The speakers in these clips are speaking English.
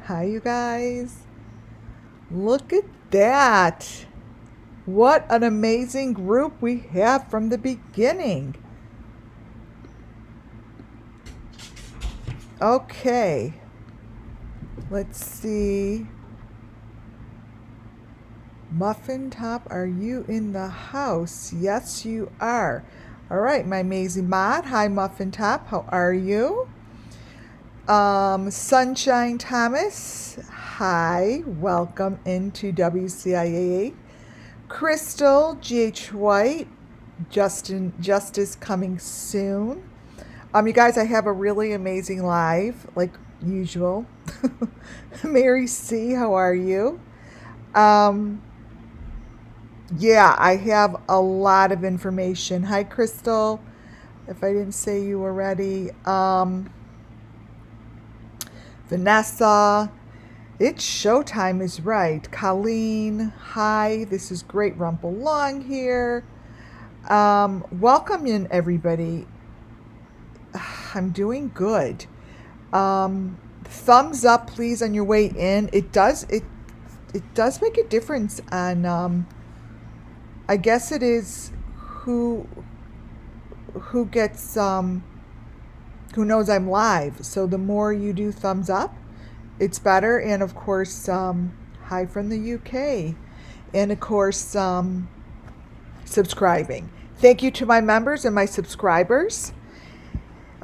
Hi, you guys. Look at that. What an amazing group we have from the beginning. Okay. Let's see. Muffin Top, are you in the house? Yes, you are. All right, my amazing mod. Hi, Muffin Top. How are you? Sunshine Thomas. Hi. Welcome into WCIA. Crystal, GH White, Justice coming soon. You guys, I have a really amazing live, like usual. Mary C, how are you? Um, yeah, I have a lot of information. Hi, Crystal. If I didn't say you already, Vanessa, it's showtime is right. Colleen, hi. This is Great Rumple Long here. Welcome in, everybody. I'm doing good. Thumbs up, please, on your way in. It does make a difference on. I guess it is who gets who knows I'm live. So the more you do thumbs up, it's better. And of course, hi from the UK, and of course, subscribing. Thank you to my members and my subscribers.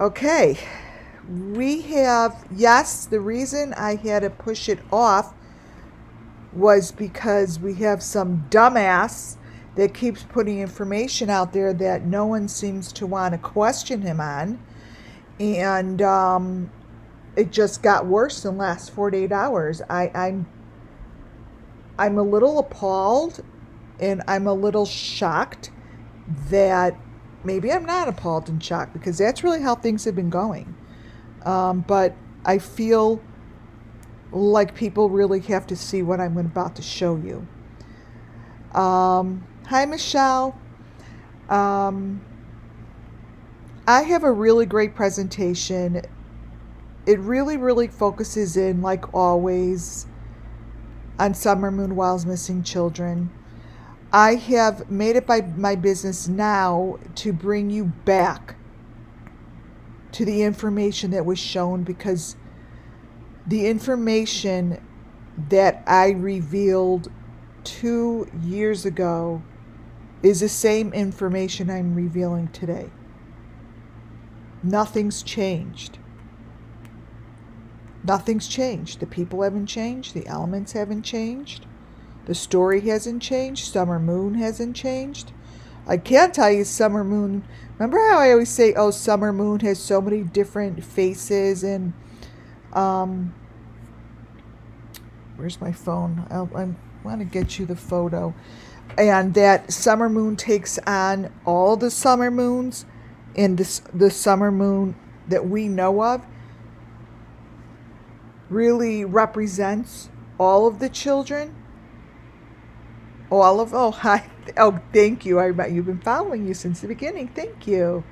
Okay, we have, yes, the reason I had to push it off was because we have some dumbass that keeps putting information out there that no one seems to want to question him on. And it just got worse in the last 48 hours. I'm a little appalled, and I'm a little shocked that maybe I'm not appalled and shocked, because that's really how things have been going. But I feel like people really have to see what I'm about to show you. Hi, Michelle. I have a really great presentation. It really, really focuses in, like always, on Summer Moon Wild's missing children. I have made it my business now to bring you back to the information that was shown, because the information that I revealed 2 years ago is the same information I'm revealing today. Nothing's changed. Nothing's changed. The people haven't changed. The elements haven't changed. The story hasn't changed. Summer Moon hasn't changed. I can't tell you Summer Moon. Remember how I always say, oh, Summer Moon has so many different faces, and where's my phone? I want to get you the photo. And that Summer Moon takes on all the summer moons, and the summer moon that we know of really represents all of the children. Oh, hi. Oh, thank you. You've been following you since the beginning. Thank you.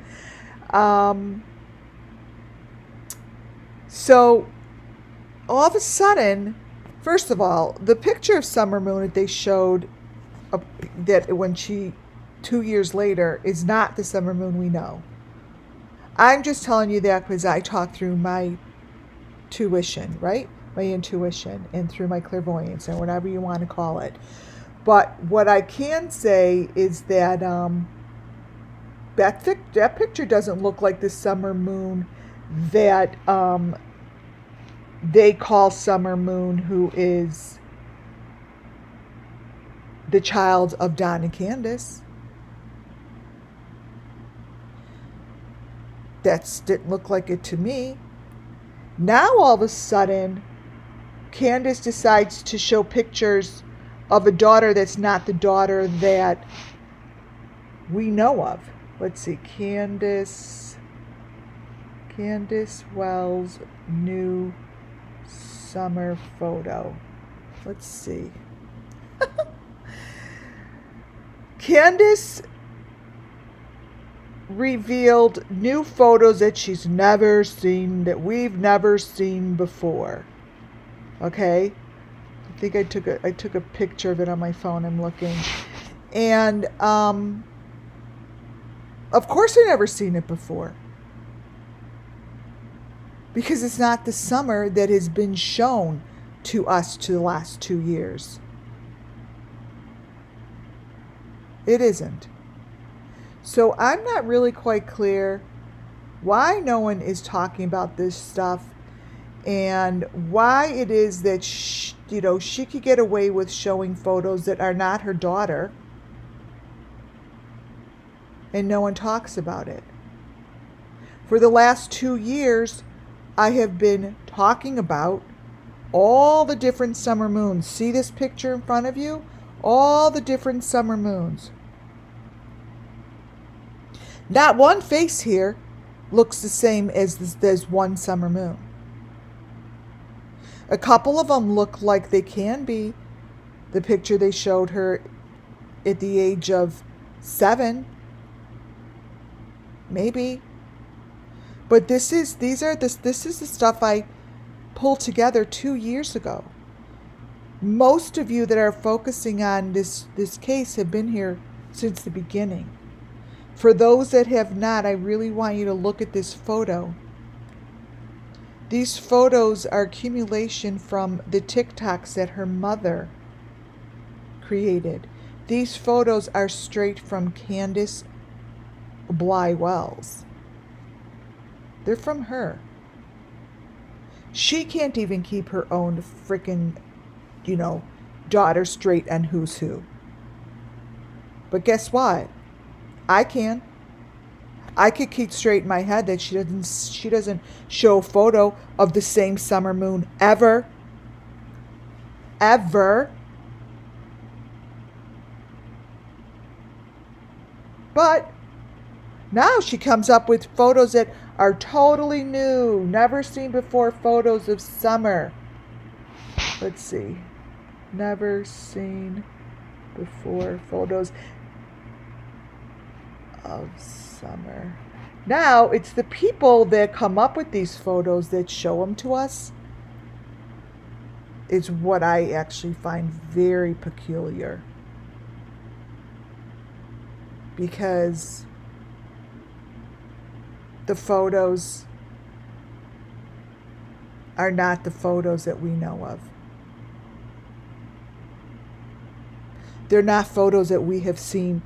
So all of a sudden, first of all, the picture of Summer Moon that they showed, that when 2 years later, is not the Summer Moon we know. I'm just telling you that because I talk through my tuition, right? My intuition, and through my clairvoyance, and whatever you want to call it. But what I can say is that that picture doesn't look like the Summer Moon that they call Summer Moon, who is the child of Don and Candace. That didn't look like it to me. Now all of a sudden, Candace decides to show pictures of a daughter that's not the daughter that we know of. Let's see, Candace Wells new summer photo. Let's see. Candace revealed new photos that she's never seen, that we've never seen before. Okay, I think I took a picture of it on my phone. I'm looking, and of course I never seen it before, because it's not the summer that has been shown to us to the last 2 years. It isn't. So I'm not really quite clear why no one is talking about this stuff, and why it is that she could get away with showing photos that are not her daughter, and no one talks about it. For the last 2 years, I have been talking about all the different summer moons. See this picture in front of you? All the different summer moons. Not one face here looks the same as there's one summer moon. A couple of them look like they can be the picture they showed her at the age of 7, maybe. But this is the stuff I pulled together 2 years ago. Most of you that are focusing on this case have been here since the beginning. For those that have not, I really want you to look at this photo. These photos are accumulation from the TikToks that her mother created. These photos are straight from Candace Bly Wells. They're from her. She can't even keep her own freaking, daughter straight on who's who. But guess what? I can. I could keep straight in my head that she doesn't show a photo of the same summer moon ever. Ever. But now she comes up with photos that are totally new, never seen before photos of summer. Let's see. Never seen before photos of summer. Now it's the people that come up with these photos that show them to us. Is what I actually find very peculiar. Because the photos are not the photos that we know of. They're not photos that we have seen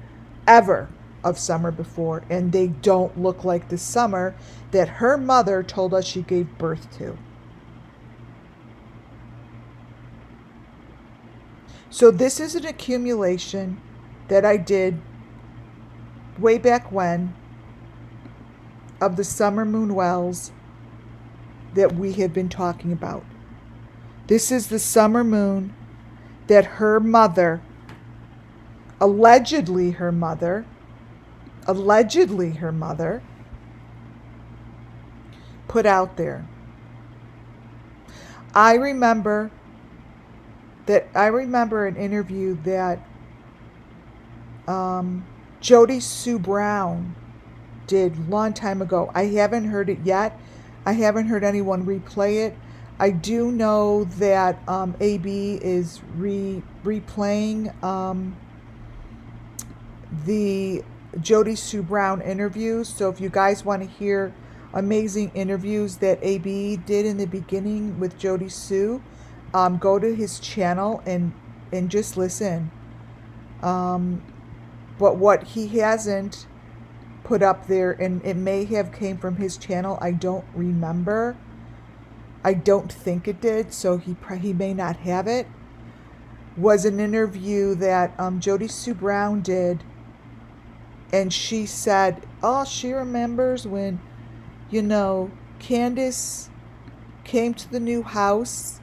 ever of summer before, and they don't look like the summer that her mother told us she gave birth to. So this is an accumulation that I did way back when of the summer moon wells that we have been talking about. This is the summer moon that her mother, allegedly her mother, put out there. I remember an interview that Jody Sue Brown did a long time ago. I haven't heard it yet. I haven't heard anyone replay it. I do know that AB is replaying the Jody Sue Brown interviews. So if you guys want to hear amazing interviews that AB did in the beginning with Jody Sue, go to his channel and just listen. But what he hasn't put up there, and it may have came from his channel, I don't remember. I don't think it did, so he may not have it, was an interview that Jody Sue Brown did. And she said, she remembers when, Candace came to the new house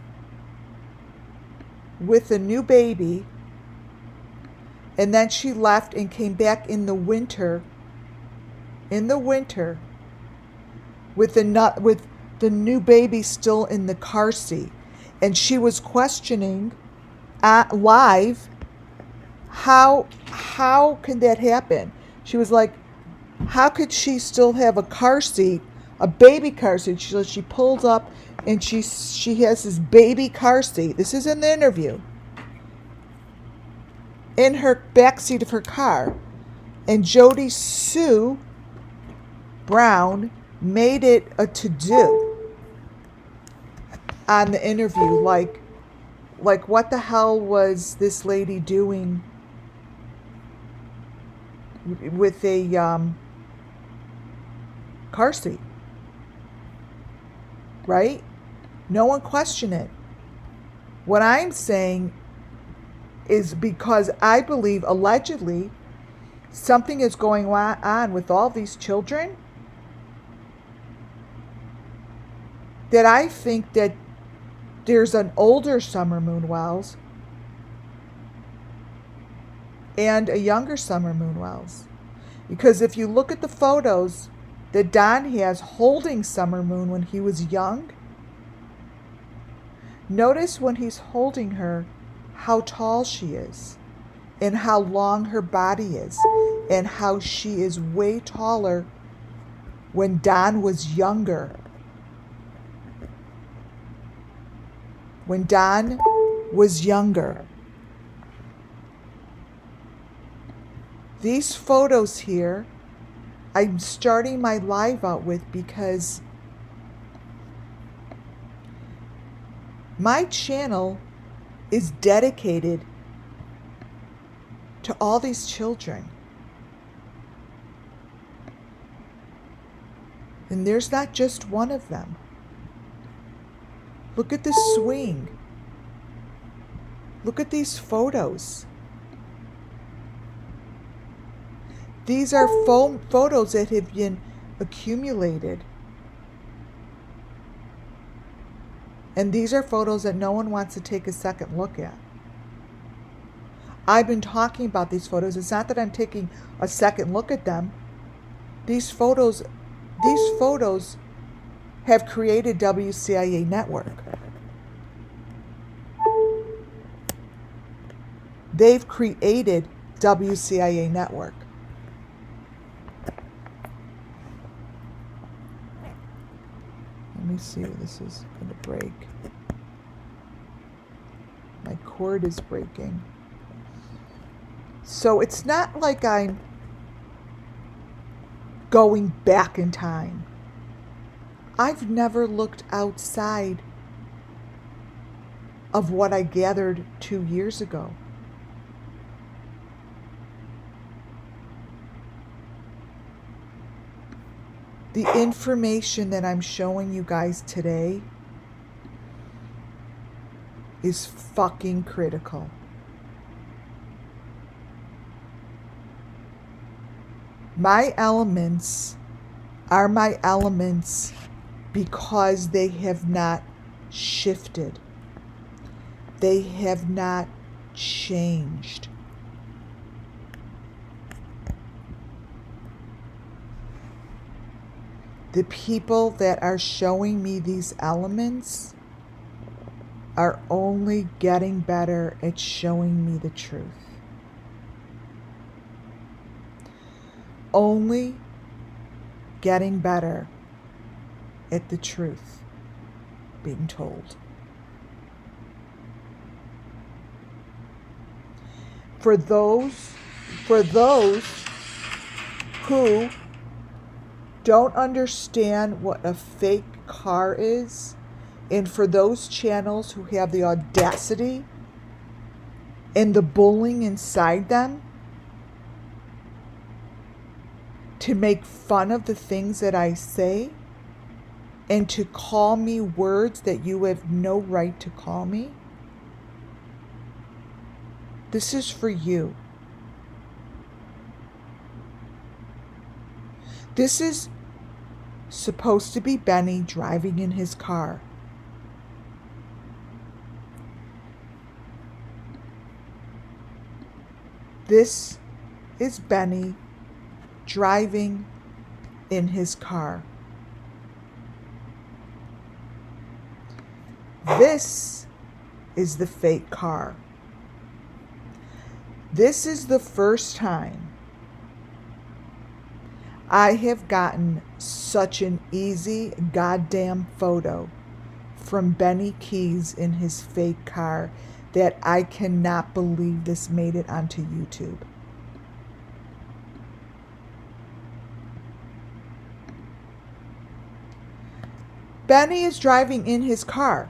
with a new baby, and then she left and came back in the winter with the new baby still in the car seat. And she was questioning live, how can that happen? She was like, how could she still have a car seat a baby car seat. She pulls up and she has this baby car seat. This is in the interview. In her back seat of her car. And Jody Sue Brown made it a to-do on the interview. Like what the hell was this lady doing with a car seat? Right? No one questioned it. What I'm saying is because I believe allegedly something is going on with all these children, that I think that there's an older Summer Moon Wells and a younger Summer Moon Wells. Because if you look at the photos that Don has holding Summer Moon when he was young, notice when he's holding her how tall she is and how long her body is and how she is way taller when Don was younger. When Don was younger. These photos here, I'm starting my live out with because my channel is dedicated to all these children. And there's not just one of them. Look at the swing. Look at these photos. These are photos that have been accumulated. And these are photos that no one wants to take a second look at. I've been talking about these photos. It's not that I'm taking a second look at them. These photos have created WCIA Network. They've created WCIA Network. Let me see if this is going to break. My cord is breaking. So it's not like I'm going back in time. I've never looked outside of what I gathered 2 years ago. The information that I'm showing you guys today is fucking critical. My elements are my elements because they have not shifted. They have not changed. The people that are showing me these elements are only getting better at showing me the truth. Only getting better at the truth being told. For those who don't understand what a fake car is, and for those channels who have the audacity and the bullying inside them to make fun of the things that I say and to call me words that you have no right to call me, this is for you. This is supposed to be Benny driving in his car. This is Benny driving in his car. This is the fake car. This is the first time I have gotten such an easy goddamn photo from Benny Keys in his fake car that I cannot believe this made it onto YouTube. Benny is driving in his car.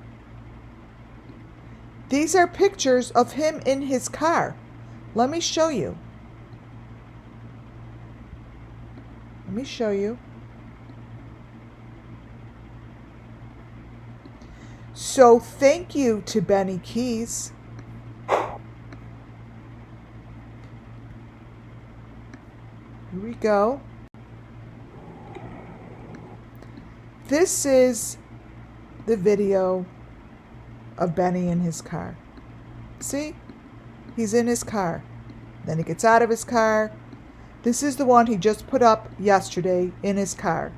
These are pictures of him in his car. Let me show you. Let me show you. So thank you to Benny Keys. Here we go. This is the video of Benny in his car. See? He's in his car. Then he gets out of his car. This is the one he just put up yesterday in his car.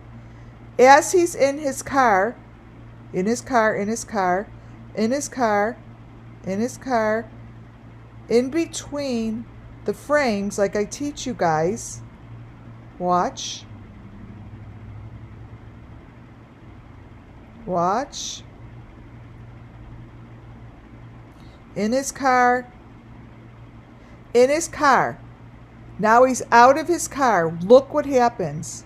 As he's in his car, in his car, in his car, in his car, in his car, in between the frames, like I teach you guys, watch. Watch. In his car. In his car. Now he's out of his car. Look what happens.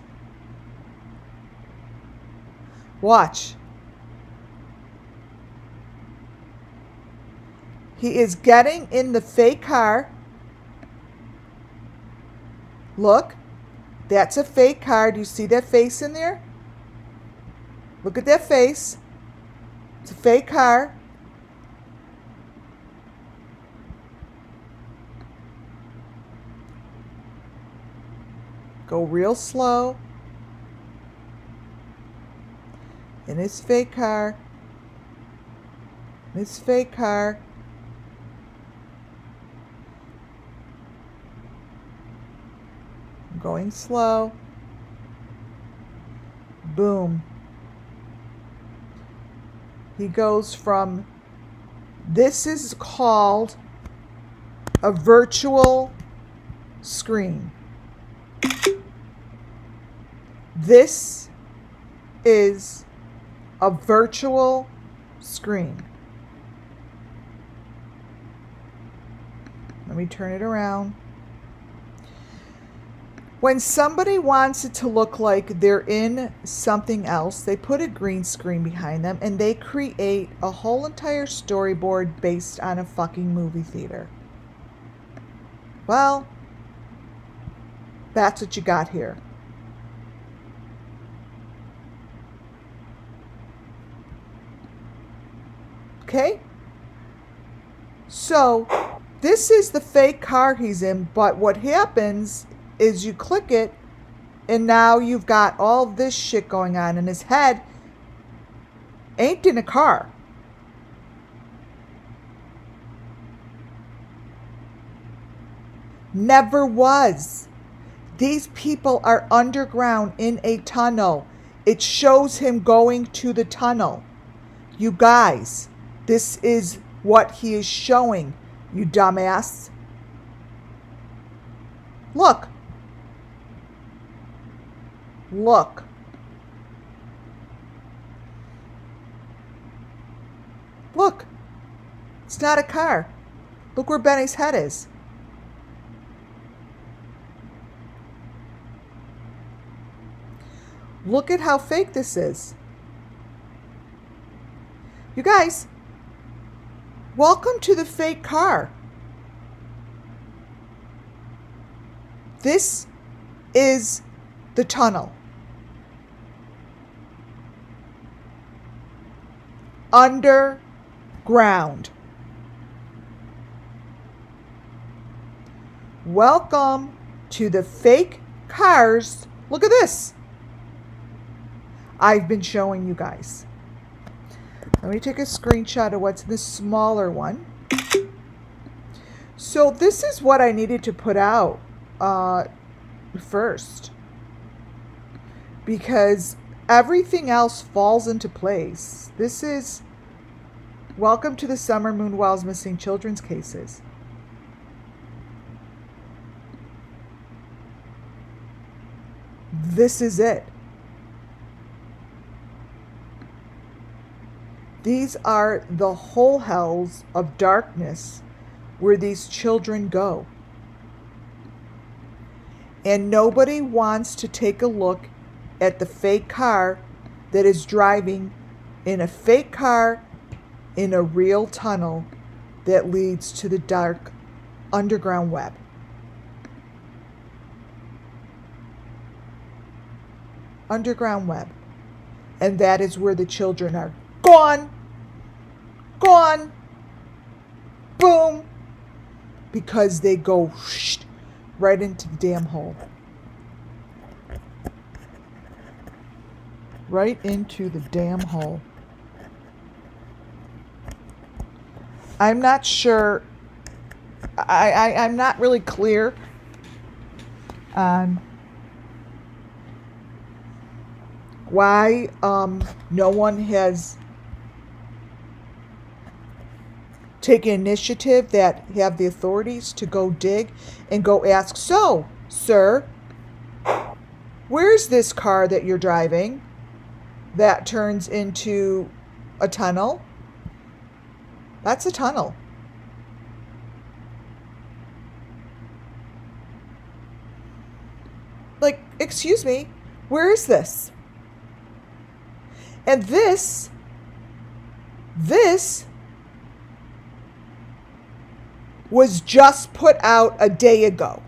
Watch. He is getting in the fake car. Look. That's a fake car. Do you see that face in there? Look at that face. It's a fake car. Go real slow. In his fake car. In his fake car. I'm going slow. Boom. He goes from, this is called a virtual screen. This is a virtual screen. Let me turn it around. When somebody wants it to look like they're in something else, they put a green screen behind them and they create a whole entire storyboard based on a fucking movie theater. Well, that's what you got here. Okay? So, this is the fake car he's in, but what happens is you click it and now you've got all this shit going on and his head ain't in a car. Never was. These people are underground in a tunnel. It shows him going to the tunnel. You guys, this is what he is showing, you dumbass. Look. Look. Look. It's not a car. Look where Benny's head is. Look at how fake this is. You guys, welcome to the fake car. This is the tunnel. Underground. Welcome to the fake cars. Look at this. I've been showing you guys. Let me take a screenshot of what's the smaller one. So this is what I needed to put out first, because everything else falls into place. This is welcome to the Summer Moon Wells Missing Children's Cases. this is it. These are the whole hells of darkness where these children go. And nobody wants to take a look at the fake car that is driving in a fake car in a real tunnel that leads to the dark underground web. Underground web. And that is where the children are gone, boom, because they go right into the damn hole. Right into the damn hole. I'm not sure. I'm not really clear on why no one has taken initiative that have the authorities to go dig and go ask, so, sir, where's this car that you're driving that turns into a tunnel? That's a tunnel. Like, excuse me, where is this? And this was just put out a day ago.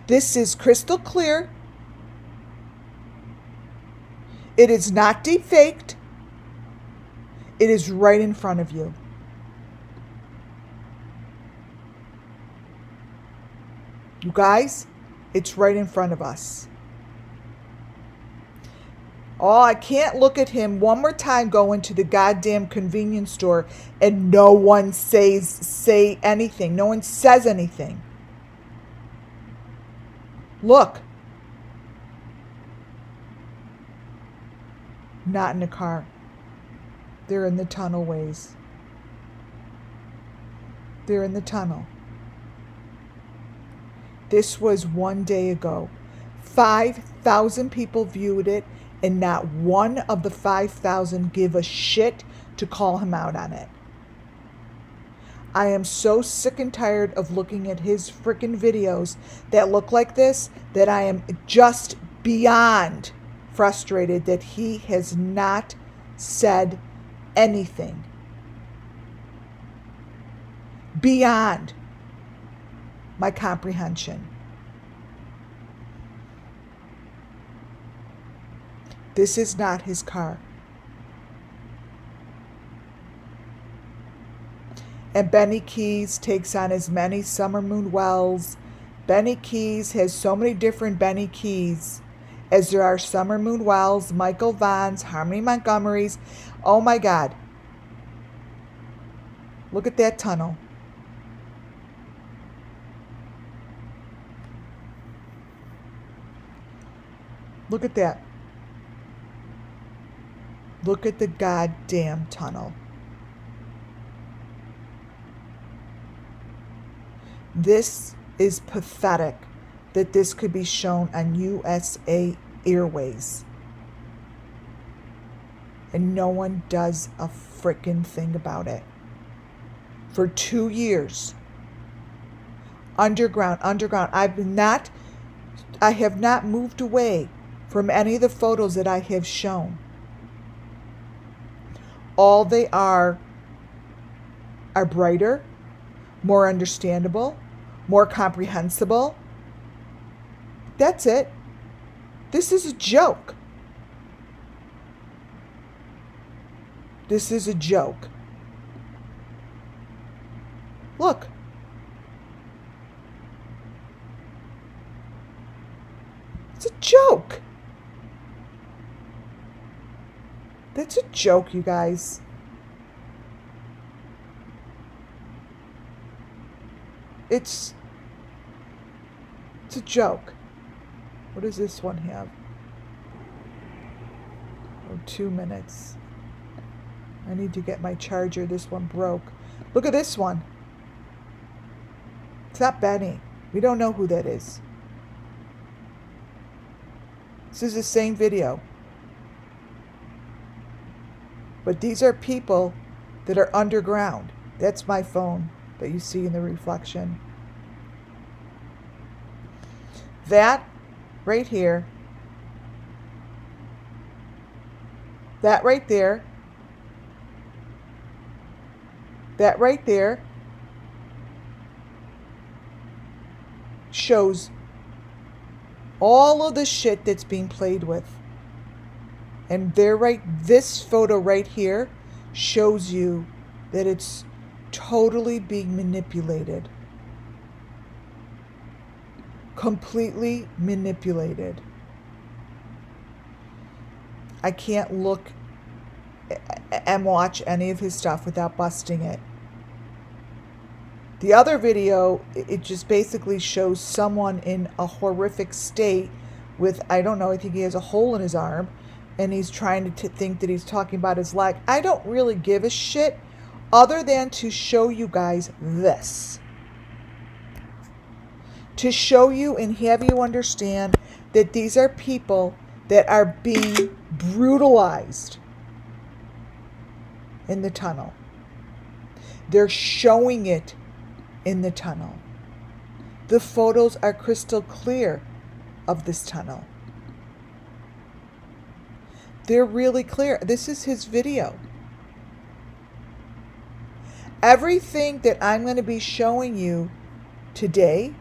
This is crystal clear. It is not deep faked. It is right in front of you. You guys, it's right in front of us. Oh, I can't look at him one more time go into the goddamn convenience store and no one say anything. No one says anything. Look. Not in a car. They're in the tunnel ways. They're in the tunnel. This was one day ago. 5,000 people viewed it. And not one of the 5,000 give a shit to call him out on it. I am so sick and tired of looking at his freaking videos that look like this that I am just beyond frustrated that he has not said anything. Beyond my comprehension. This is not his car. And Benny Keys takes on as many Summer Moon Wells. Benny Keys has so many different Benny Keys as there are Summer Moon Wells, Michael Vaughn's, Harmony Montgomery's. Oh my God. Look at that tunnel. Look at that. Look at the goddamn tunnel. This is pathetic that this could be shown on USA Airways. And no one does a frickin' thing about it. For 2 years. Underground. I have not moved away from any of the photos that I have shown. All they are brighter, more understandable, more comprehensible. That's it. This is a joke. This is a joke. Look. It's a joke. That's a joke, you guys. It's a joke. What does this one have? Oh, 2 minutes. I need to get my charger. This one broke. Look at this one. It's not Benny. We don't know who that is. This is the same video. But these are people that are underground. That's my phone that you see in the reflection. That right here, that right there, that right there shows all of the shit that's being played with. And this photo right here shows you that it's totally being manipulated. Completely manipulated. I can't look and watch any of his stuff without busting it. The other video, it just basically shows someone in a horrific state with, I don't know, I think he has a hole in his arm, and he's trying to think that he's talking about his leg. I don't really give a shit other than to show you guys this. To show you and have you understand that these are people that are being brutalized in the tunnel. They're showing it in the tunnel. The photos are crystal clear of this tunnel. They're really clear. This is his video. Everything that I'm going to be showing you today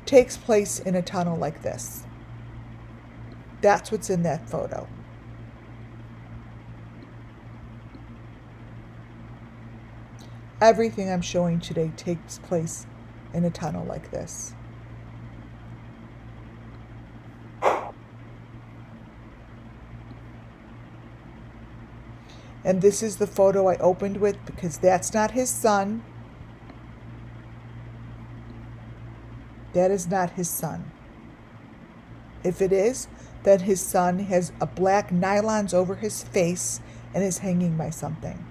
takes place in a tunnel like this. That's what's in that photo. Everything I'm showing today takes place in a tunnel like this. And this is the photo I opened with because that's not his son. That is not his son. If it is, then his son has a black nylons over his face and is hanging by something.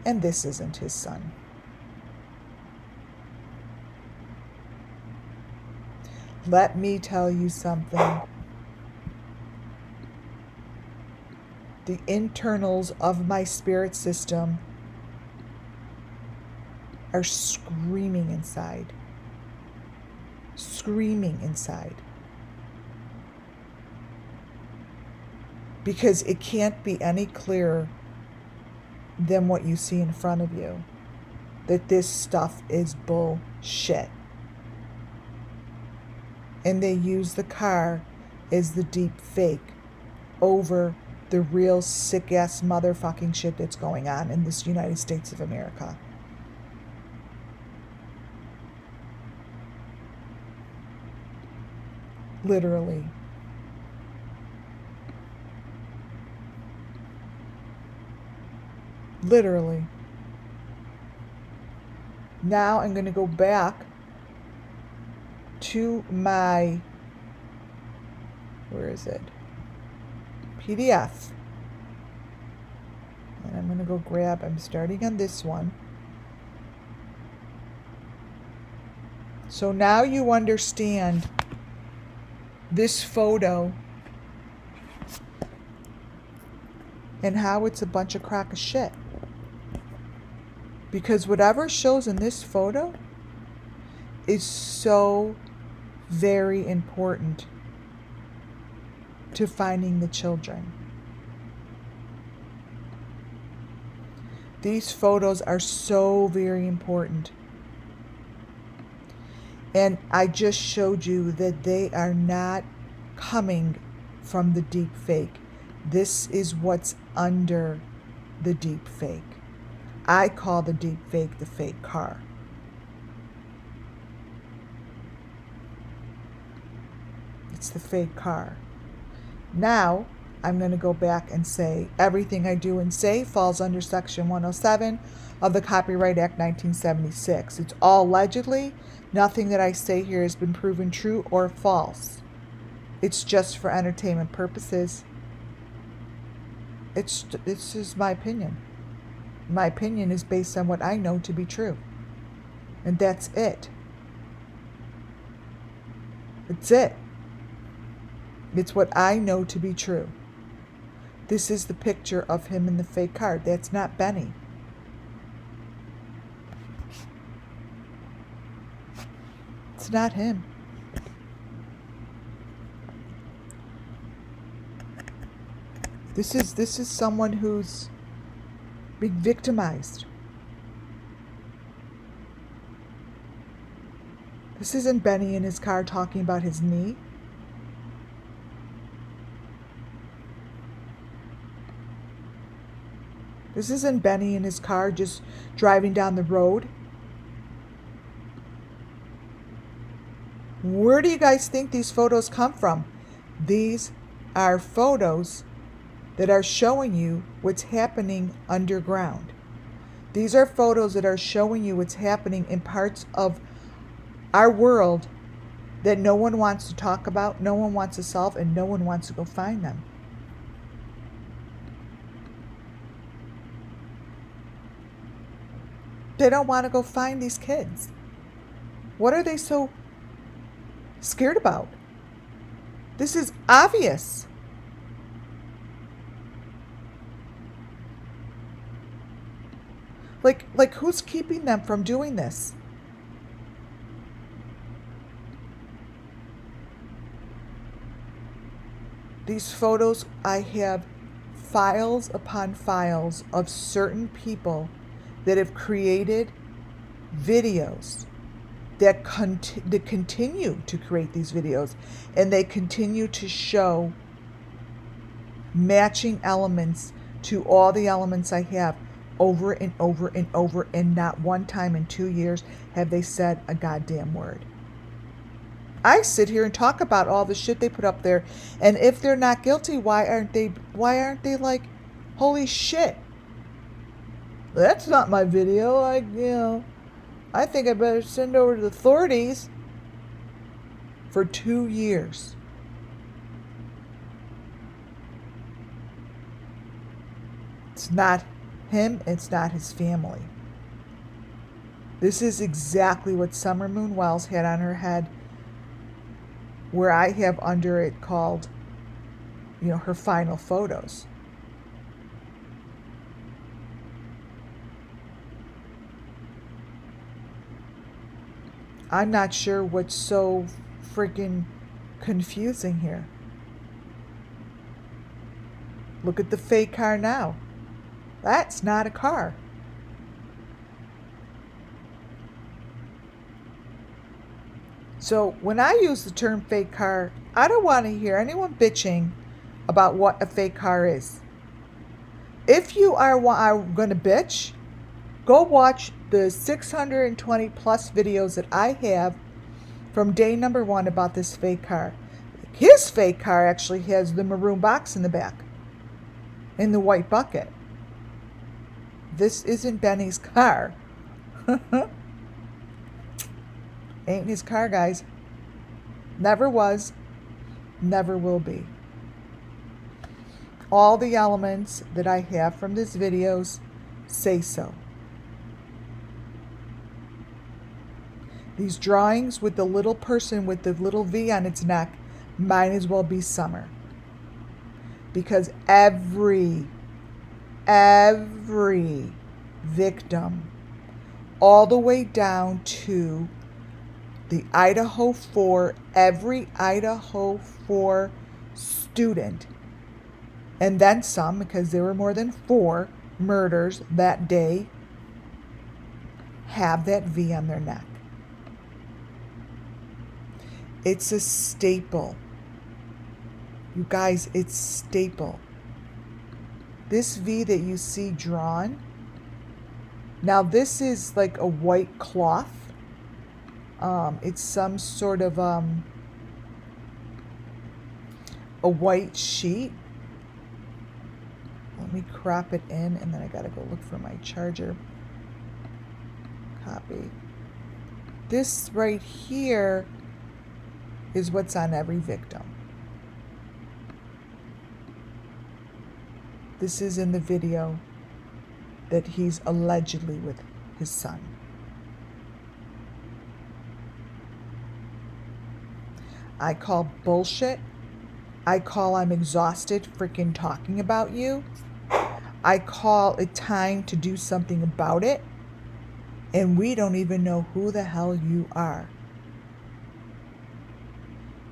And this isn't his son. Let me tell you something. The internals of my spirit system are screaming inside. Screaming inside. Because it can't be any clearer than what you see in front of you. That this stuff is bullshit. And they use the car as the deep fake over the real sick-ass motherfucking shit that's going on in this United States of America. Literally. Literally. Now I'm going to go back to my, where is it? PDF. And I'm going to go grab, I'm starting on this one. So now you understand this photo and how it's a bunch of crock of shit. Because whatever shows in this photo is so very important to finding the children. These photos are so very important. And I just showed you that they are not coming from the deep fake. This is what's under the deep fake. I call the deep fake the fake car. It's the fake car. Now, I'm going to go back and say everything I do and say falls under Section 107 of the Copyright Act 1976. It's all allegedly. Nothing that I say here has been proven true or false. It's just for entertainment purposes. This is my opinion. My opinion is based on what I know to be true. And that's it. It's it. It's what I know to be true. This is the picture of him in the fake car. That's not Benny. It's not him. This is someone who's being victimized. This isn't Benny in his car talking about his knee. This isn't Benny in his car just driving down the road. Where do you guys think these photos come from? These are photos that are showing you what's happening underground. These are photos that are showing you what's happening in parts of our world that no one wants to talk about, no one wants to solve, and no one wants to go find them. They don't want to go find these kids. What are they so scared about? This is obvious. Like who's keeping them from doing this? These photos, I have files upon files of certain people that have created videos that continue to create these videos, and they continue to show matching elements to all the elements I have over and over and over, and not one time in 2 years have they said a goddamn word. I sit here and talk about all the shit they put up there, and if they're not guilty, why aren't they like, holy shit, that's not my video, I think I better send over to the authorities. For 2 years. It's not him, it's not his family. This is exactly what Summer Moon Wells had on her head, where I have under it called, her final photos. I'm not sure what's so freaking confusing here. Look at the fake car now. That's not a car. So when I use the term fake car, I don't want to hear anyone bitching about what a fake car is. If you are going to bitch, go watch the 620 plus videos that I have from day number 1 about this fake car. His fake car actually has the maroon box in the back and the white bucket. This isn't Benny's car. Ain't his car, guys. Never was, never will be. All the elements that I have from these videos say so. These drawings with the little person with the little V on its neck might as well be Summer. Because every victim, all the way down to the Idaho 4, every Idaho 4 student, and then some, because there were more than 4 murders that day, have that V on their neck. It's a staple. You guys, it's staple. This V that you see drawn, now this is like a white cloth. It's some sort of a white sheet. Let me crop it in, and then I gotta go look for my charger. Copy. This right here is what's on every victim. This is in the video that he's allegedly with his son. I call bullshit. I call I'm exhausted freaking talking about you. I call it time to do something about it. And we don't even know who the hell you are.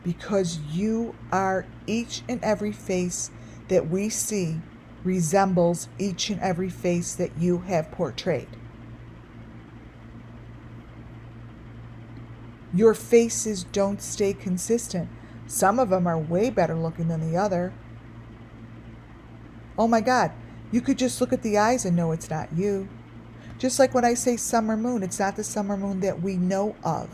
Because you are each and every face that we see resembles each and every face that you have portrayed. Your faces don't stay consistent. Some of them are way better looking than the other. Oh my God, you could just look at the eyes and know it's not you. Just like when I say summer moon, it's not the summer moon that we know of.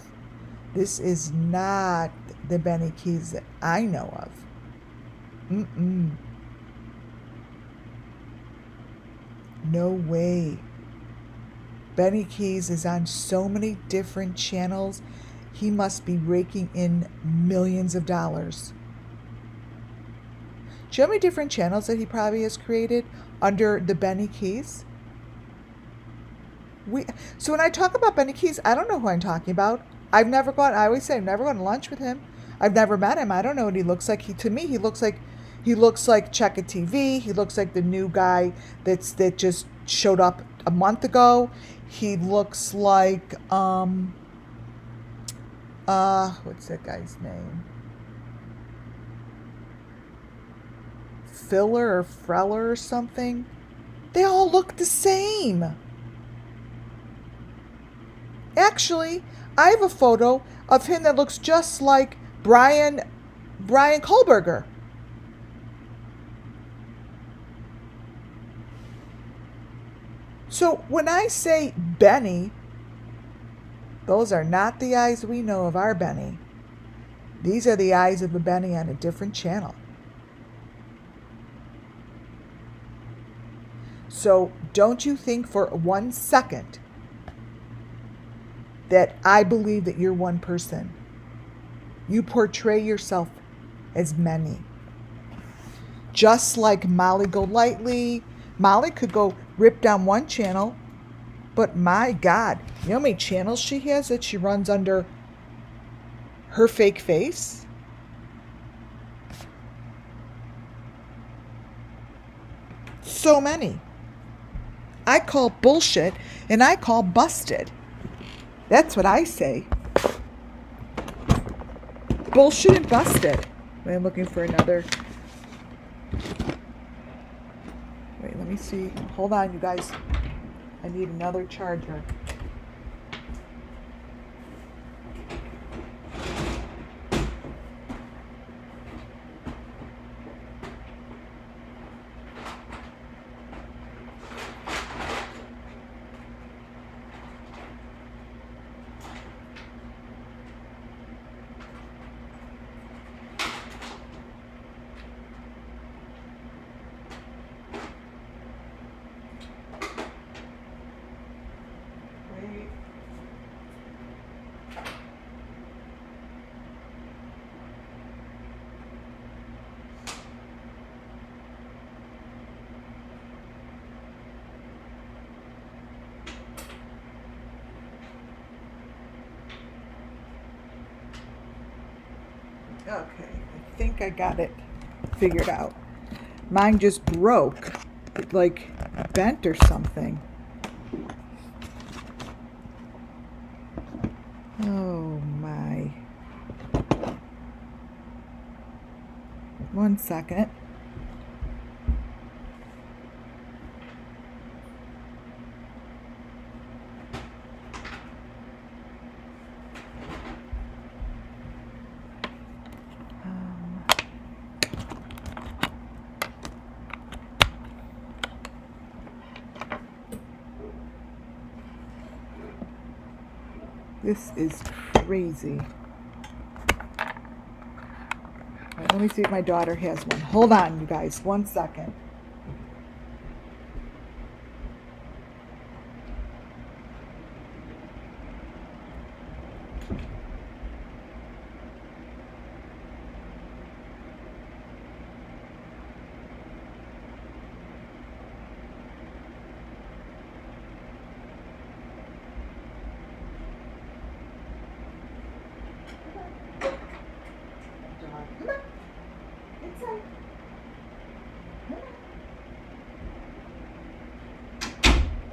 This is not the Benny Keys that I know of. No way. Benny Keys is on so many different channels. He must be raking in millions of dollars. Do you know how many different channels that he probably has created under the Benny Keys? So when I talk about Benny Keys, I don't know who I'm talking about. I always say I've never gone to lunch with him. I've never met him. I don't know what he looks like. To me, he looks like Check It TV. He looks like the new guy that just showed up a month ago. He looks like what's that guy's name? Filler or Freller or something. They all look the same. Actually, I have a photo of him that looks just like Brian Kohlberger. So when I say Benny, those are not the eyes we know of our Benny. These are the eyes of a Benny on a different channel. So don't you think for 1 second that I believe that you're one person. You portray yourself as many. Just like Molly Golightly. Molly could go rip down one channel, but my God, you know how many channels she has that she runs under her fake face? So many. I call bullshit and I call busted. That's what I say. Bullshit and busted. I'm looking for another. Wait, let me see. Hold on, you guys. I need another charger. Okay, I think I got it figured out. Mine just broke. It like bent or something. Oh my. 1 second. This is crazy. All right, let me see if my daughter has one. Hold on, you guys. 1 second.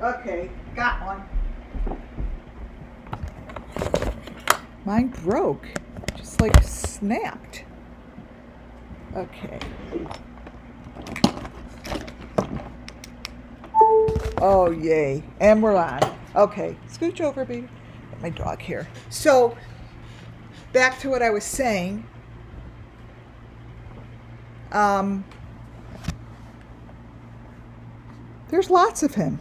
Okay, got one. Mine broke. Just like snapped. Okay. Oh, yay. And we're on. Okay. Scooch over, baby. Get my dog here. So, back to what I was saying. There's lots of him.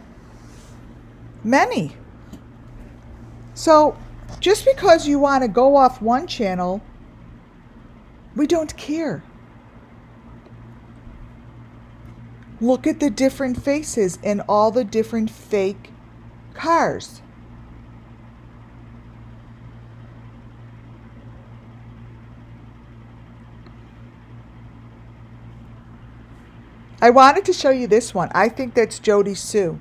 Many. So, just because you want to go off one channel, we don't care. Look at the different faces and all the different fake cars. I wanted to show you this one. I think that's Jody Sue.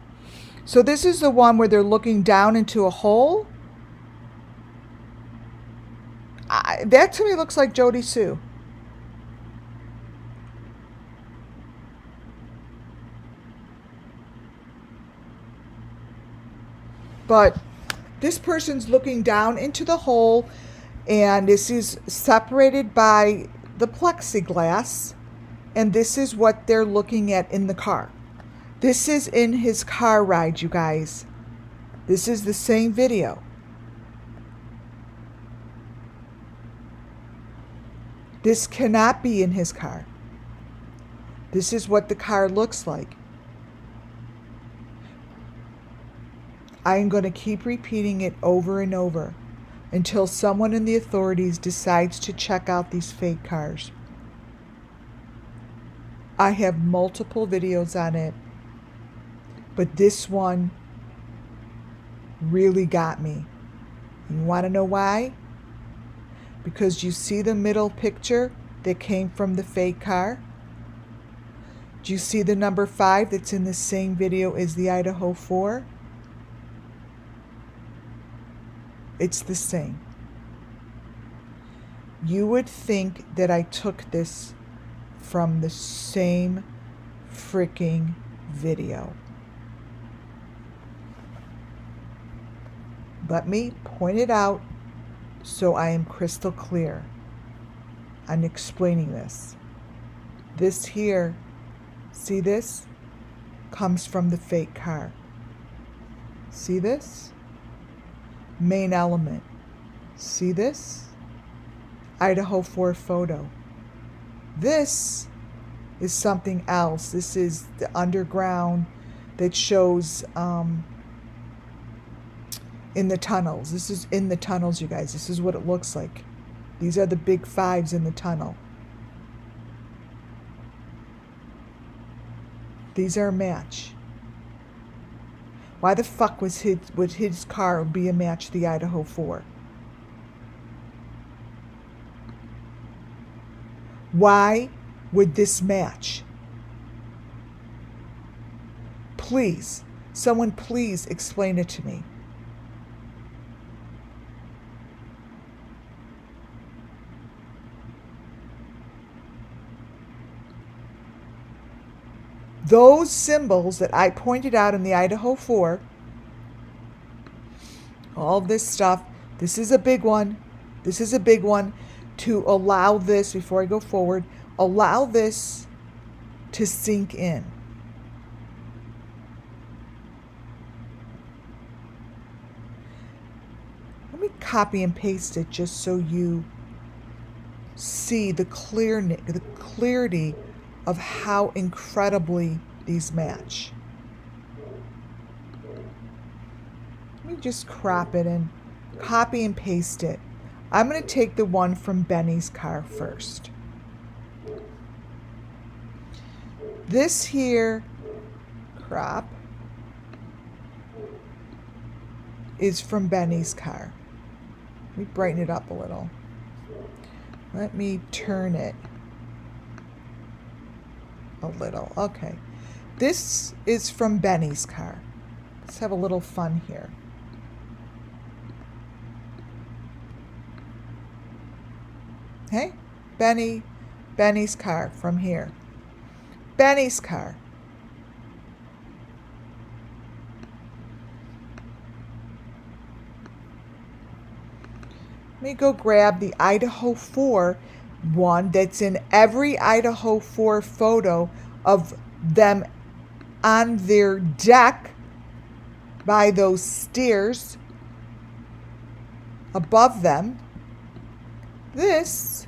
So this is the one where they're looking down into a hole. That to me looks like Jody Sue. But this person's looking down into the hole, and this is separated by the plexiglass, and this is what they're looking at in the car. This is in his car ride, you guys. This is the same video. This cannot be in his car. This is what the car looks like. I am going to keep repeating it over and over until someone in the authorities decides to check out these fake cars. I have multiple videos on it, but this one really got me. You want to know why? Because you see the middle picture that came from the fake car? Do you see the number 5 that's in the same video as the Idaho 4? It's the same. You would think that I took this from the same freaking video. Let me point it out so I am crystal clear on explaining this. This here, see this? Comes from the fake car. See this? Main element. See this? Idaho 4 photo. This is something else. This is the underground that shows in the tunnels. This is in the tunnels, you guys. This is what it looks like. These are the big 5s in the tunnel. These are a match. Why the fuck would his car be a match to the Idaho 4? Why would this match? Please, someone please explain it to me. Those symbols that I pointed out in the Idaho 4, all this stuff, this is a big one. This is a big one to allow this, before I go forward, allow this to sink in. Let me copy and paste it just so you see the clarity of how incredibly these match. Let me just crop it and copy and paste it. I'm going to take the one from Benny's car first. This here, crop, is from Benny's car. Let me brighten it up a little. Let me turn it a little. Okay. This is from Benny's car. Let's have a little fun here. Hey, Benny's car from here. Benny's car. me go grab the Idaho 4 one that's in every Idaho 4 photo of them on their deck by those stairs above them. This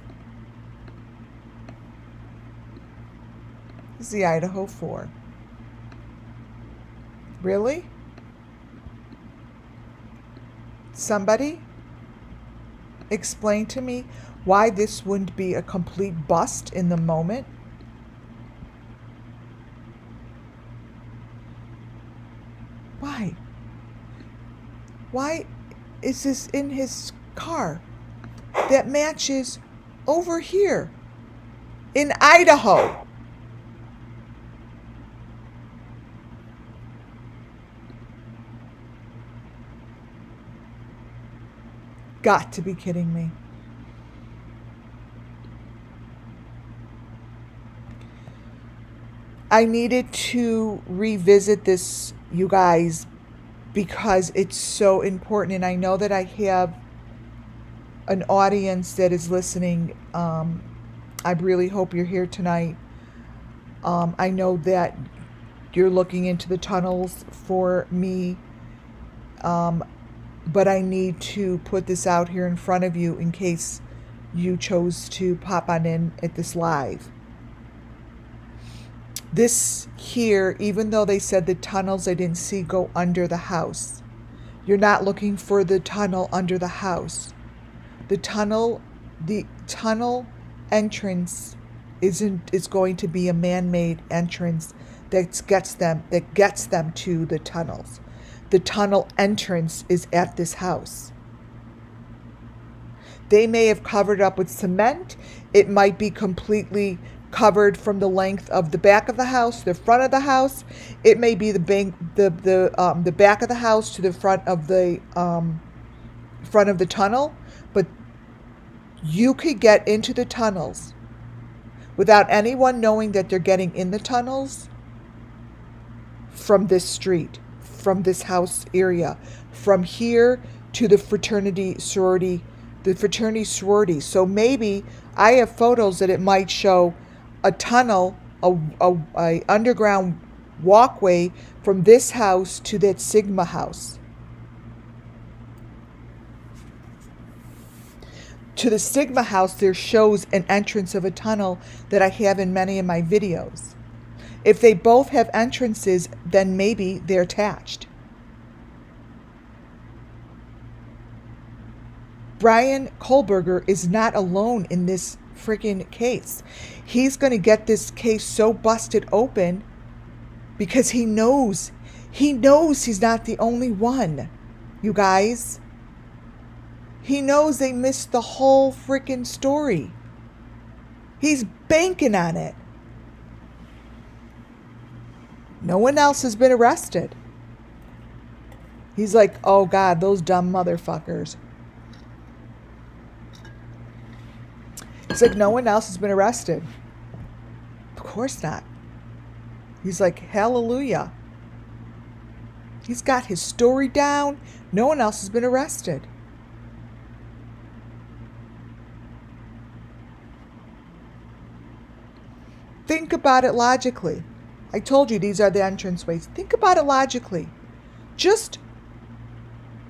is the Idaho 4. Really? Somebody explain to me why this wouldn't be a complete bust in the moment? Why? Why is this in his car that matches over here in Idaho? Got to be kidding me. I needed to revisit this, you guys, because it's so important. And I know that I have an audience that is listening. I really hope you're here tonight. I know that you're looking into the tunnels for me. But I need to put this out here in front of you in case you chose to pop on in at this live. This here, even though they said the tunnels I didn't see go under the house, you're not looking for the tunnel under the house. The tunnel entrance is going to be a man-made entrance that gets them to the tunnels. The tunnel entrance is at this house. They may have covered up with cement. It might be completely covered from the length of the back of the house, the front of the house. It may be the back of the house to the front of the tunnel. But you could get into the tunnels without anyone knowing that they're getting in the tunnels from this street, from this house area, from here to the fraternity sorority. So maybe I have photos that it might show a tunnel, a underground walkway from this house to that Sigma house. To the Sigma house, there shows an entrance of a tunnel that I have in many of my videos. If they both have entrances, then maybe they're attached. Brian Kohlberger is not alone in this freaking case. He's going to get this case so busted open because he knows he's not the only one, you guys. He knows they missed the whole freaking story. He's banking on it. No one else has been arrested. He's like, oh God, those dumb motherfuckers. He's like, no one else has been arrested. Of course not. He's like, hallelujah. He's got his story down. No one else has been arrested. Think about it logically. I told you these are the entranceways. Think about it logically. Just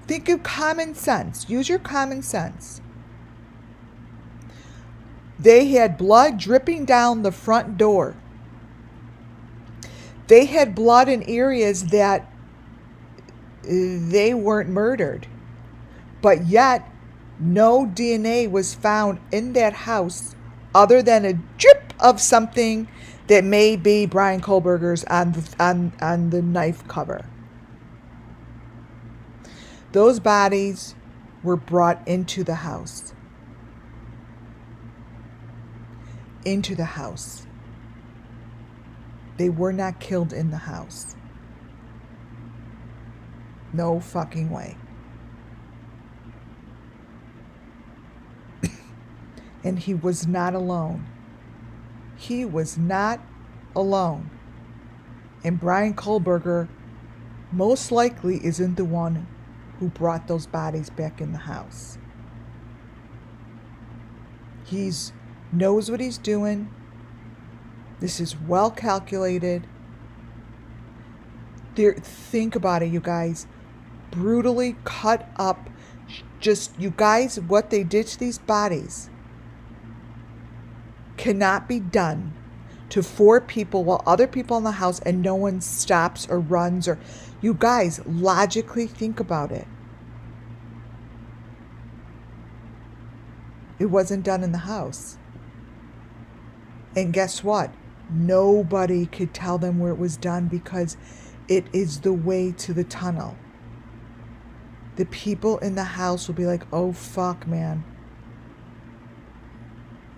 think of common sense. Use your common sense. They had blood dripping down the front door. They had blood in areas that they weren't murdered. But yet, no DNA was found in that house other than a drip of something that may be Brian Kohlberger's on the knife cover. Those bodies were brought into the house. Into the house. They were not killed in the house. No fucking way. And he was not alone. He was not alone. And Brian Kohlberger most likely isn't the one who brought those bodies back in the house. He's knows what he's doing. This is well calculated. Think about it, you guys. Brutally cut up. Just, you guys, what they did to these bodies cannot be done to 4 people while other people in the house and no one stops or runs. Or, you guys, logically think about it. It wasn't done in the house. And guess what? Nobody could tell them where it was done because it is the way to the tunnel. The people in the house will be like, oh, fuck, man.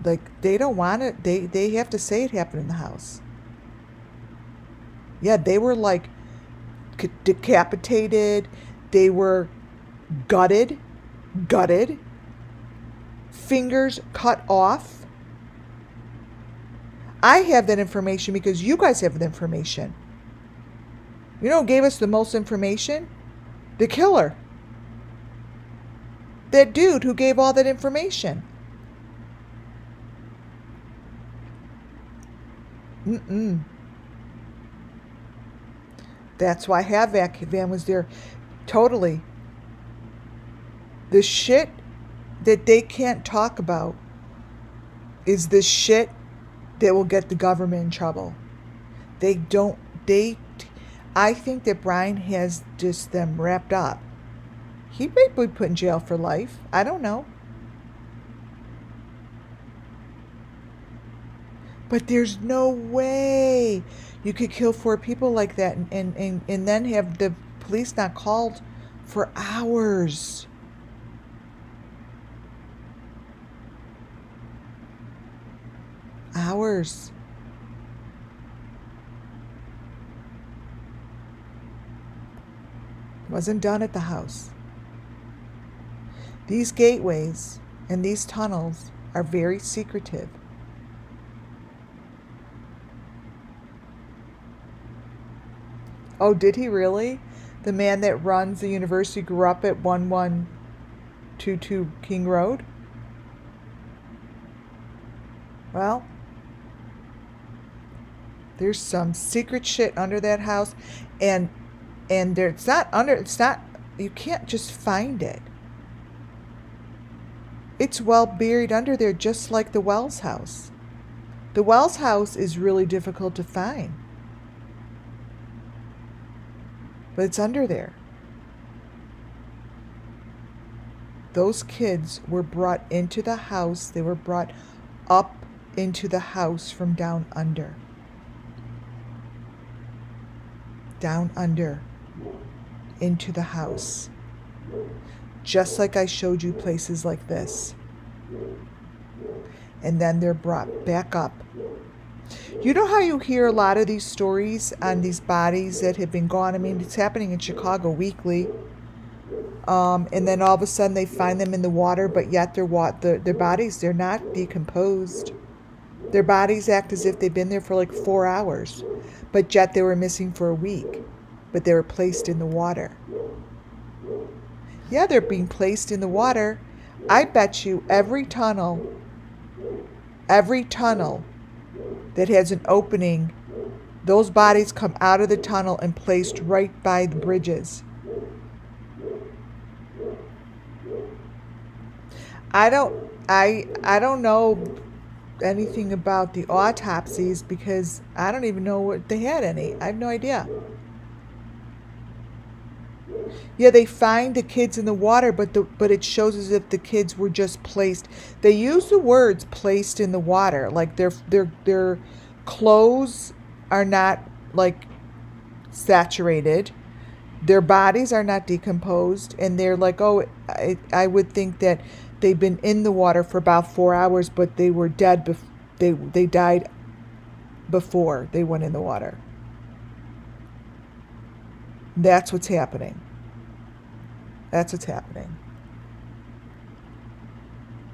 Like, they don't want it. They have to say it happened in the house. Yeah, they were like decapitated. They were gutted. Fingers cut off. I have that information because you guys have the information. You know who gave us the most information? The killer. That dude who gave all that information. That's why Havoc Van was there. Totally. The shit that they can't talk about is the shit that will get the government in trouble. I think that Brian has just them wrapped up. He may be put in jail for life. I don't know. But there's no way you could kill 4 people like that and then have the police not called for hours. Hours. Wasn't done at the house. These gateways and these tunnels are very secretive. Oh, did he really? The man that runs the university grew up at 1122 King Road? Well, there's some secret shit under that house, and you can't just find it. It's well buried under there, just like the Wells house. The Wells house is really difficult to find. But it's under there. Those kids were brought into the house. They were brought up into the house from down under. Down under. Into the house. Just like I showed you places like this. And then they're brought back up. You know how you hear a lot of these stories on these bodies that have been gone? I mean, it's happening in Chicago weekly. And then all of a sudden they find them in the water, but yet their bodies, they're not decomposed. Their bodies act as if they've been there for like 4 hours, but yet they were missing for a week, but they were placed in the water. Yeah, they're being placed in the water. I bet you every tunnel that has an opening, those bodies come out of the tunnel and placed right by the bridges. I don't know anything about the autopsies because I don't even know what they had any. I have no idea. Yeah, they find the kids in the water, but it shows as if the kids were just placed. They use the words placed in the water, like their clothes are not like saturated. Their bodies are not decomposed, and they're like, oh, I would think that they've been in the water for about 4 hours, but they were dead. They died before they went in the water. That's what's happening. That's what's happening.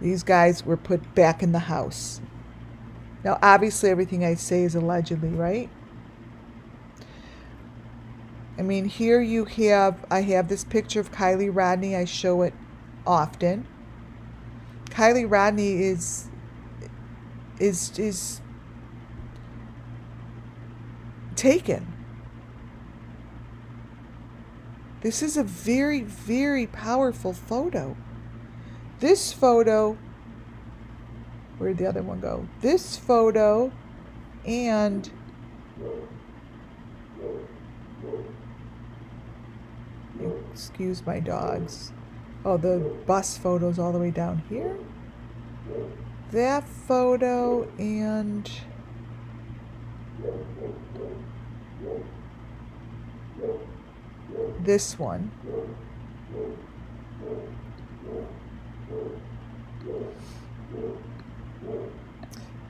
These guys were put back in the house. Now, obviously, everything I say is allegedly, right? I mean, here I have this picture of Kylie Rodney. I show it often. Kylie Rodney is is taken. This is a very, very powerful photo. This photo, where'd the other one go? This photo and excuse my dogs. Oh, the bus photo's all the way down here. That photo and this one.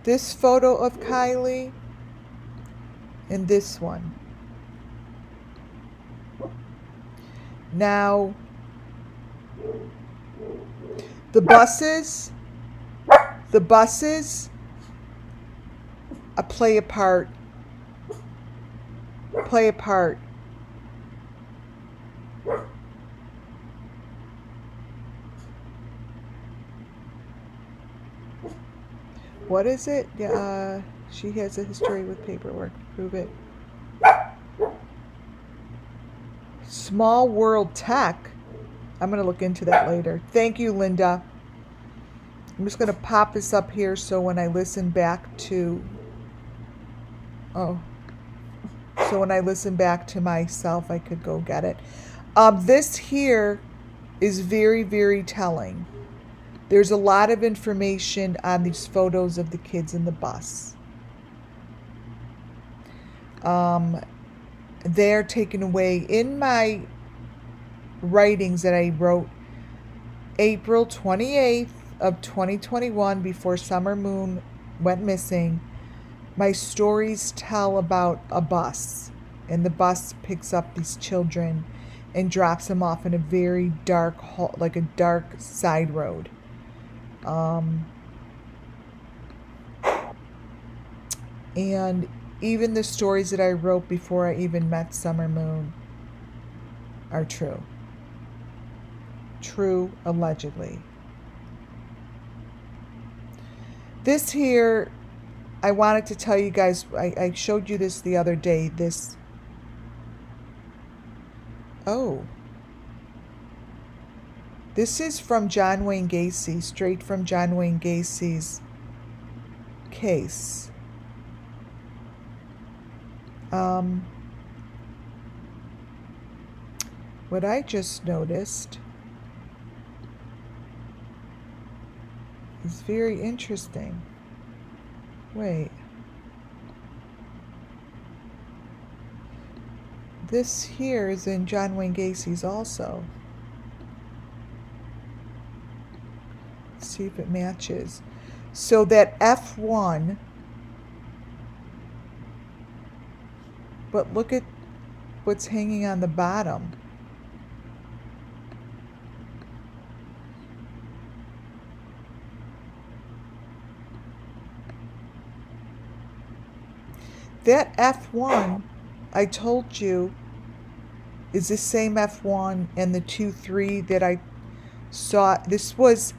This photo of Kylie and this one. Now, the buses play a part. What is it? Yeah, she has a history with paperwork. Prove it. Small World Tech. I'm going to look into that later. Thank you, Linda. I'm just going to pop this up here so when I listen back to... So when I listen back to myself, I could go get it. This here is very, very telling. There's a lot of information on these photos of the kids in the bus. They're taken away in my writings that I wrote April 28th of 2021 before Summer Moon went missing. My stories tell about a bus, and the bus picks up these children and drops them off in a very dark, like a dark side road. And even the stories that I wrote before I even met Summer Moon are true. True, allegedly. This here, I wanted to tell you guys, I showed you this the other day, this, this is from John Wayne Gacy, straight from John Wayne Gacy's case. What I just noticed is very interesting. Wait. This here is in John Wayne Gacy's also. Let's see if it matches. So that F1, but look at what's hanging on the bottom. That F1, I told you, is the same F1 and the 2-3 that I saw. This was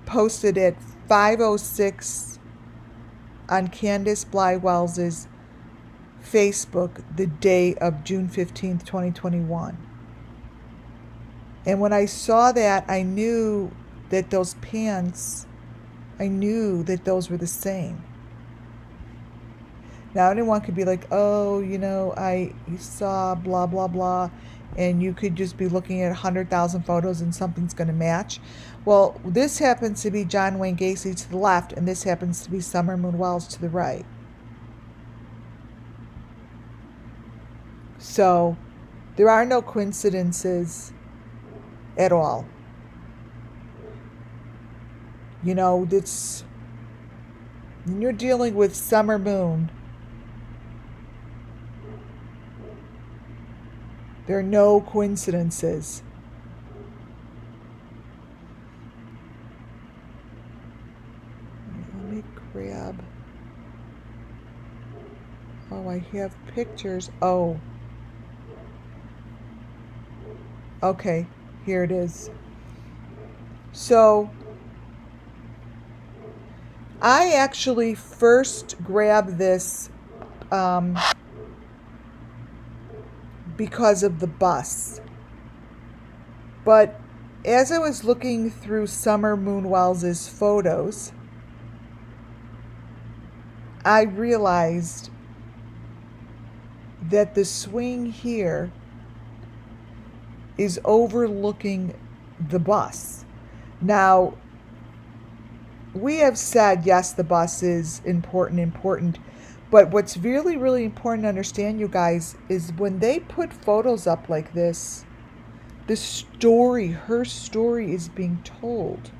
posted at 5:06 on Candace Blywell's Facebook the day of June 15th, 2021. And when I saw that, I knew that those pants, I knew that those were the same. Now, anyone could be like, oh, you know, you saw blah, blah, blah, and you could just be looking at 100,000 photos and something's going to match. Well, this happens to be John Wayne Gacy to the left, and this happens to be Summer Moon Wells to the right. So, there are no coincidences at all. You know, it's, when you're dealing with Summer Moon, there are no coincidences. Let me grab. Oh, I have pictures. Oh. Okay, here it is. So, I actually first grabbed this because of the bus. But as I was looking through Summer Moonwell's photos, I realized that the swing here is overlooking the bus. Now, we have said, yes, the bus is important, but what's really, really important to understand, you guys, is when they put photos up like this, the story, her story is being told.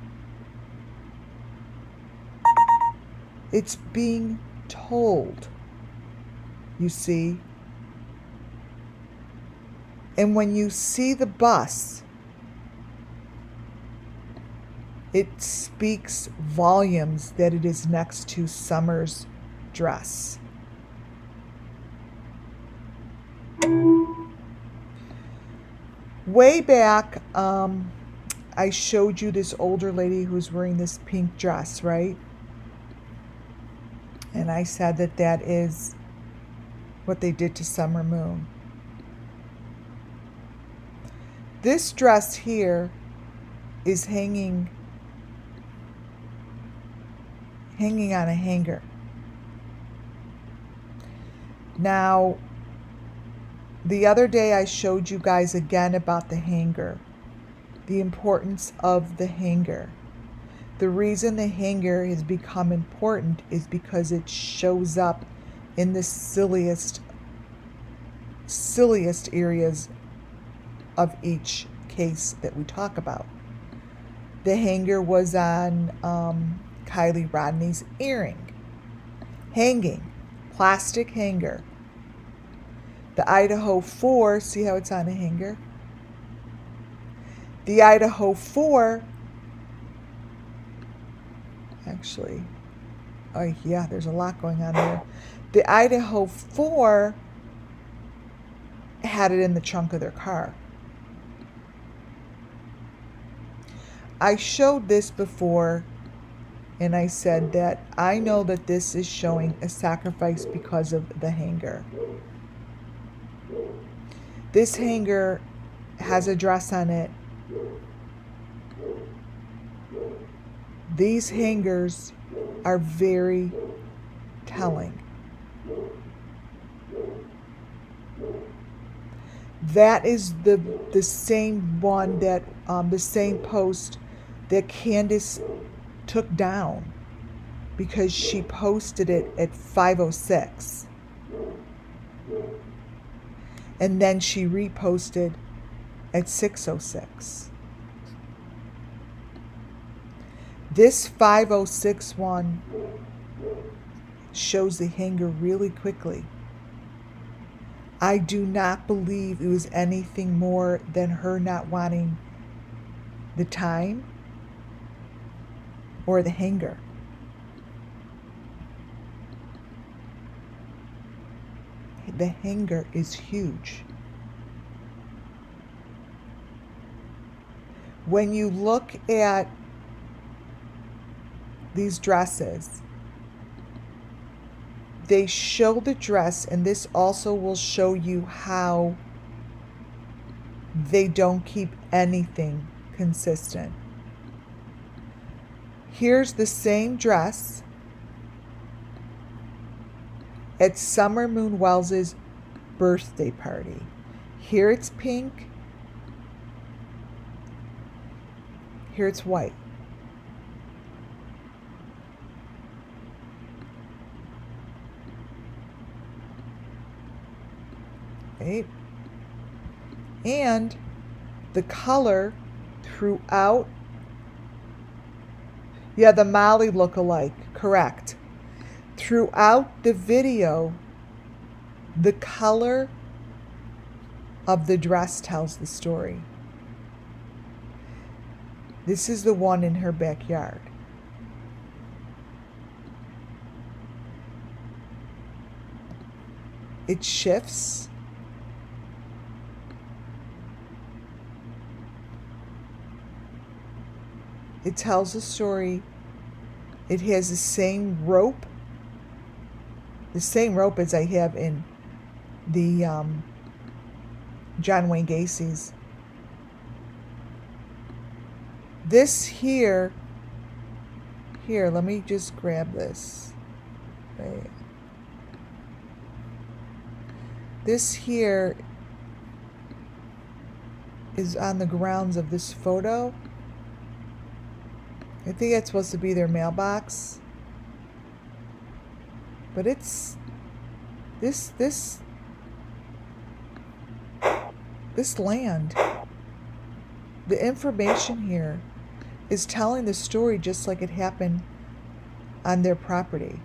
It's being told, you see. And when you see the bus, it speaks volumes that it is next to Summer's dress. Way back, I showed you this older lady who's wearing this pink dress, right? And I said that that is what they did to Summer Moon. This dress here is hanging on a hanger. Now, the other day I showed you guys again about the hanger, the importance of the hanger. The reason the hanger has become important is because it shows up in the silliest areas of each case that we talk about. The hanger was on Kylie Rodney's earring. Hanging, plastic hanger. The Idaho 4, see how it's on a hanger? The Idaho 4, actually, oh yeah, there's a lot going on there. The Idaho 4 had it in the trunk of their car. I showed this before, and I said that I know that this is showing a sacrifice because of the hanger. This hanger has a dress on it. These hangers are very telling. That is the same one that the same post that Candace took down because she posted it at 5:06. And then she reposted at 6:06. This 5:06 one shows the hanger really quickly. I do not believe it was anything more than her not wanting the time or the hanger. The hanger is huge. When you look at these dresses, they show the dress, and this also will show you how they don't keep anything consistent. Here's the same dress at Summer Moonwell's birthday party. Here it's pink. Here it's white. Right? And the color throughout, yeah, the Molly look-alike, correct. Throughout the video, the color of the dress tells the story. This is the one in her backyard. It shifts. It tells a story. It has the same rope as I have in the John Wayne Gacy's. This here, let me just grab this. Right. This here is on the grounds of this photo. I think that's supposed to be their mailbox. But it's this land. The information here is telling the story just like it happened on their property.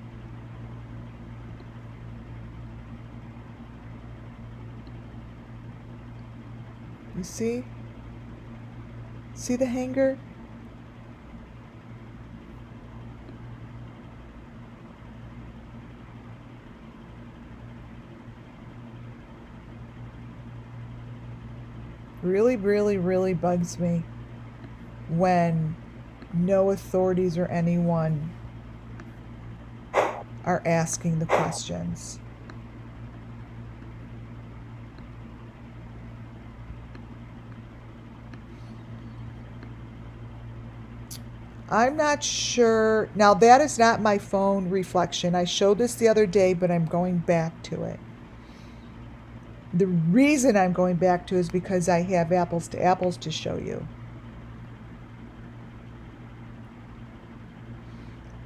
You see? See the hanger? Really bugs me when no authorities or anyone are asking the questions. I'm not sure. Now, that is not my phone reflection. I showed this the other day, but I'm going back to it. The reason I'm going back to is because I have apples to apples to show you.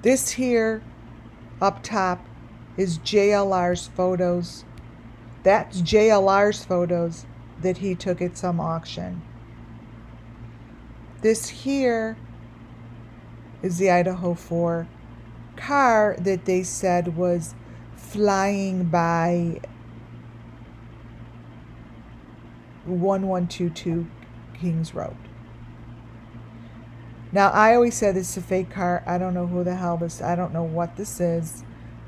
This here up top is JLR's photos. That's JLR's photos that he took at some auction. This here is the Idaho 4 car that they said was flying by 1122 Kings Road. Now, I always said this is a fake car. I don't know who the hell this, I don't know what this is,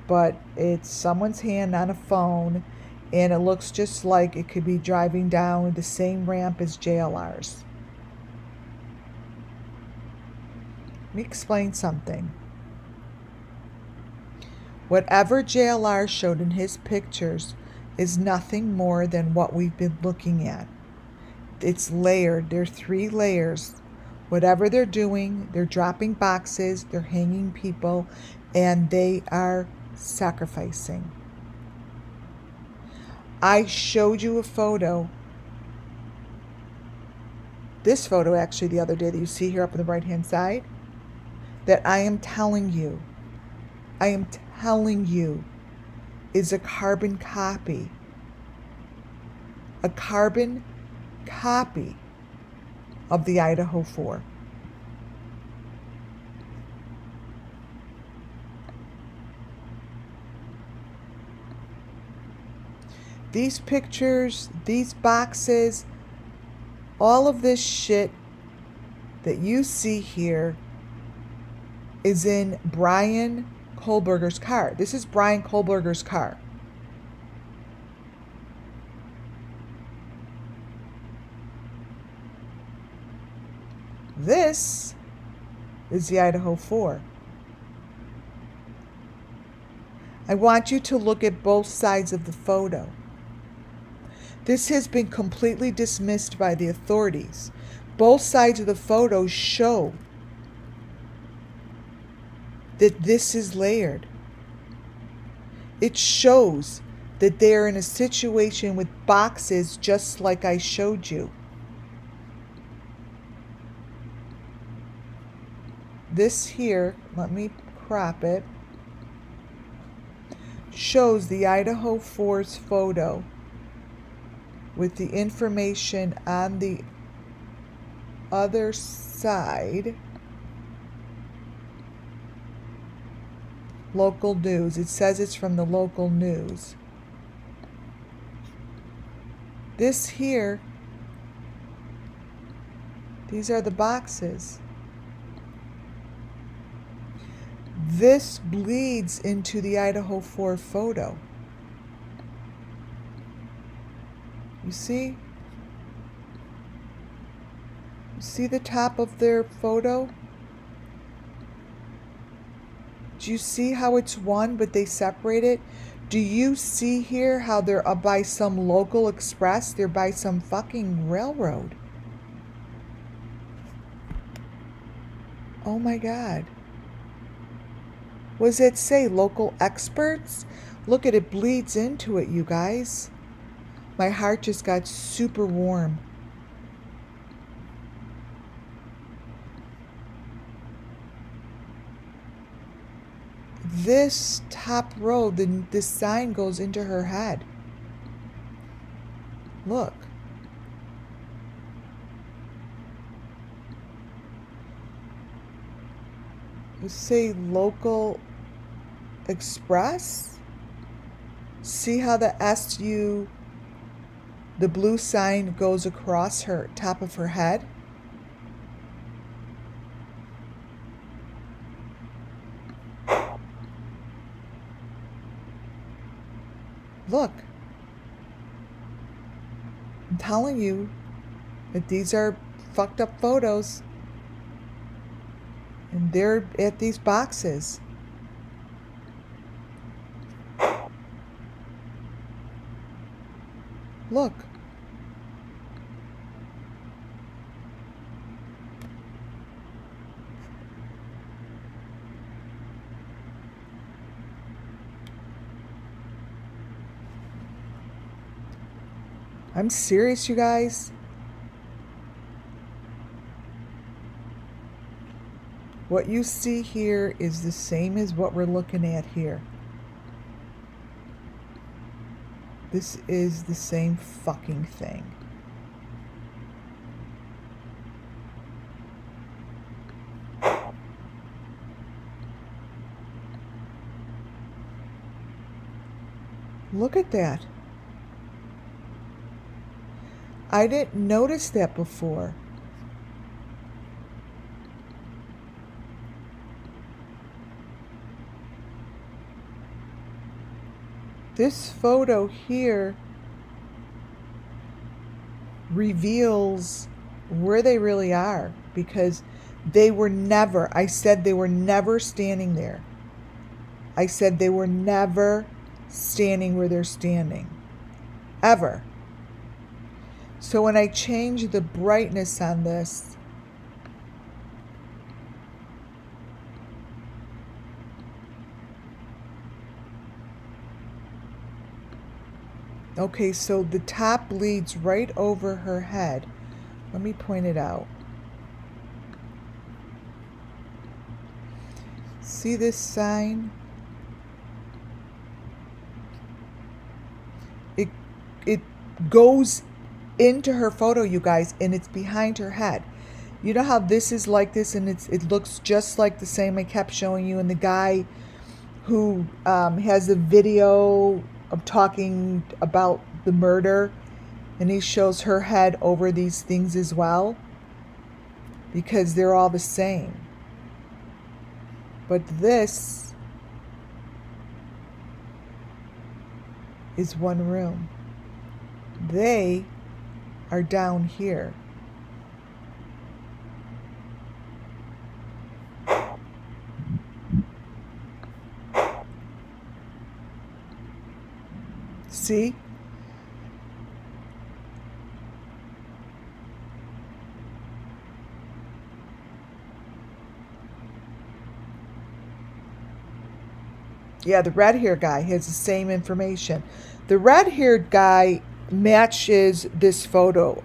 but it's someone's hand on a phone, and it looks just like it could be driving down the same ramp as JLR's. Let me explain something. Whatever JLR showed in his pictures is nothing more than what we've been looking at. It's layered. There are 3 layers. Whatever they're doing, they're dropping boxes, they're hanging people, and they are sacrificing. I showed you a photo, this photo actually the other day that you see here up on the right hand side, that I am telling you is a carbon copy. A carbon copy of the Idaho 4. These pictures, these boxes, all of this shit that you see here is in Brian Kohlberger's car. This is Brian Kohlberger's car. This is the Idaho 4. I want you to look at both sides of the photo. This has been completely dismissed by the authorities. Both sides of the photo show that this is layered. It shows that they're in a situation with boxes just like I showed you. This here, let me crop it, shows the Idaho 4's photo with the information on the other side. Local news. It says it's from the local news. This here, these are the boxes. This bleeds into the Idaho 4 photo. You see? You see the top of their photo? Do you see how it's one, but they separate it? Do you see here how they're up by some local express? They're by some fucking railroad. Oh my God. What does it say? Local experts? Look at it, bleeds into it, you guys. My heart just got super warm. This top row, this sign goes into her head. Look. You say local express? See how the SU, the blue sign goes across her top of her head? Look. I'm telling you that these are fucked up photos. And they're at these boxes. Look. I'm serious, you guys. What you see here is the same as what we're looking at here. This is the same fucking thing. Look at that. I didn't notice that before. This photo here reveals where they really are, because they were never, I said they were never standing there. I said they were never standing where they're standing. Ever. So when I change the brightness on this, okay, so the top leads right over her head. Let me point it out. See this sign? It goes into her photo, you guys, and it's behind her head. You know how this is like this, and it looks just like the same I kept showing you, and the guy who has a video of talking about the murder, and he shows her head over these things as well, because they're all the same. But this is one room. They are down here. See? Yeah, the red-haired guy has the same information. The red-haired guy matches this photo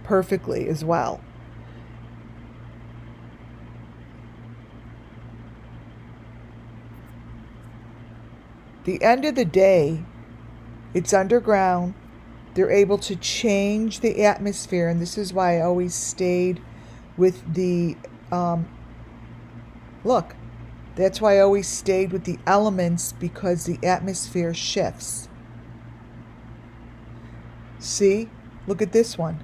perfectly as well. The end of the day, it's underground. They're able to change the atmosphere, and this is why I always stayed with the look. That's why I always stayed with the elements, because the atmosphere shifts. See? Look at this one.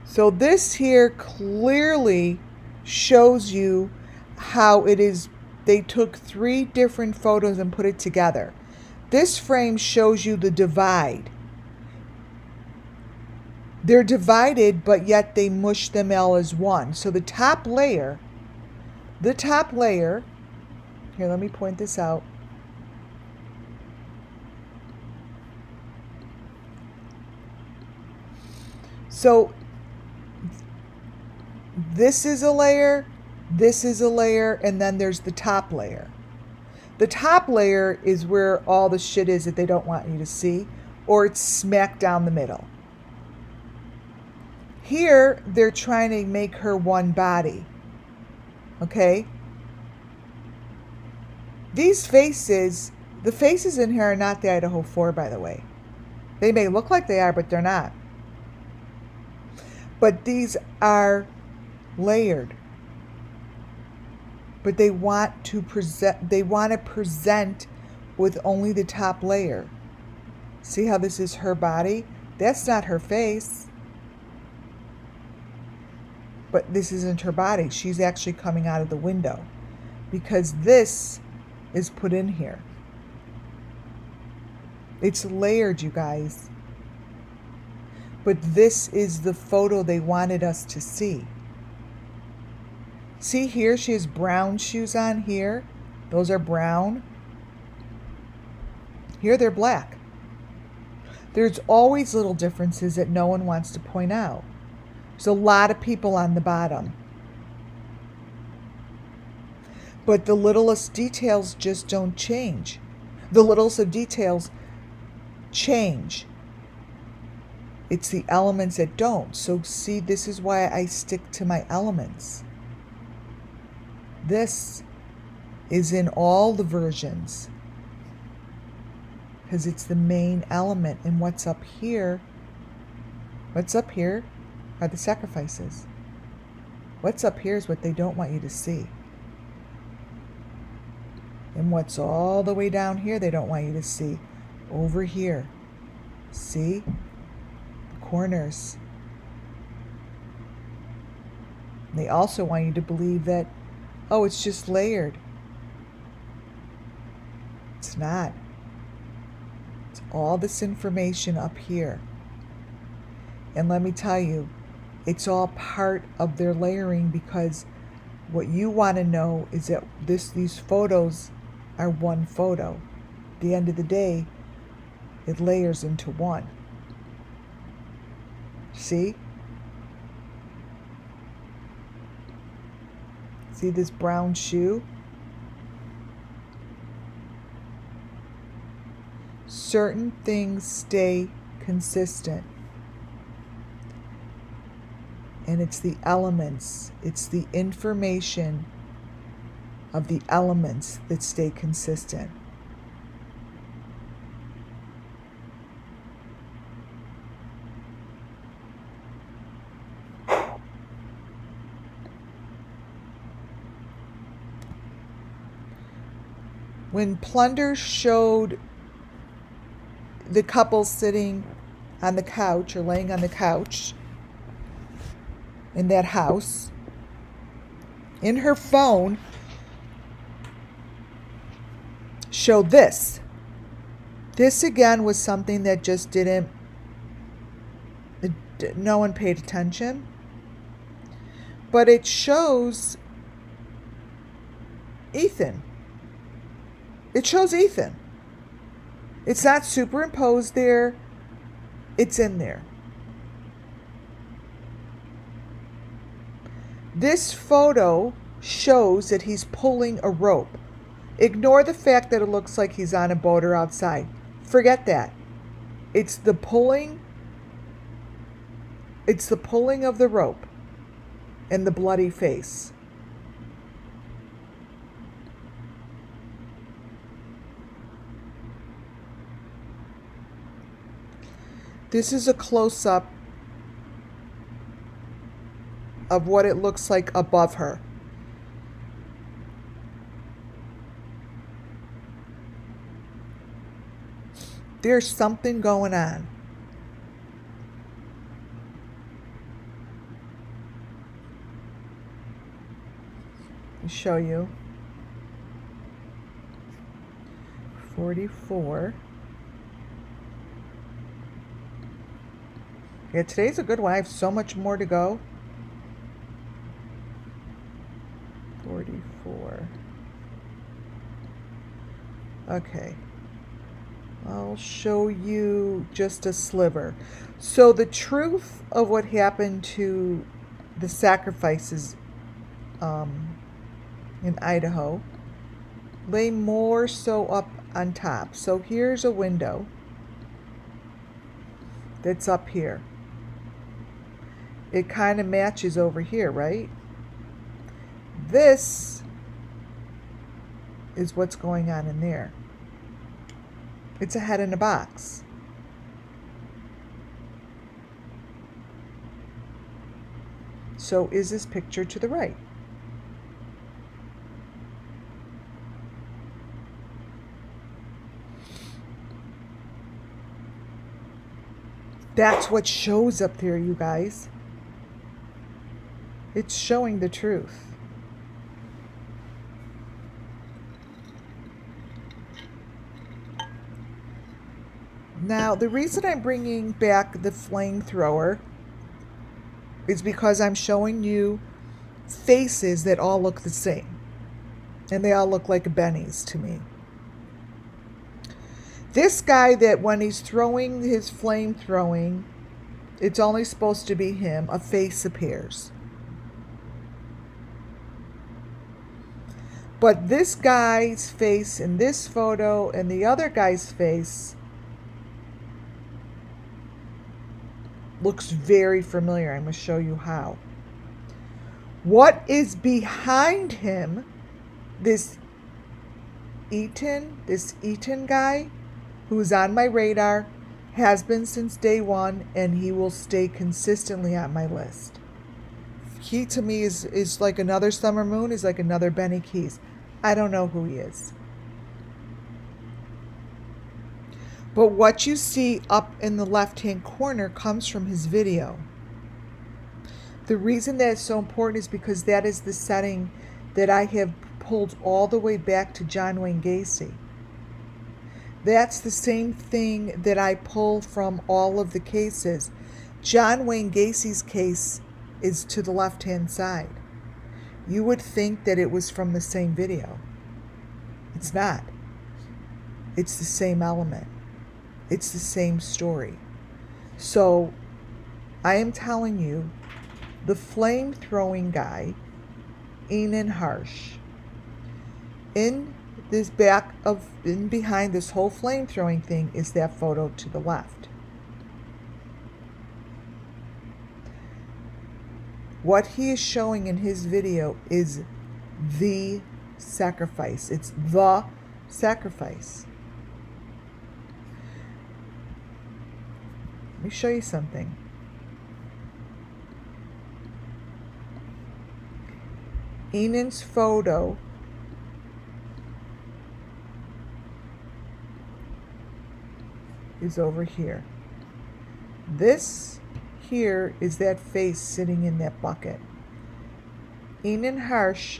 So this here clearly shows you how it is. They took 3 different photos and put it together. This frame shows you the divide. They're divided, but yet they mush them all as one. So the top layer, here, let me point this out. So this is a layer, this is a layer, and then there's the top layer. The top layer is where all the shit is that they don't want you to see, or it's smack down the middle. Here, they're trying to make her one body. Okay? These faces, the faces in here are not the Idaho 4, by the way. They may look like they are, but they're not. But these are layered. But they want to present with only the top layer. See how this is her body? That's not her face. But this isn't her body. She's actually coming out of the window because this is put in here. It's layered, you guys. But this is the photo they wanted us to see. See here, she has brown shoes on here. Those are brown. Here they're black. There's always little differences that no one wants to point out. There's a lot of people on the bottom. But the littlest details just don't change. The littlest of details change. It's the elements that don't. So see, this is why I stick to my elements. This is in all the versions because it's the main element. And what's up here are the sacrifices. What's up here is what they don't want you to see. And what's all the way down here they don't want you to see. Over here. See? The corners. They also want you to believe that, oh, it's just layered. It's not. It's all this information up here. And let me tell you, it's all part of their layering because what you want to know is that these photos are one photo. At the end of the day, it layers into one. See? See this brown shoe? Certain things stay consistent. And it's the elements, it's the information of the elements that stay consistent. When Plunder showed the couple sitting on the couch or laying on the couch in that house, in her phone showed this. This again was something that just no one paid attention. But it shows Ethan. It shows Ethan. It's not superimposed there. It's in there. This photo shows that he's pulling a rope. Ignore the fact that it looks like he's on a boat or outside. Forget that. It's the pulling. It's the pulling of the rope and the bloody face. This is a close-up of what it looks like above her. There's something going on. show you. 44. Yeah, today's a good one. I have so much more to go. 44. Okay. I'll show you just a sliver. So the truth of what happened to the sacrifices in Idaho lay more so up on top. So here's a window that's up here. It kind of matches over here, right? This is what's going on in there. It's a head in a box. So is this picture to the right? That's what shows up there, you guys. It's showing the truth. Now, the reason I'm bringing back the flamethrower is because I'm showing you faces that all look the same. And they all look like Bennies to me. This guy that when he's throwing his flamethrowing, it's only supposed to be him, a face appears. But this guy's face in this photo and the other guy's face looks very familiar. I'm going to show you how. What is behind him, this Eaton guy, who's on my radar, has been since day one, and he will stay consistently on my list. He, to me, is like another Summer Moon, is like another Benny Keys. I don't know who he is. But what you see up in the left-hand corner comes from his video. The reason that it's so important is because that is the setting that I have pulled all the way back to John Wayne Gacy. That's the same thing that I pull from all of the cases. John Wayne Gacy's case is to the left-hand side. You would think that it was from the same video. It's not. It's the same element. It's the same story. So I am telling you, the flame-throwing guy, Enan Harsh, in behind this whole flame-throwing thing is that photo to the left. What he is showing in his video is the sacrifice. It's the sacrifice. Let me show you something. Enan's photo is over here. This here is that face sitting in that bucket. Enan Harsh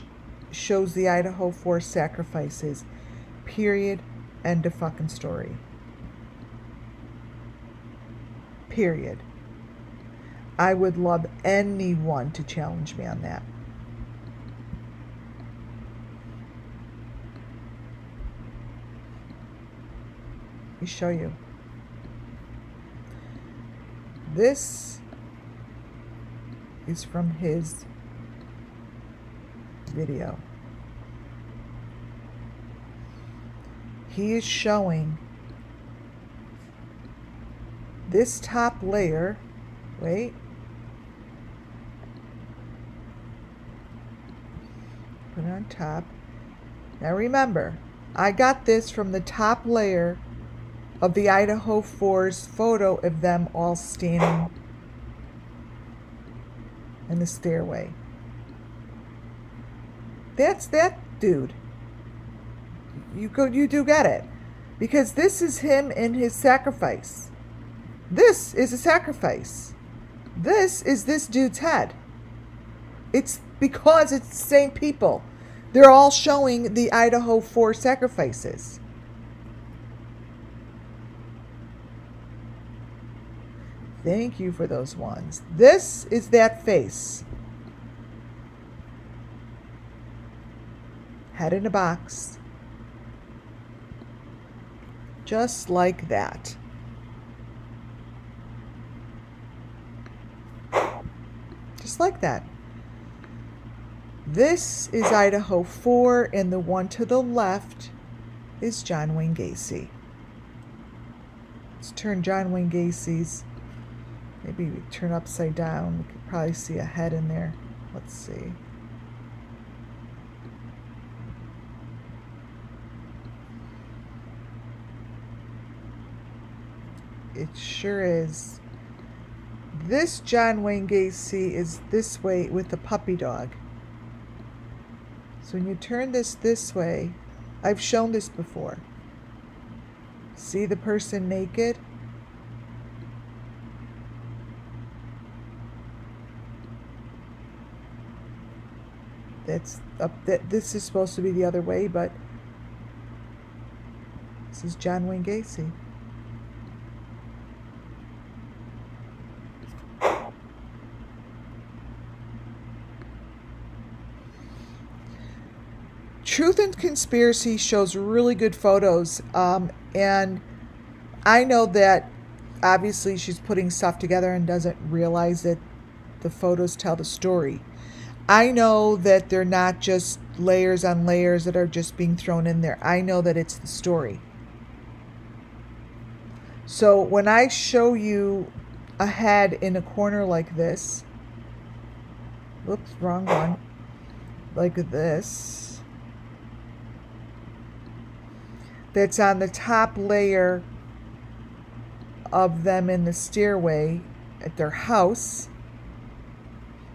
shows the Idaho 4 sacrifices. Period. End of fucking story. Period. I would love anyone to challenge me on that. Let me show you. This is from his video. He is showing this top layer. Wait. Put it on top. Now remember, I got this from the top layer of the Idaho 4's photo of them all standing in the stairway. That's that dude. You do get it. Because this is him in his sacrifice. This is a sacrifice. This is this dude's head. It's because it's the same people. They're all showing the Idaho 4 sacrifices. Thank you for those ones. This is that face. Head in a box. Just like that. Just like that. This is Idaho 4, and the one to the left is John Wayne Gacy. Let's turn John Wayne Gacy's, maybe we turn upside down. We could probably see a head in there. Let's see. It sure is. This John Wayne Gacy is this way with the puppy dog. So when you turn this way, I've shown this before. See the person naked? That's up. This is supposed to be the other way, but this is John Wayne Gacy. Truth and Conspiracy shows really good photos, and I know that obviously she's putting stuff together and doesn't realize that the photos tell the story. I know that they're not just layers on layers that are just being thrown in there. I know that it's the story. So when I show you a head in a corner like this, whoops, wrong one, like this, that's on the top layer of them in the stairway at their house,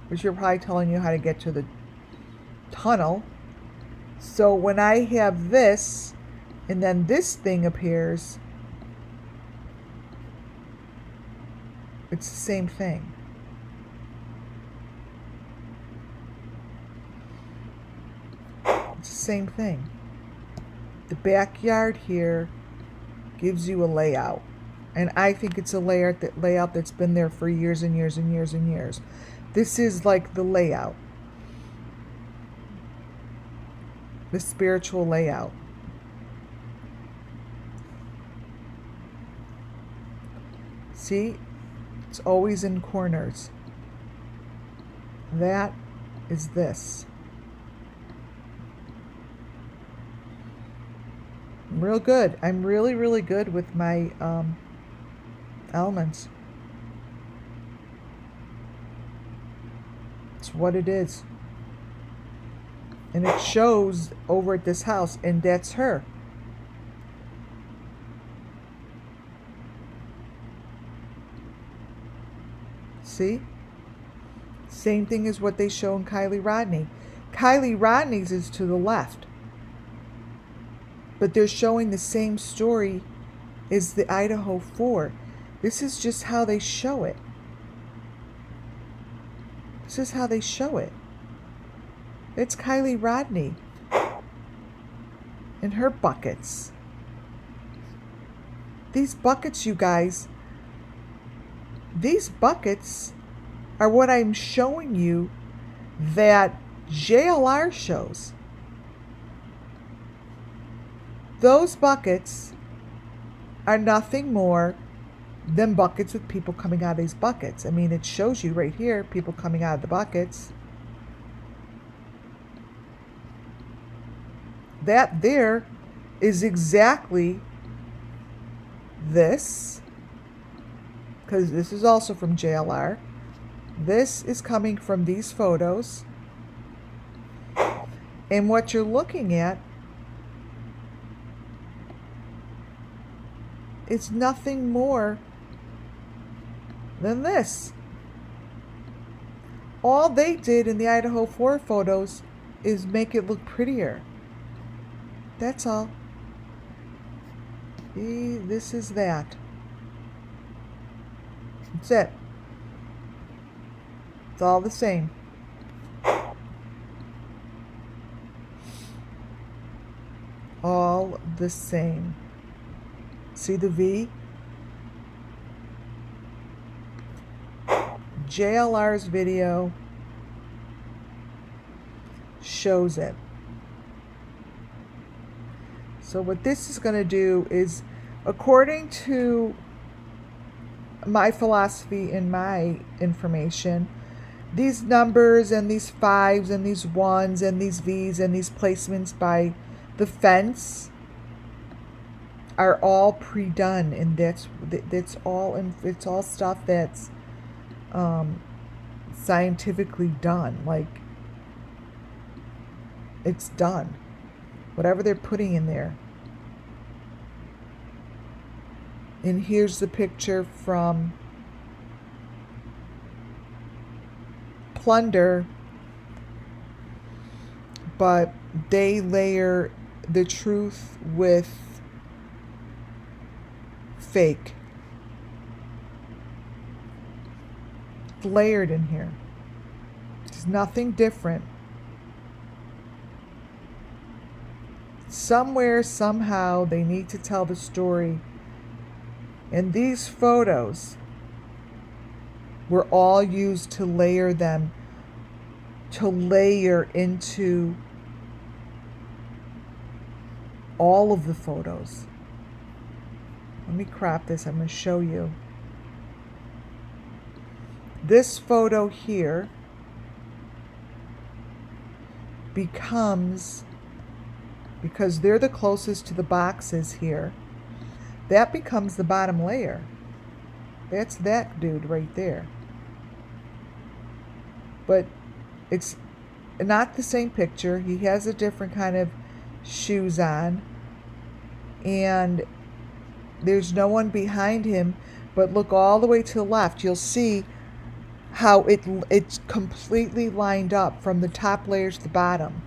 which you're probably telling you how to get to the tunnel. So when I have this, and then this thing appears, it's the same thing. It's the same thing. The backyard here gives you a layout. And I think it's a layout that's been there for years and years and years and years. This is like the layout. The spiritual layout. See? It's always in corners. That is this. I'm real good. I'm really, really good with my elements. It's what it is. And it shows over at this house, and that's her. See? Same thing as what they show in Kylie Rodney. Kylie Rodney's is to the left. But they're showing the same story as the Idaho 4. This is just how they show it. This is how they show it. It's Kylie Rodney and her buckets. These buckets, you guys, these buckets are what I'm showing you that JLR shows. Those buckets are nothing more than buckets with people coming out of these buckets. I mean, it shows you right here, people coming out of the buckets. That there is exactly this, because this is also from JLR. This is coming from these photos. And what you're looking at is nothing more than this. All they did in the Idaho 4 photos is make it look prettier. That's all. See, this is that. That's it. It's all the same. all the same. See the V? JLR's video shows it. So what this is going to do is, according to my philosophy and my information, these numbers and these 5s and these 1s and these V's and these placements by the fence are all pre-done, and that's all, and it's all stuff that's scientifically done. Like, it's done. Whatever they're putting in there. And here's the picture from Plunder, but they layer the truth with fake. It's layered in here. There's nothing different. Somewhere, somehow, they need to tell the story. And these photos were all used to layer them, to layer into all of the photos. Let me crop this. I'm going to show you. This photo here becomes, because they're the closest to the boxes here, that becomes the bottom layer. That's that dude right there. But it's not the same picture. He has a different kind of shoes on. And there's no one behind him. But look all the way to the left. You'll see how it's completely lined up from the top layers to the bottom.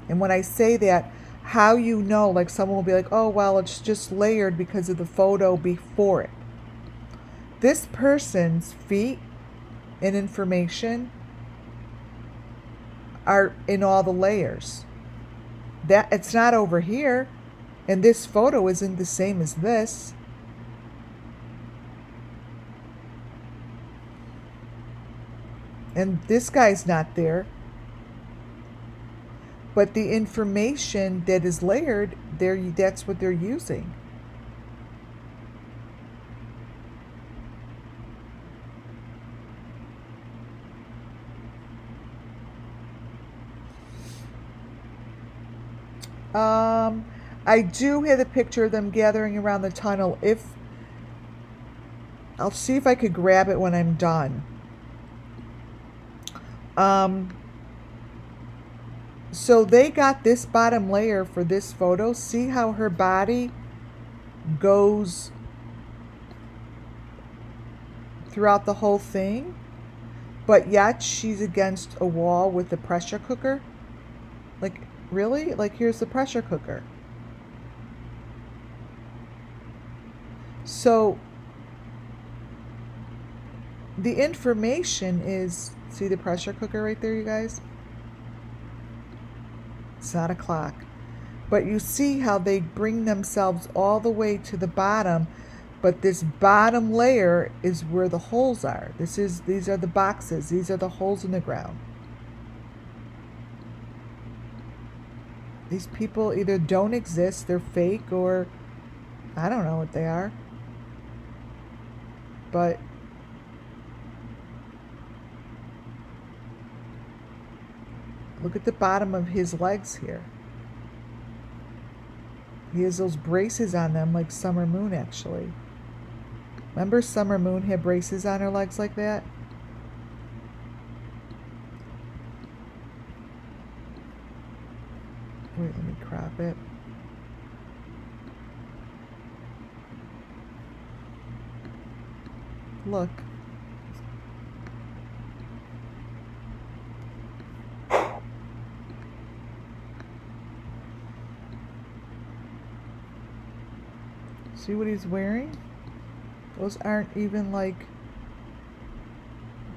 And when I say that, how you know, like someone will be like, oh, well, it's just layered because of the photo before it. This person's feet and information are in all the layers. That it's not over here, and this photo isn't the same as this. And this guy's not there. But the information that is layered, that's what they're using. I do have a picture of them gathering around the tunnel. I'll see if I could grab it when I'm done. So they got this bottom layer for this photo. See how her body goes throughout the whole thing? But yet she's against a wall with a pressure cooker? Like, really? Like, here's the pressure cooker. So the information is, see the pressure cooker right there, you guys? It's not a clock. But you see how they bring themselves all the way to the bottom, but this bottom layer is where the holes are. These are the boxes. These are the holes in the ground. These people either don't exist, they're fake, or I don't know what they are. But look at the bottom of his legs here. He has those braces on them like Summer Moon, actually. Remember Summer Moon had braces on her legs like that? Wait, let me crop it. Look. See what he's wearing? Those aren't even like,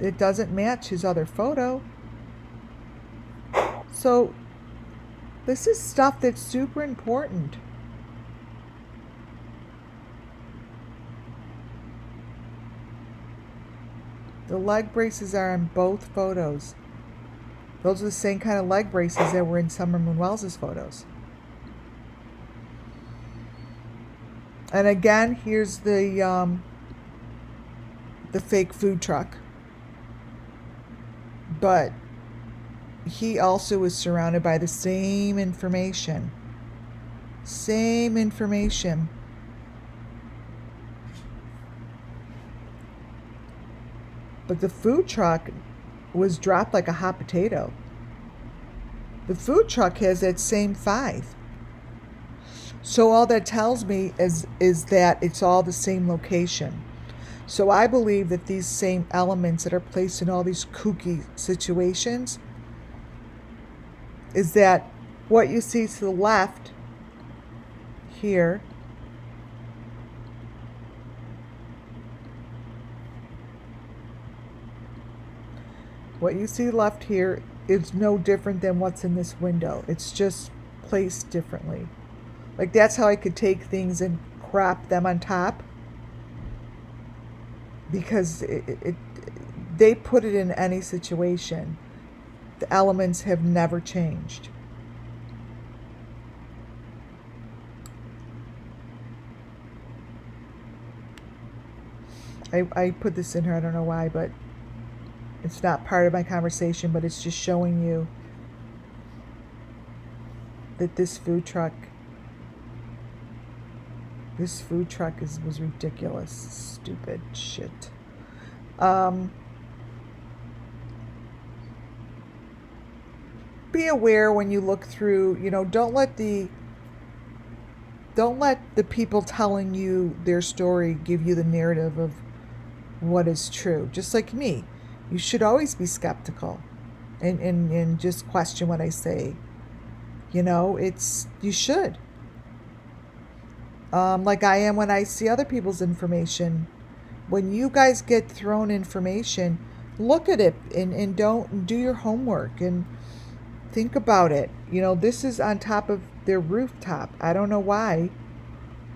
it doesn't match his other photo. So This is stuff that's super important. The leg braces are in both photos. Those are the same kind of leg braces that were in Summer Moon Wells' photos. And again, here's the fake food truck. But he also is surrounded by the same information. Same information. But the food truck was dropped like a hot potato. The food truck has that same 5. So all that tells me is that it's all the same location. So I believe that these same elements that are placed in all these kooky situations is that what you see to the left here is no different than what's in this window. It's just placed differently. Like, that's how I could take things and crop them on top, because they put it in any situation. The elements have never changed. I put this in here, I don't know why, but it's not part of my conversation, but it's just showing you that this food truck was ridiculous. Stupid shit. Be aware when you look through, don't let the people telling you their story give you the narrative of what is true. Just like me. You should always be skeptical and just question what I say. You should. Like I am when I see other people's information. When you guys get thrown information, look at it and don't do your homework and think about it. This is on top of their rooftop. I don't know why,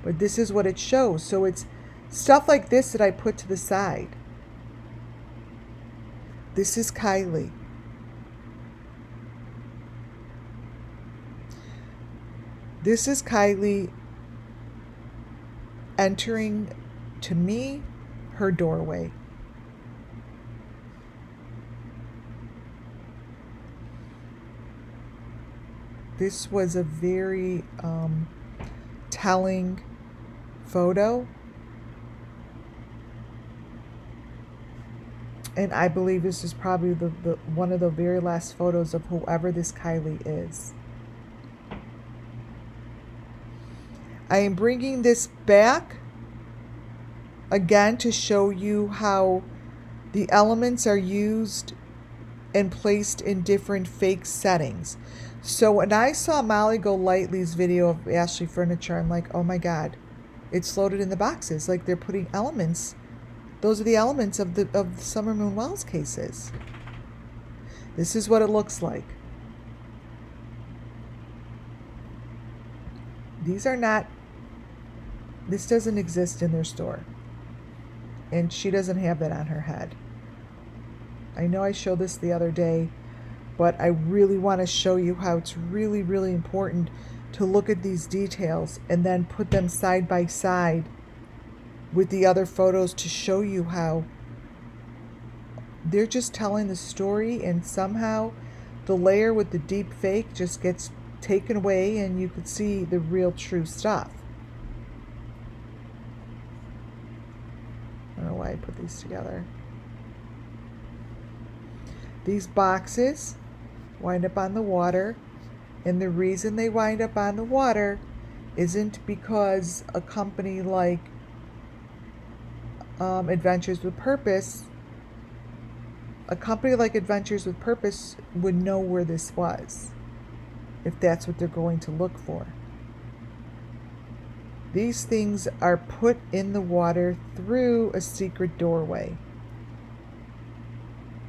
but this is what it shows. So it's stuff like this that I put to the side. This is Kylie. This is Kylie entering, to me, her doorway. This was a very telling photo. And I believe this is probably the one of the very last photos of whoever this Kylie is. I am bringing this back again to show you how the elements are used and placed in different fake settings. So when I saw Molly Golightly's video of Ashley Furniture, I'm like, oh my God, it's loaded in the boxes. Like, they're putting elements. Those are the elements of the Summer Moon Wells cases. This is what it looks like. These are not, this doesn't exist in their store. And she doesn't have that on her head. I know I showed this the other day, but I really want to show you how it's really, really important to look at these details and then put them side by side with the other photos to show you how they're just telling the story, and somehow the layer with the deep fake just gets taken away and you could see the real true stuff. I don't know why I put these together. These boxes wind up on the water, and the reason they wind up on the water isn't because a company like Adventures with Purpose, a company like Adventures with Purpose would know where this was if that's what they're going to look for. These things are put in the water through a secret doorway,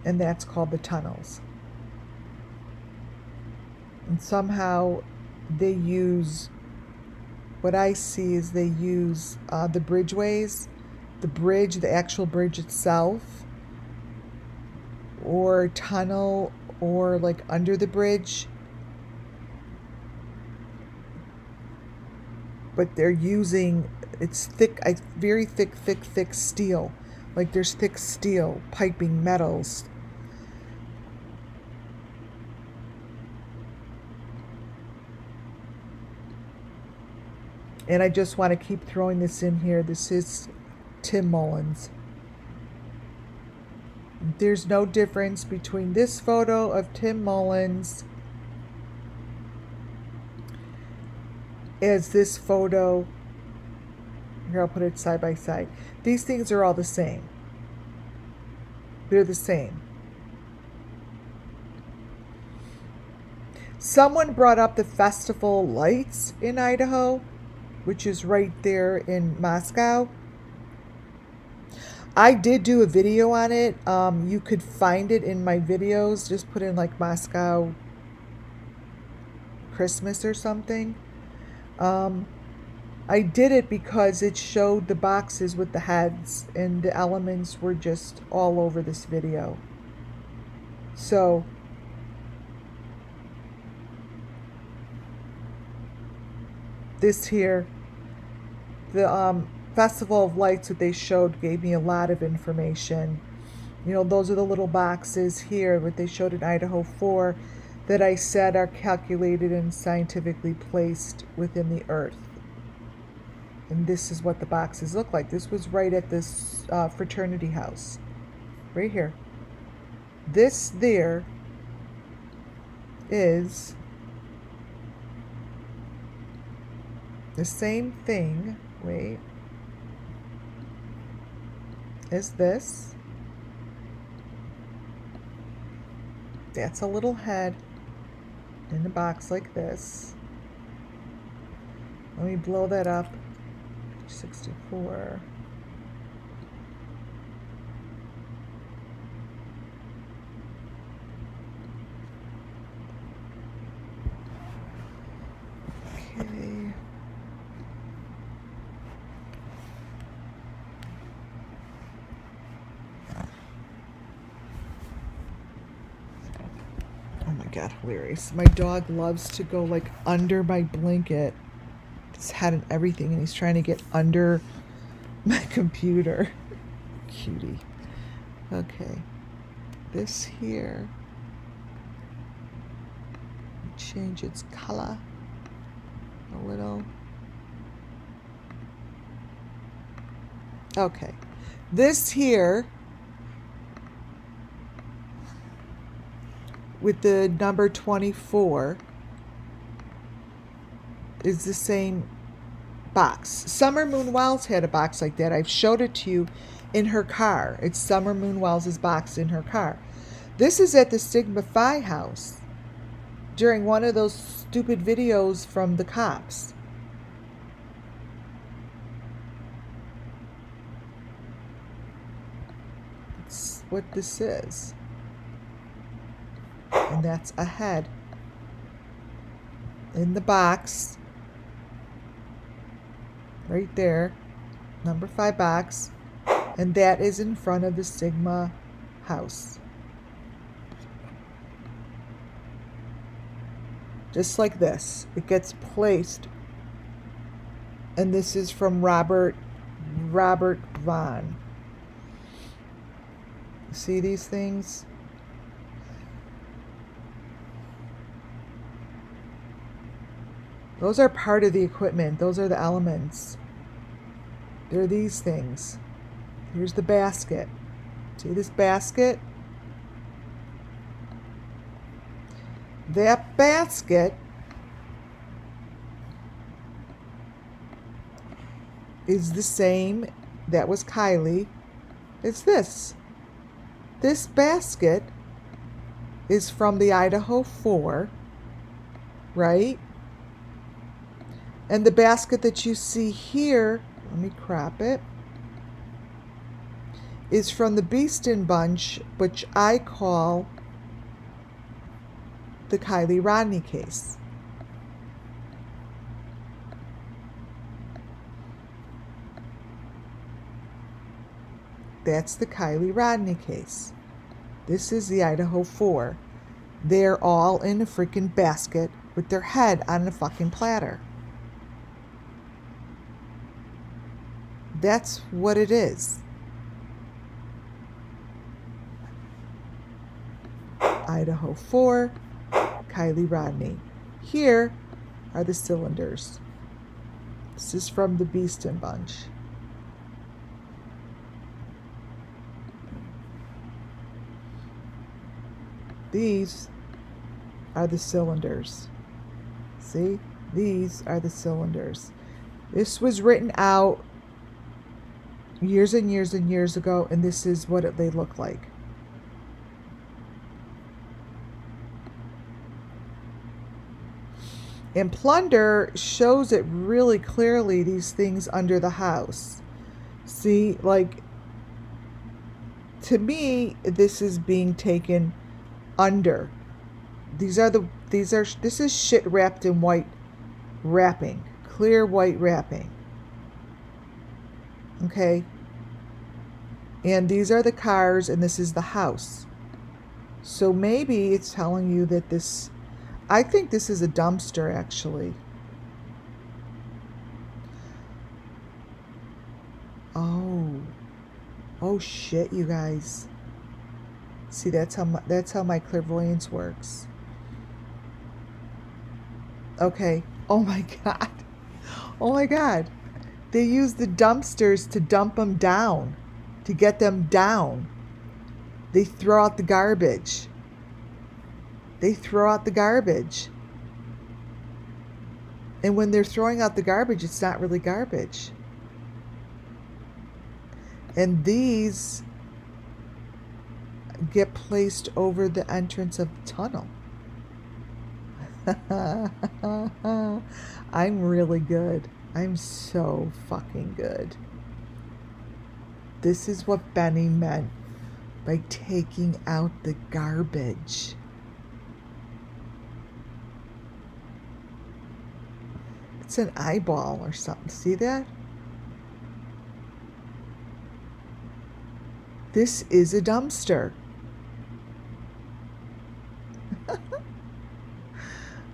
and that's called the tunnels. And somehow they use, what I see is they use the bridgeways, the bridge, the actual bridge itself, or tunnel, or like under the bridge. But they're using, it's thick, very thick steel. Like there's thick steel, piping metals. And I just want to keep throwing this in here. This is Tim Mullins. There's no difference between this photo of Tim Mullins as this photo. Here, I'll put it side by side. These things are all the same. They're the same. Someone brought up the festival lights in Idaho, which is right there in Moscow. I did do a video on it. You could find it in my videos. Just put in like Moscow Christmas or something. I did it because it showed the boxes with the heads, and the elements were just all over this video. So this here, the Festival of Lights that they showed gave me a lot of information. You know, those are the little boxes here, what they showed in Idaho 4, that I said are calculated and scientifically placed within the earth. And this is what the boxes look like. This was right at this fraternity house. Right here. This there is the same thing. Wait. Is this. That's a little head in a box like this. Let me blow that up. 64. Okay. Oh my God, hilarious. My dog loves to go like under my blanket. His head and everything, and he's trying to get under my computer. Cutie. Okay. This here. Change its color a little. Okay. This here with the number 24 is the same box. Summer Moon Wells had a box like that. I've showed it to you in her car. It's Summer Moon Wells' box in her car. This is at the Sigma Phi house during one of those stupid videos from the cops. That's what this is. And that's a head in the box. Right there, number 5 box, and that is in front of the Sigma house. Just like this, it gets placed, and this is from Robert Vaughn. See these things? Those are part of the equipment. Those are the elements. They're these things. Here's the basket. See this basket? That basket is the same, that was Kylie. It's this. This basket is from the Idaho 4, right? And the basket that you see here, let me crop it, is from the Beeston bunch, which I call the Kylie Rodney case. That's the Kylie Rodney case. This is the Idaho 4. They're all in a freaking basket with their head on a fucking platter. That's what it is. Idaho 4, Kylie Rodney. Here are the cylinders. This is from the Beeston Bunch. These are the cylinders. See? These are the cylinders. This was written out years and years and years ago, and this is what they look like. And Plunder shows it really clearly, these things under the house. See, like, to me, this is being taken under. This is shit wrapped in white wrapping, clear white wrapping. Okay? And these are the cars, and this is the house. So maybe it's telling you that this, I think this is a dumpster, actually. Oh shit, you guys. See, that's how my clairvoyance works. Okay. Oh my god. Oh my god. They use the dumpsters to dump them down, to get them down. They throw out the garbage. They throw out the garbage. And when they're throwing out the garbage, it's not really garbage. And these get placed over the entrance of the tunnel. I'm really good. I'm so fucking good. This is what Benny meant by taking out the garbage. It's an eyeball or something. See that? This is a dumpster.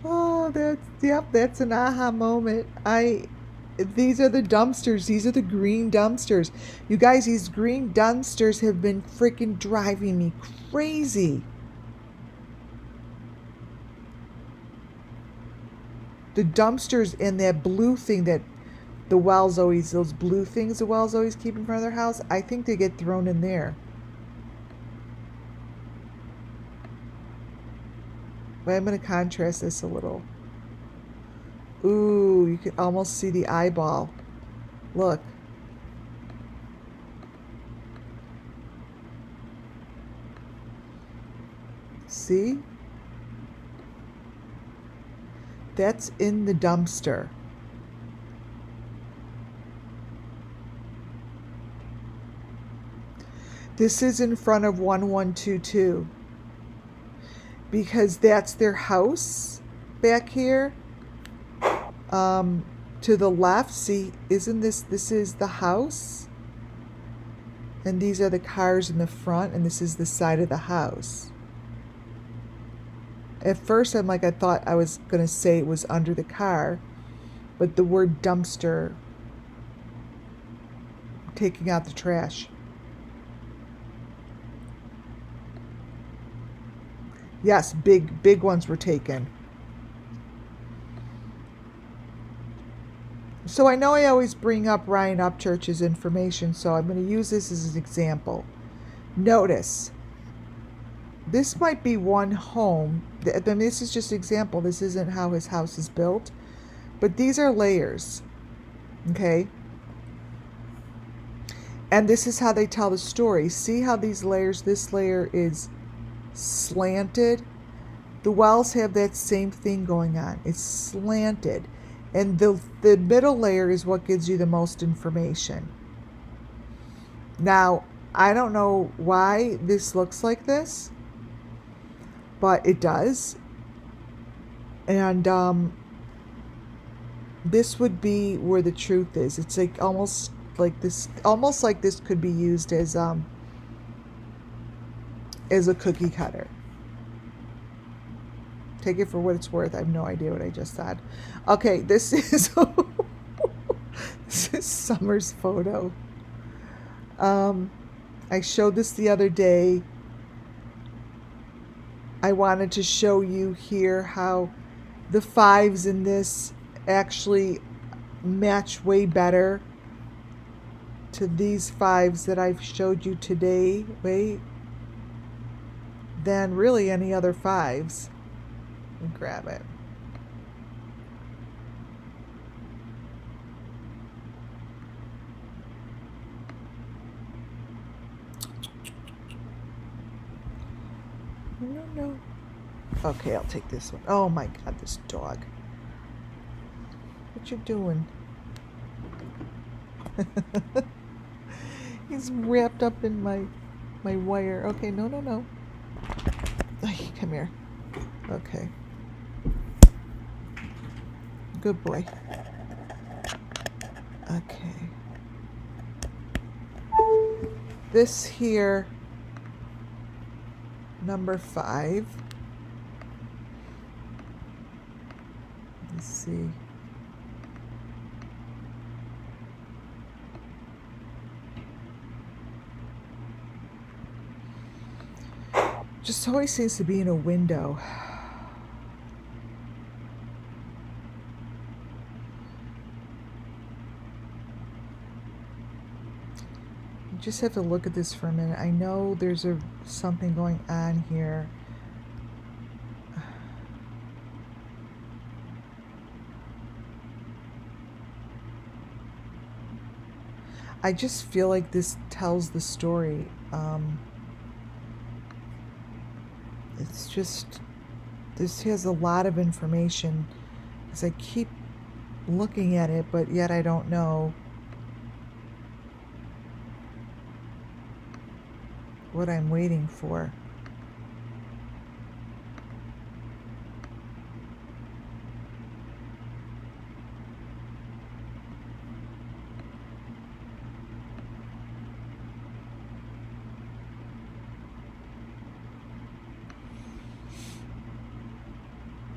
Oh, that's an aha moment. These are the dumpsters. These are the green dumpsters. You guys, these green dumpsters have been freaking driving me crazy. The dumpsters and that blue thing that those blue things the wells always keep in front of their house, I think they get thrown in there. But I'm going to contrast this a little. Ooh, you can almost see the eyeball. Look. See? That's in the dumpster. This is in front of 1122 because that's their house back here. To the left, see, isn't this is the house? And these are the cars in the front, and this is the side of the house. At first, I thought I was going to say it was under the car, but the word dumpster, taking out the trash. Yes, big ones were taken. So I know I always bring up Ryan Upchurch's information, so I'm going to use this as an example. Notice, this might be one home. I mean, this is just an example. This isn't how his house is built, but these are layers, okay? And this is how they tell the story. See how these layers, this layer is slanted? The wells have that same thing going on. It's slanted. And the middle layer is what gives you the most information. Now, I don't know why this looks like this, but it does. And this would be where the truth is. It's like almost like this, almost like this could be used as a cookie cutter. Take it for what it's worth. I have no idea what I just said. Okay, this is this is Summer's photo. I showed this the other day. I wanted to show you here how the fives in this actually match way better to these fives that I've showed you today, than really any other fives. Let me grab it. No. Okay, I'll take this one. Oh my God, this dog. What you doing? He's wrapped up in my wire. Okay, no. Ay, come here. Okay. Good boy. Okay. This here, number 5. Let's see. Just always seems to be in a window. You just have to look at this for a minute. I know there's something going on here. I just feel like this tells the story. It's just, this has a lot of information because I keep looking at it, but yet I don't know what I'm waiting for.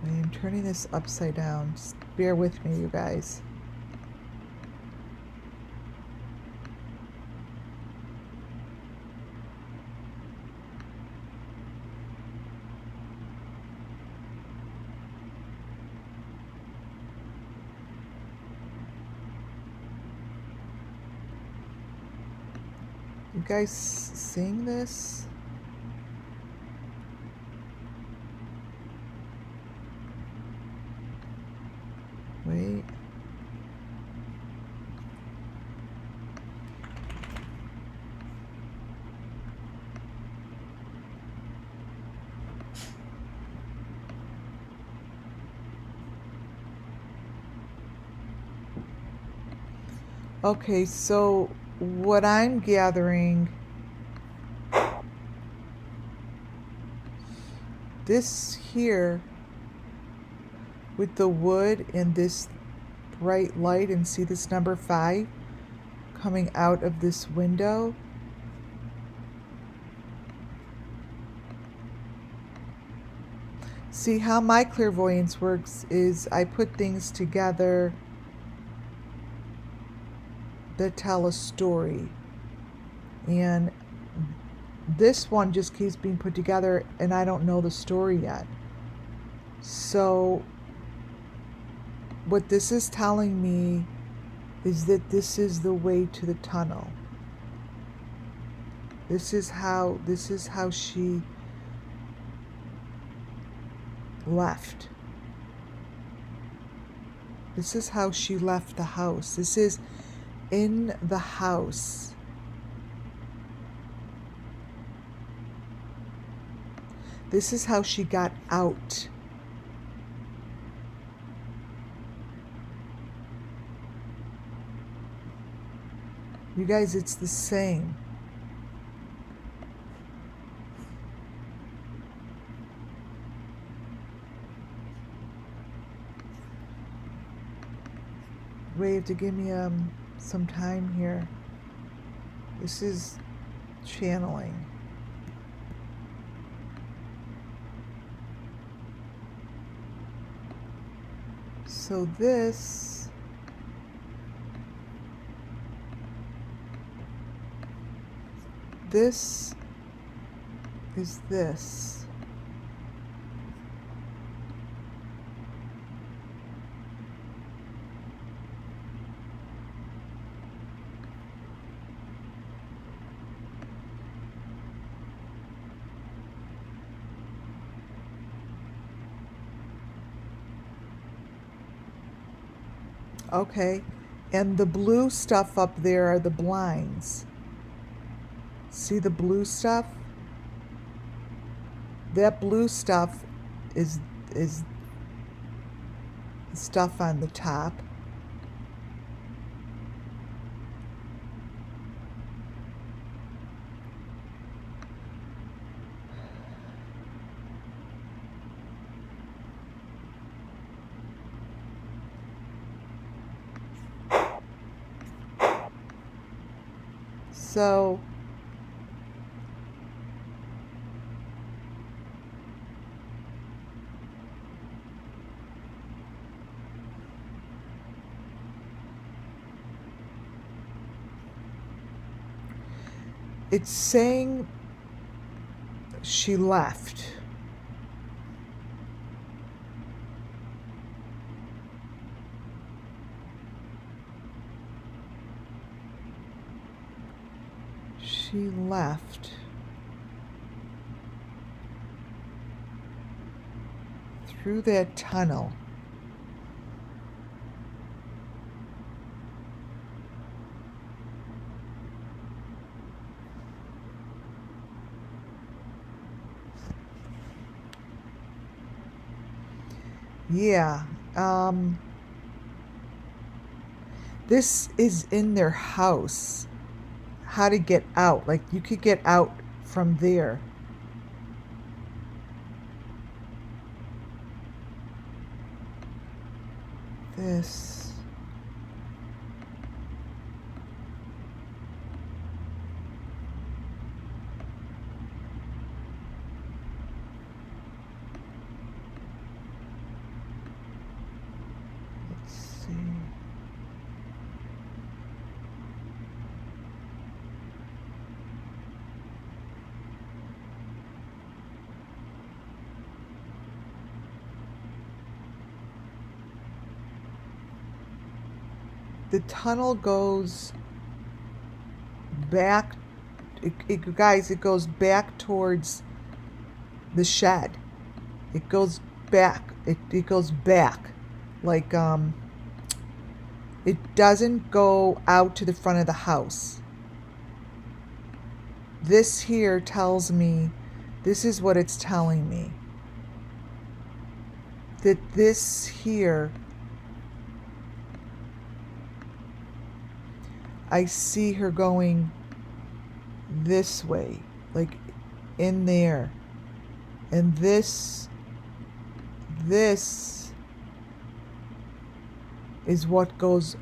I'm turning this upside down. Just bear with me, you guys. You guys seeing this? Wait. Okay, so what I'm gathering, this here with the wood and this bright light, and see this number 5 coming out of this window. See how my clairvoyance works is I put things together that tell a story, and this one just keeps being put together and I don't know the story yet. So what this is telling me is that this is the way to the tunnel. This is how she left. This is how she left the house. This is in the house. This is how she got out. You guys, it's the same. Wait, you have to give me some time here. This is channeling. So this is this. Okay, and the blue stuff up there are the blinds. See the blue stuff? That blue stuff is stuff on the top. So it's saying she left. She left through that tunnel. Yeah, this is in their house. How to get out. Like, you could get out from there. This. Let's see. The tunnel goes back, guys, it goes back towards the shed. It goes back. It goes back. Like, it doesn't go out to the front of the house. This here tells me, this is what it's telling me. That this here, I see her going this way, like in there. And this is what goes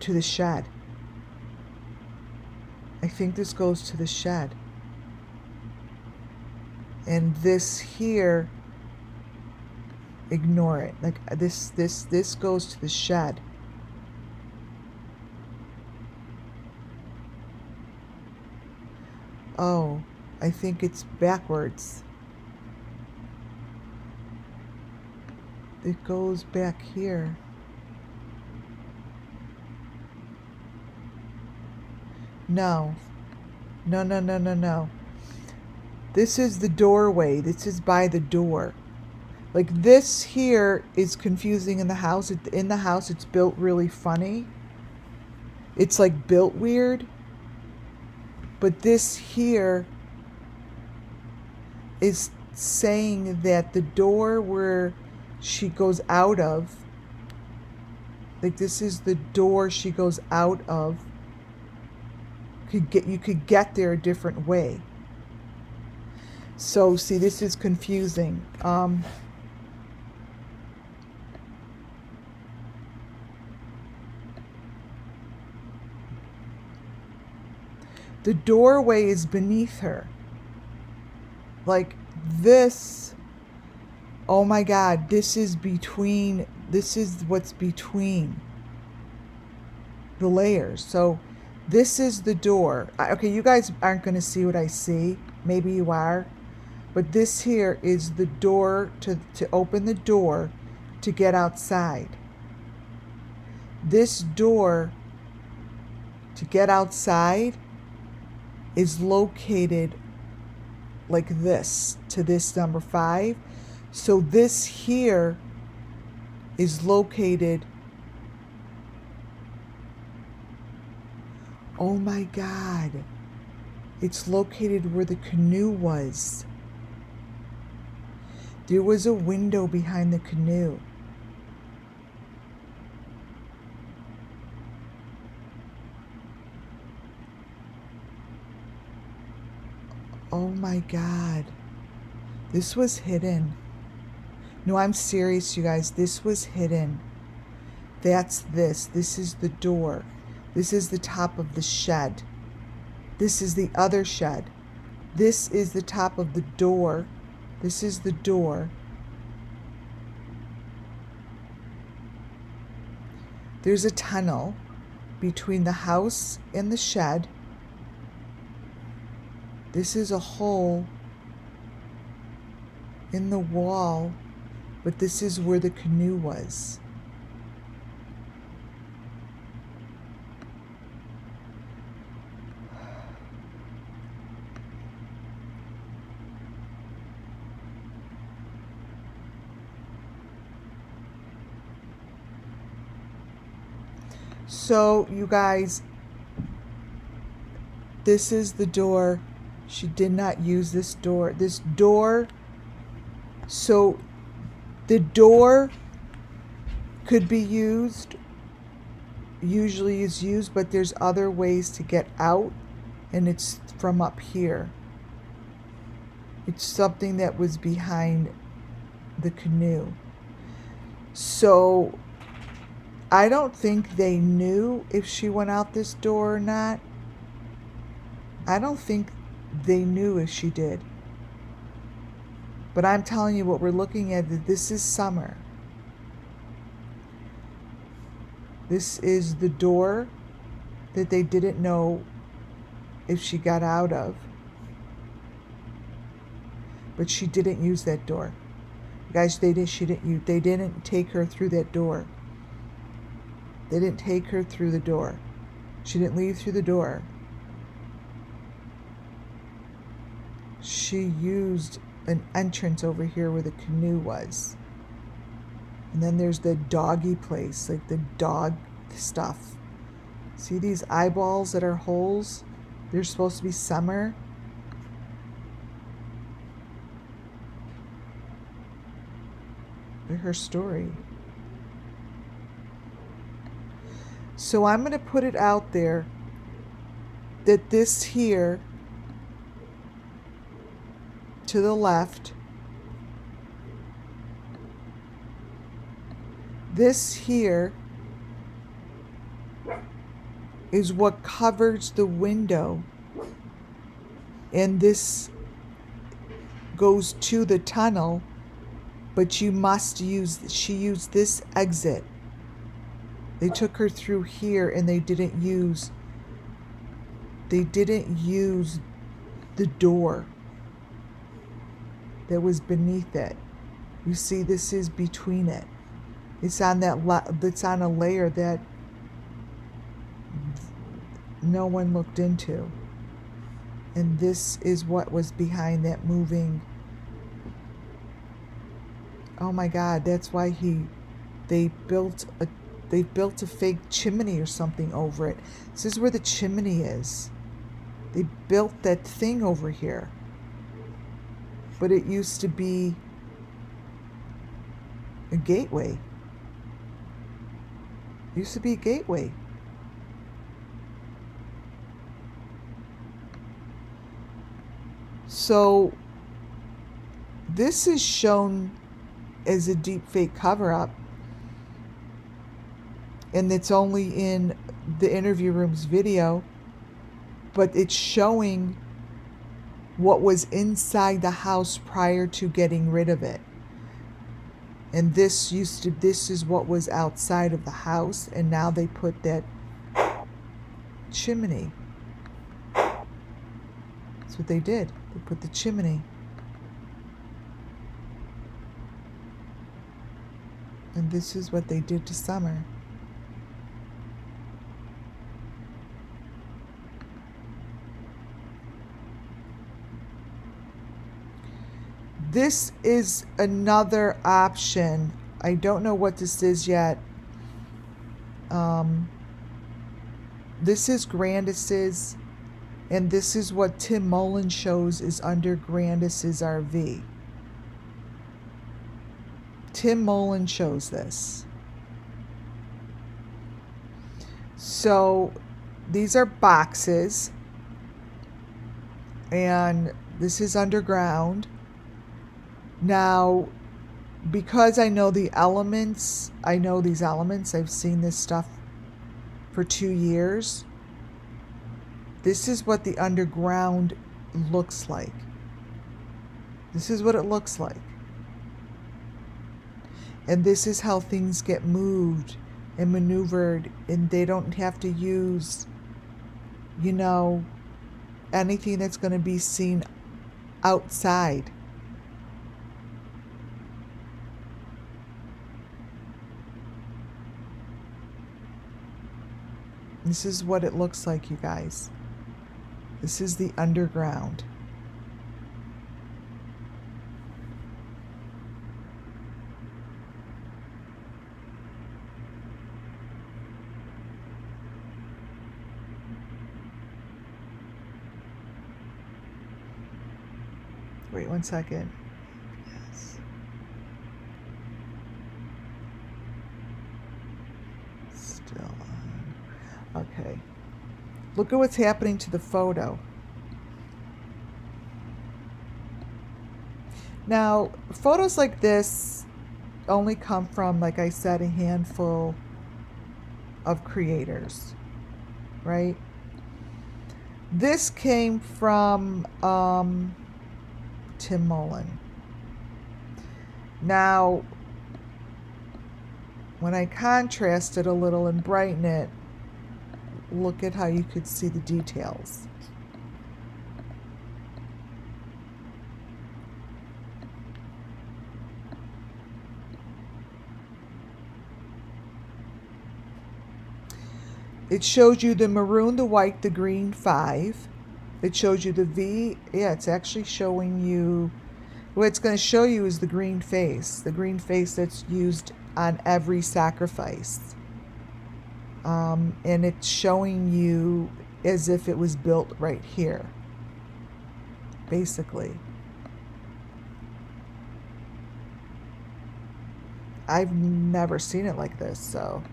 to the shed. I think this goes to the shed. And this here, ignore it. Like this goes to the shed. Oh, I think it's backwards. It goes back here. No. No. This is the doorway. This is by the door. Like, this here is confusing in the house. In the house, it's built really funny. It's like built weird. But this here is saying that the door where she goes out of, like, this is the door she goes out of. You could get there a different way. So see, this is confusing. The doorway is beneath her. Like this. Oh my God, this is what's between the layers. So this is the door. Okay, you guys aren't going to see what I see. Maybe you are. But this here is the door to open the door to get outside. This door to get outside is located like this to this number 5. So this here is located. Oh my God. It's located where the canoe was. There was a window behind the canoe. Oh my God. This was hidden. No, I'm serious, you guys. This was hidden. That's this. This is the door. This is the top of the shed. This is the other shed. This is the top of the door. This is the door. There's a tunnel between the house and the shed. This is a hole in the wall, but this is where the canoe was. So, you guys, this is the door. She did not use this door. This door, so the door could be used, usually is used, but there's other ways to get out, and it's from up here. It's something that was behind the canoe. So I don't think they knew if she went out this door or not. I don't think they knew if she did. But I'm telling you what we're looking at, that this is summer. This is the door that they didn't know if she got out of. But she didn't use that door. Guys, they didn't take her through that door. They didn't take her through the door. She didn't leave through the door. She used an entrance over here where the canoe was. And then there's the doggy place, like the dog stuff. See these eyeballs that are holes? They're supposed to be summer. They're her story. So I'm going to put it out there that this here to the left, this here is what covers the window, and this goes to the tunnel, but she used this exit. They took her through here, and they didn't use the door that was beneath it. You see, this is between it. It's on it's on a layer that no one looked into. And this is what was behind that moving. Oh my God, that's why they built a fake chimney or something over it. This is where the chimney is. They built that thing over here. But it used to be a gateway. It used to be a gateway. So this is shown as a deep fake cover-up, and it's only in the interview room's video. but it's showing what was inside the house prior to getting rid of it. And this is what was outside of the house, and now they put that chimney. That's what they did. They put the chimney. And this is what they did to Summer. This is another option. I don't know what this is yet. This is Grandis's, and this is what Tim Mullen shows is under Grandis's RV. Tim Mullen shows this. So these are boxes, and this is underground. Now, because I know the elements, I know these elements, I've seen this stuff for 2 years. This is what the underground looks like. This is what it looks like. And this is how things get moved and maneuvered, and they don't have to use, you know, anything that's going to be seen outside. This is what it looks like, you guys. This is the underground. Wait 1 second. Yes. Still on. Okay. Look at what's happening to the photo. Now, photos like this only come from, like I said, a handful of creators, right? This came from Tim Mullen. Now, when I contrast it a little and brighten it, look at how you could see the details. It shows you the maroon, the white, the green 5. It shows you the V. Yeah, it's actually showing you, what it's going to show you is the green face that's used on every sacrifice. And it's showing you as if it was built right here, basically. I've never seen it like this, so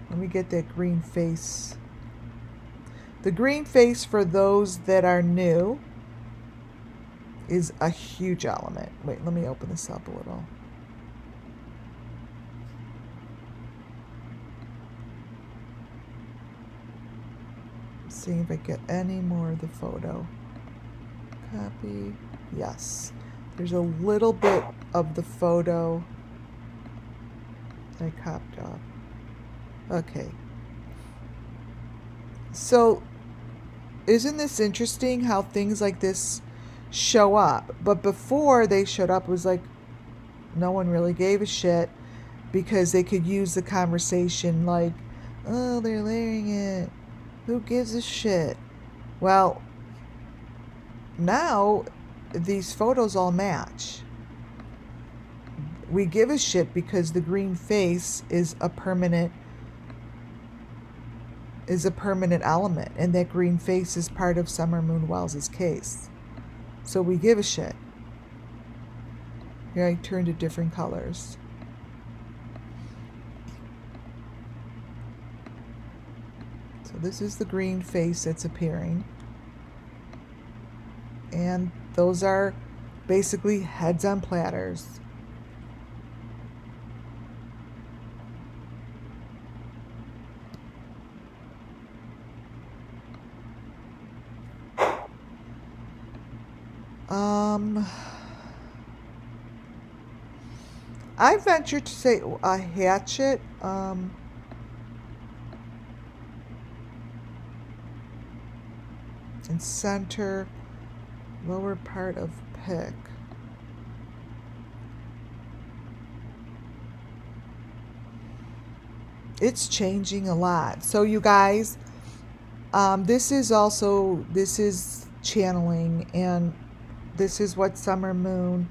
let me get that green face. The green face, for those that are new, is a huge element. Wait, let me open this up a little. See if I get any more of the photo. Copy. Yes. There's a little bit of the photo I copied off. Okay. So, isn't this interesting how things like this show up? But before they showed up, it was like no one really gave a shit because they could use the conversation like, oh, they're layering it. Who gives a shit? Well, now these photos all match. We give a shit because the green face is a permanent element, and that green face is part of Summer Moon Wells' case. So we give a shit. Here I turn to different colors. So this is the green face that's appearing. And those are basically heads on platters. I venture to say a hatchet. And center, lower part of pick. It's changing a lot. So you guys, this is channeling, and this is what Summer Moon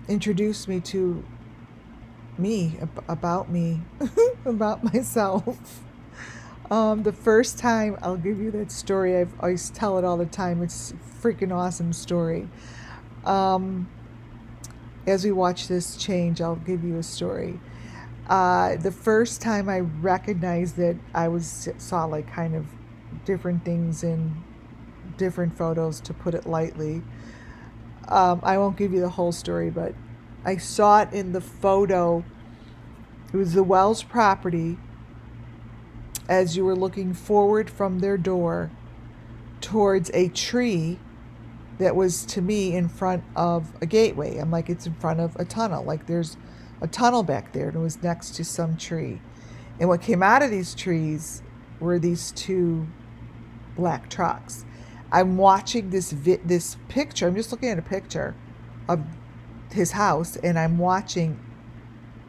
introduced me to about me, about myself. The first time, I'll give you that story. I always tell it all the time. It's a freaking awesome story. As we watch this change, I'll give you a story. The first time I recognized that saw like kind of different things in different photos, to put it lightly. I won't give you the whole story, but I saw it in the photo. It was the Wells property, as you were looking forward from their door towards a tree that was, to me, in front of a gateway. I'm like, it's in front of a tunnel. Like, there's a tunnel back there, and it was next to some tree. And what came out of these trees were these two black trucks. I'm watching this picture. I'm just looking at a picture of his house, and I'm watching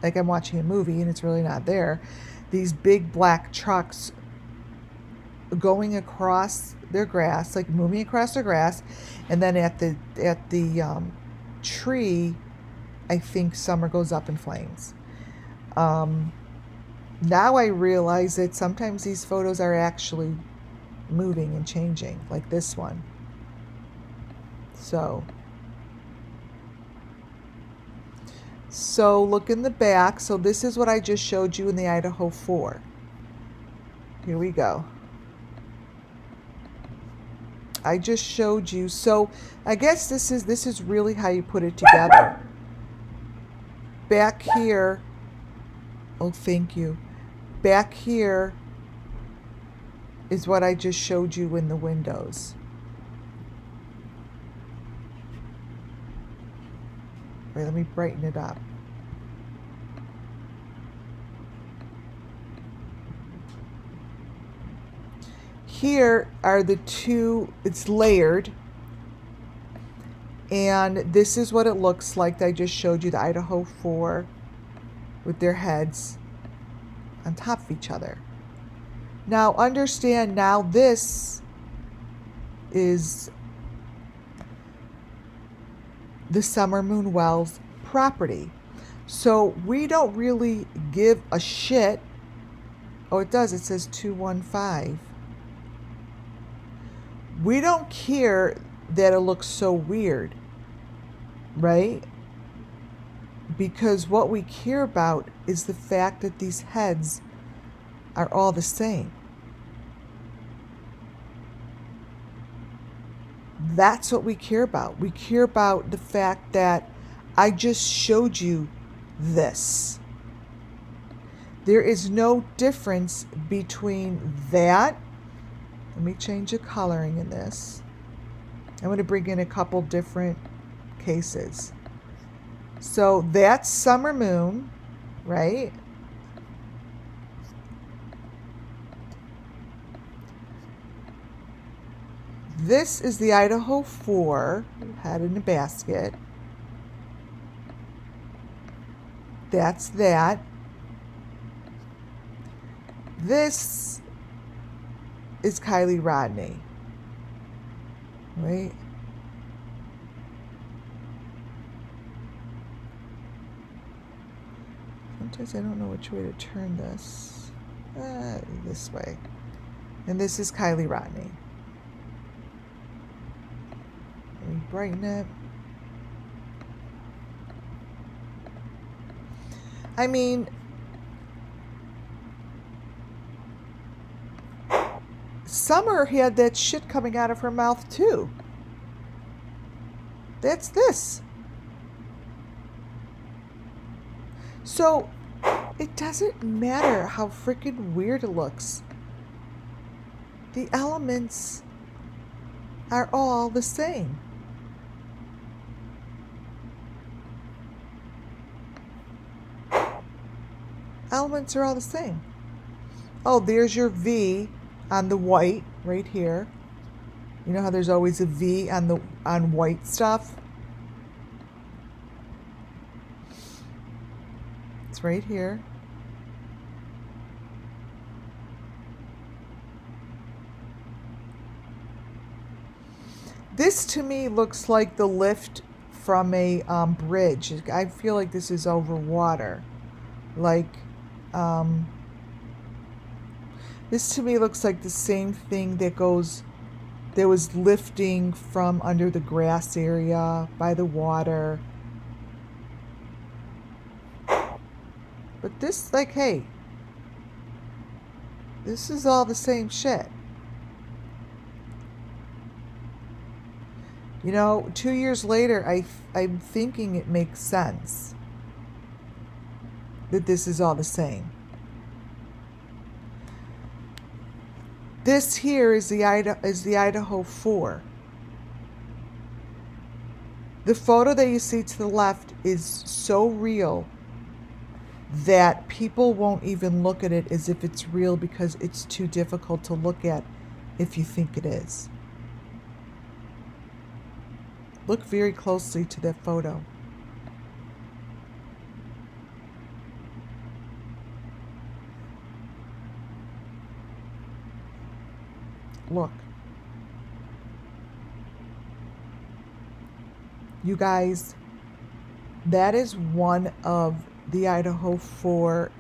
a movie, and it's really not there. These big black trucks going across their grass, like moving across their grass, and then at the tree, I think Summer goes up in flames. Now I realize that sometimes these photos are actually moving and changing, like this one. So look in the back. So this is what I just showed you in the Idaho 4. Here we go. I just showed you. So I guess this is really how you put it together. Back here, oh, thank you. Back here is what I just showed you in the windows. Wait, let me brighten it up. Here are the two, it's layered. And this is what it looks like. I just showed you the Idaho 4 with their heads on top of each other. Now understand, now this is the Summer Moon Wells property. So we don't really give a shit. Oh, it does. It says 215. We don't care that it looks so weird, right? Because what we care about is the fact that these heads are all the same. That's what we care about. We care about the fact that I just showed you this. There is no difference between that. Let me change the coloring in this. I'm going to bring in a couple different cases. So that's Summer Moon, right? This is the Idaho 4, head in a basket. That's that. This is Kylie Rodney, right? Sometimes I don't know which way to turn this. This way. And this is Kylie Rodney. Let me brighten it. I mean, Summer had that shit coming out of her mouth too. That's this. So it doesn't matter how freaking weird it looks. The elements are all the same. Elements are all the same. Oh, there's your V on the white right here. You know how there's always a V on white stuff? It's right here. This to me looks like the lift from a bridge. I feel like this is over water. Like, this to me looks like the same thing that was lifting from under the grass area by the water. But this, like, hey, this is all the same shit. You know, 2 years later, I'm thinking it makes sense that this is all the same. This here is the Idaho 4. The photo that you see to the left is so real that people won't even look at it as if it's real because it's too difficult to look at if you think it is. Look very closely to that photo. Look. You guys, that is one of the Idaho 4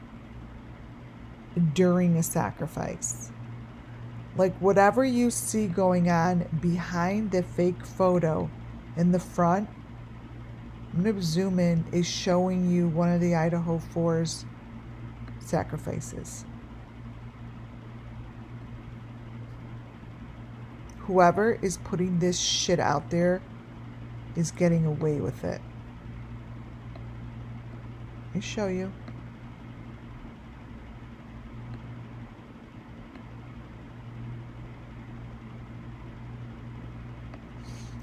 during a sacrifice. Like whatever you see going on behind the fake photo in the front, I'm going to zoom in, is showing you one of the Idaho 4's sacrifices. Whoever is putting this shit out there is getting away with it. Let me show you.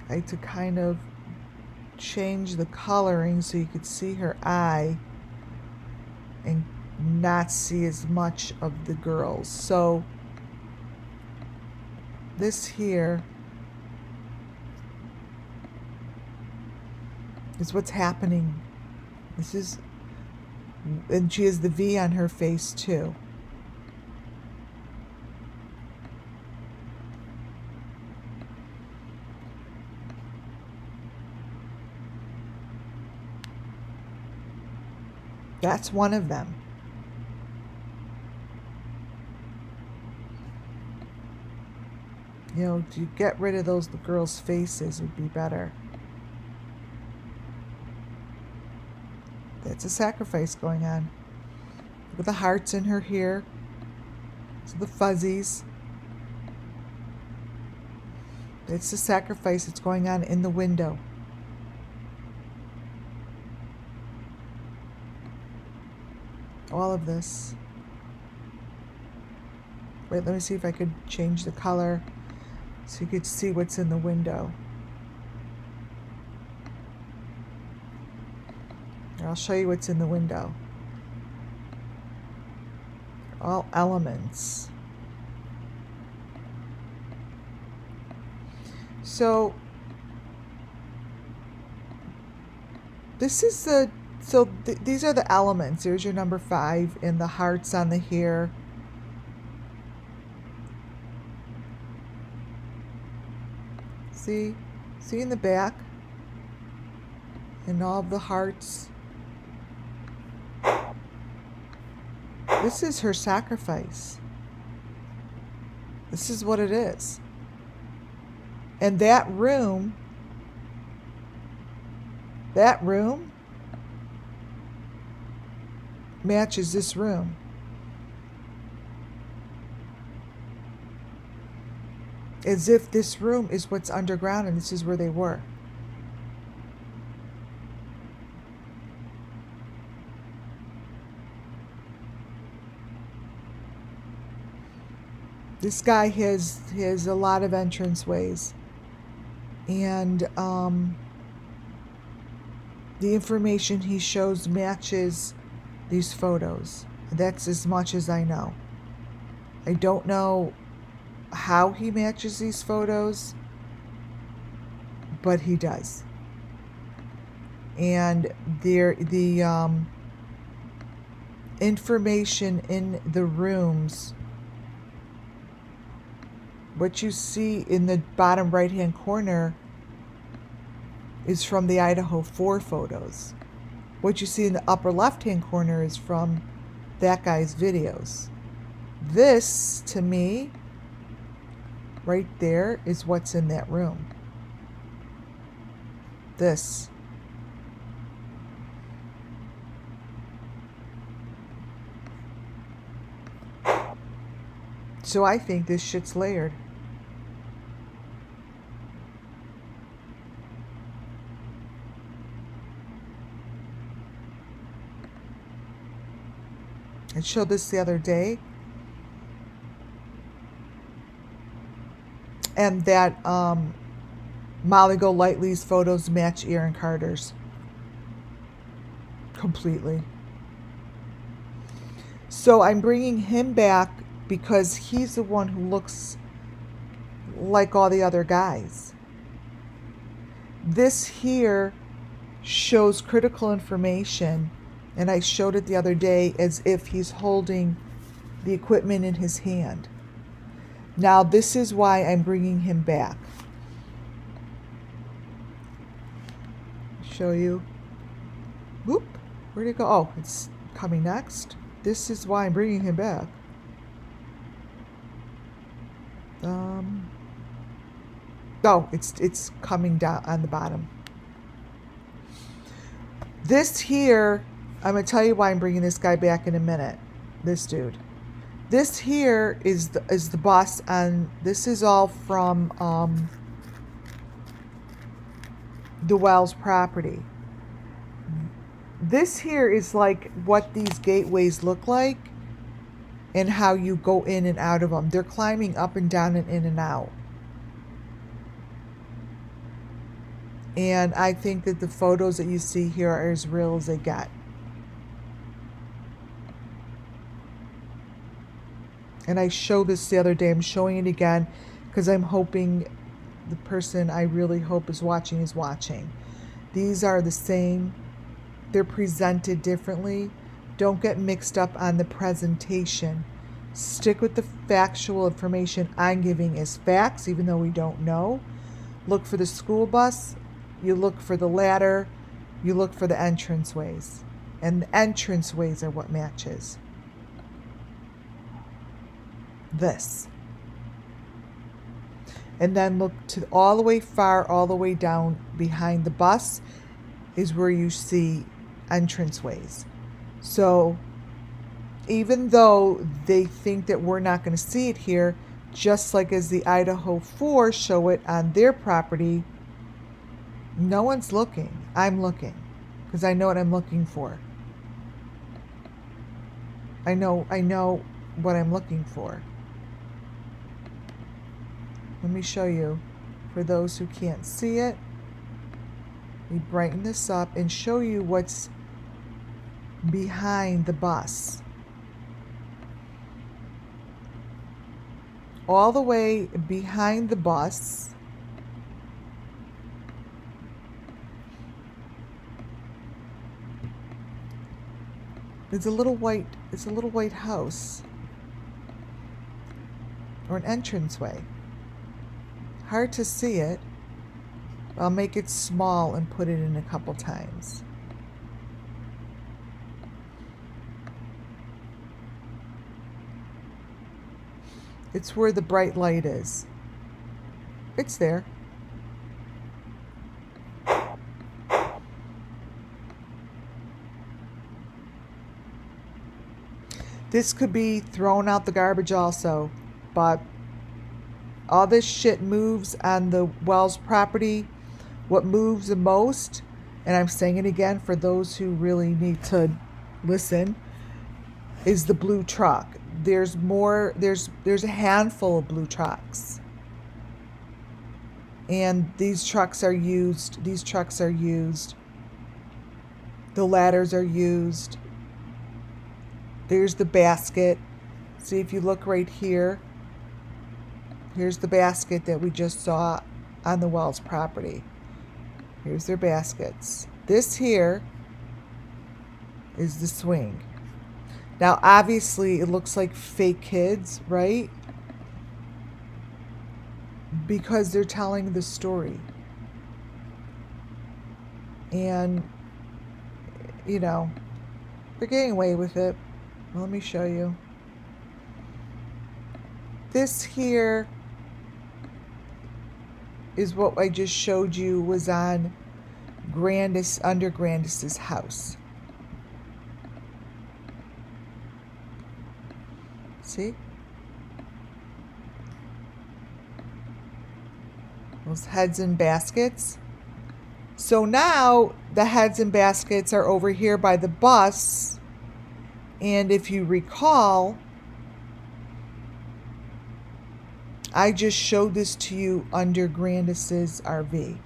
I had to kind of change the coloring so you could see her eye and not see as much of the girls. So this here is what's happening. This is, and she has the V on her face too. That's one of them. You know, to get rid of those girls' faces would be better. That's a sacrifice going on. Look at the hearts in her hair. So the fuzzies. It's the sacrifice that's going on in the window. All of this. Wait, let me see if I could change the color so you could see what's in the window. I'll show you what's in the window. All elements. So this is the, these are the elements. There's your number 5 and the hearts on the hair. See in the back and all of the hearts. This is her sacrifice. This is what it is. And that room matches this room. As if this room is what's underground and this is where they were. This guy has a lot of entrance ways. And the information he shows matches these photos. That's as much as I know. I don't know how he matches these photos, but he does. And the information in the rooms, what you see in the bottom right hand corner is from the Idaho 4 photos. What you see in the upper left hand corner is from that guy's videos. This, to me, right there, is what's in that room. This. So I think this shit's layered. I showed this the other day. And that Molly Golightly's photos match Aaron Carter's. Completely. So I'm bringing him back because he's the one who looks like all the other guys. This here shows critical information, and I showed it the other day as if he's holding the equipment in his hand. Now this is why I'm bringing him back. Show you. Whoop, where'd it go? Oh, it's coming next. This is why I'm bringing him back. Oh, it's coming down on the bottom. This here, I'm going to tell you why I'm bringing this guy back in a minute. This dude. This here is the boss, and this is all from the Wells property. This here is like what these gateways look like and how you go in and out of them. They're climbing up and down and in and out. And I think that the photos that you see here are as real as they get. And I showed this the other day. I'm showing it again because I'm hoping the person I really hope is watching is watching. These are the same. They're presented differently. Don't get mixed up on the presentation. Stick with the factual information I'm giving as facts, even though we don't know. Look for the school bus. You look for the ladder. You look for the entranceways. And the entranceways are what matches. This. And then look to all the way far, all the way down behind the bus is where you see entranceways. So even though they think that we're not going to see it here, just like as the Idaho 4 show it on their property, no one's looking. I'm looking because I know what I'm looking for. I know what I'm looking for. Let me show you. For those who can't see it, we brighten this up and show you what's behind the bus. All the way behind the bus is a little white house or an entranceway. Hard to see it. I'll make it small and put it in a couple times. It's where the bright light is. It's there. This could be thrown out the garbage also, but all this shit moves on the Wells property. What moves the most, and I'm saying it again for those who really need to listen, is the blue truck. There's a handful of blue trucks. And these trucks are used. These trucks are used. The ladders are used. There's the basket. See, if you look right here, here's the basket that we just saw on the Wells property. Here's their baskets. This here is the swing. Now, obviously, it looks like fake kids, right? Because they're telling the story. And, you know, they're getting away with it. Well, let me show you. This here is what I just showed you was on under Grandis's house. See? Those heads and baskets. So now the heads and baskets are over here by the bus. And if you recall, I just showed this to you under Grandis's RV.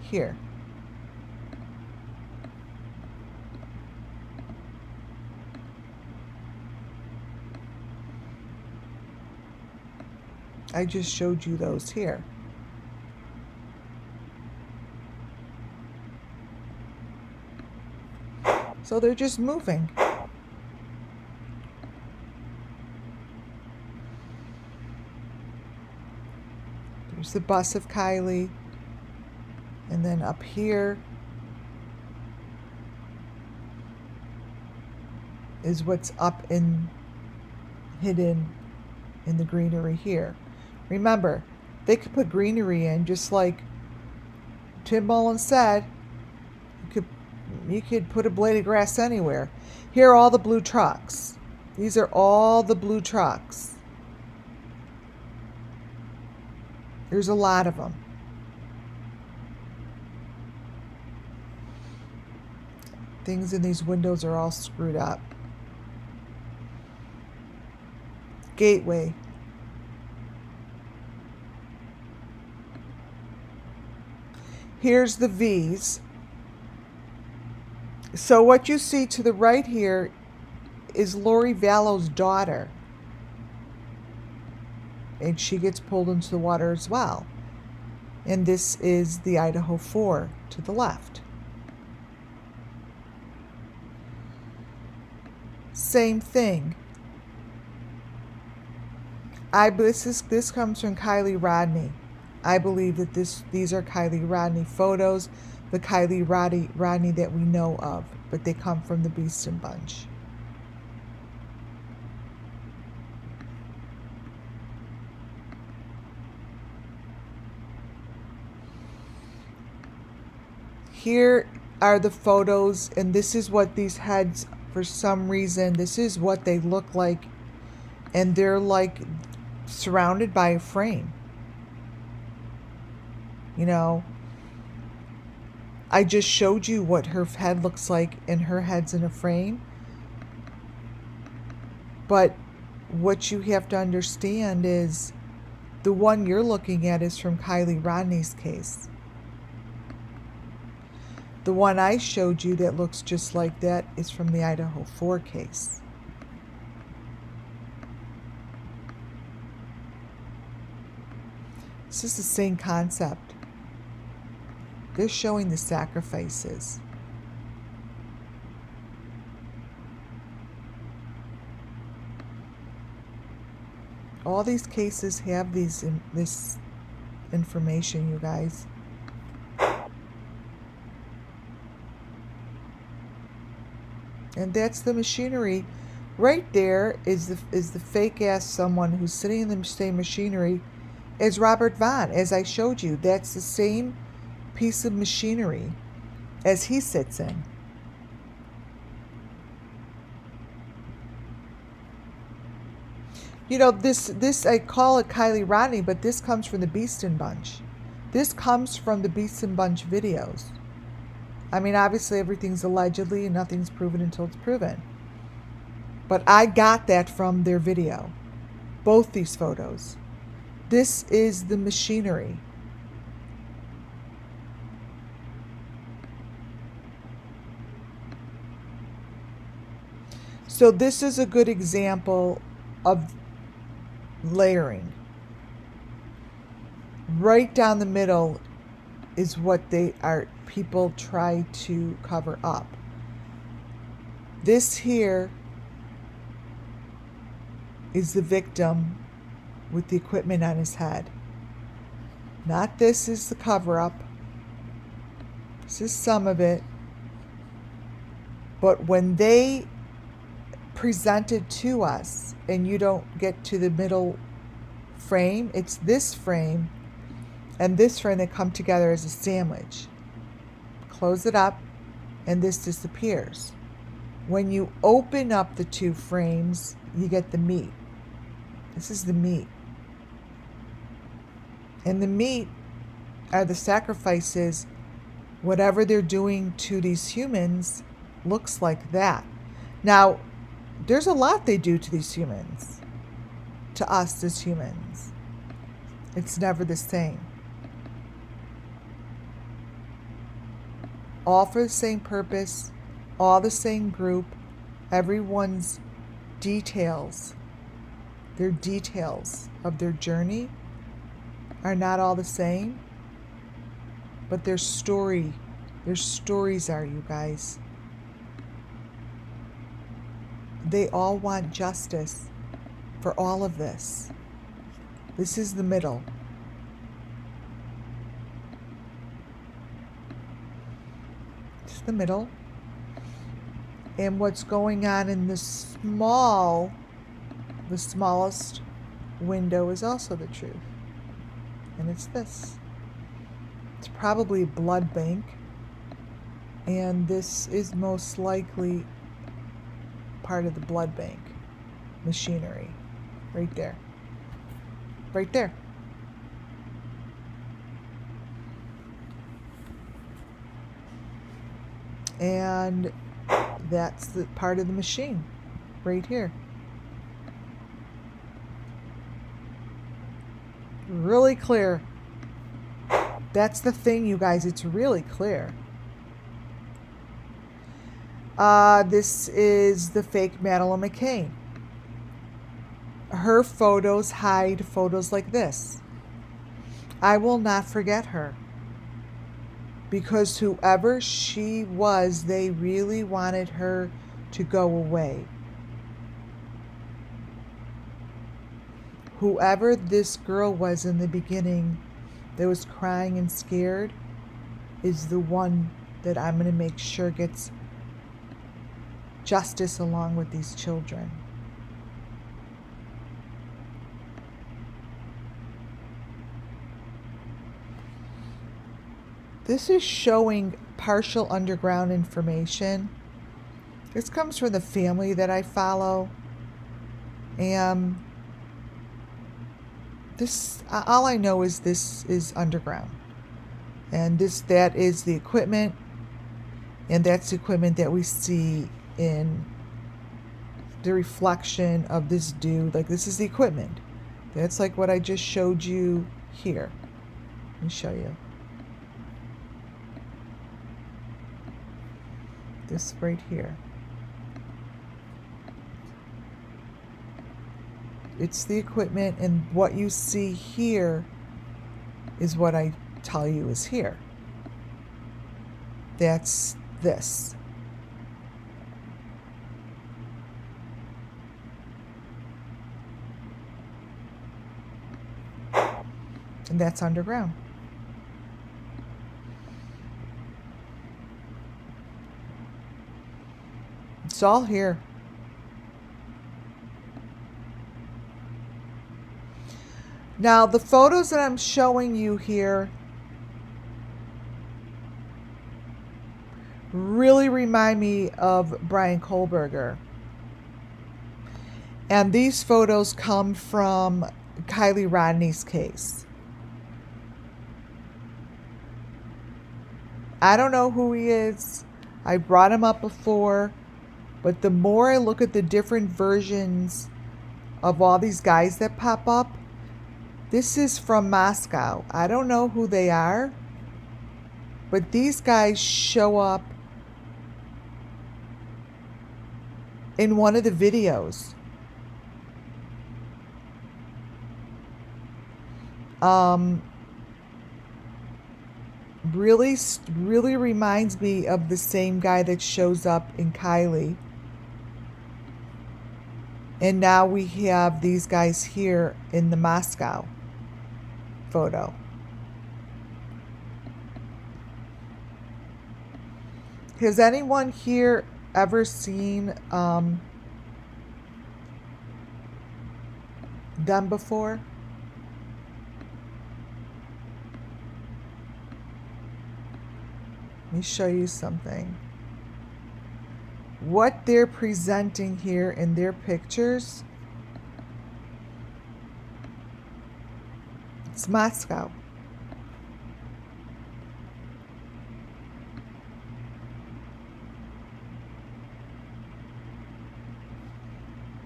Here. I just showed you those here. So they're just moving. There's the bus of Kylie. And then up here is what's up and hidden in the greenery here. Remember, they could put greenery in just like Tim Mullen said. You could put a blade of grass anywhere. Here are all the blue trucks. These are all the blue trucks. There's a lot of them. Things in these windows are all screwed up. Gateway. Here's the V's. So what you see to the right here is Lori Vallow's daughter. And she gets pulled into the water as well. And this is the Idaho 4 to the left. Same thing. This comes from Kylie Rodney. I believe that these are Kylie Rodney photos, the Kylie Rodney that we know of, but they come from the Beeston Bunch. Here are the photos, and this is what these heads, for some reason, this is what they look like, and they're like surrounded by a frame. You know, I just showed you what her head looks like, and her head's in a frame. But what you have to understand is the one you're looking at is from Kylie Rodney's case. The one I showed you that looks just like that is from the Idaho 4 case. It's just the same concept. They're showing the sacrifices. All these cases have this information, you guys. And that's the machinery. Right there is the fake ass someone who's sitting in the same machinery as Robert Vaughn, as I showed you. That's the same piece of machinery as he sits in. You know, this I call it Kylie Rodney, but this comes from the Beeston Bunch. This comes from the Beeston Bunch videos. I mean, obviously everything's allegedly and nothing's proven until it's proven. But I got that from their video. Both these photos. This is the machinery. So this is a good example of layering. Right down the middle is what people try to cover up. This here is the victim with the equipment on his head. Not this is the cover up. This is some of it. But when they present it to us and you don't get to the middle frame, it's this frame and this frame that come together as a sandwich. Close it up and this disappears. When you open up the two frames, you get the meat. This is the meat. And the meat are the sacrifices. Whatever they're doing to these humans looks like that. Now, there's a lot they do to these humans, to us as humans. It's never the same. All for the same purpose, all the same group, everyone's details, their details of their journey are not all the same, but their stories are, you guys. They all want justice for all of this. This is the middle. It's the middle. And what's going on in the smallest window is also the truth. And it's this. It's probably a blood bank. And this is most likely part of the blood bank machinery. Right there. Right there. And that's the part of the machine. Right here. Really clear. That's the thing, you guys. It's really clear. This is the fake Madeleine McCann. Her photos hide photos like this. I will not forget her. Because whoever she was, they really wanted her to go away. Whoever this girl was in the beginning that was crying and scared is the one that I'm going to make sure gets justice along with these children. This is showing partial underground information. This comes from the family that I follow. And this, all I know is this is underground. And that is the equipment. And that's the equipment that we see in the reflection of this dude. Like, this is the equipment. That's like what I just showed you here. Let me show you. This right here. It's the equipment, and what you see here is what I tell you is here. That's this. And that's underground. It's all here. Now, the photos that I'm showing you here really remind me of Brian Kohlberger. And these photos come from Kylie Rodney's case. I don't know who he is. I brought him up before. But the more I look at the different versions of all these guys that pop up, This is from Moscow. I don't know who they are, but these guys show up in one of the videos. Really reminds me of the same guy that shows up in Kylie. And now we have these guys here in the Moscow photo. Has anyone here ever seen them before? Let me show you something. What they're presenting here in their pictures, it's Moscow.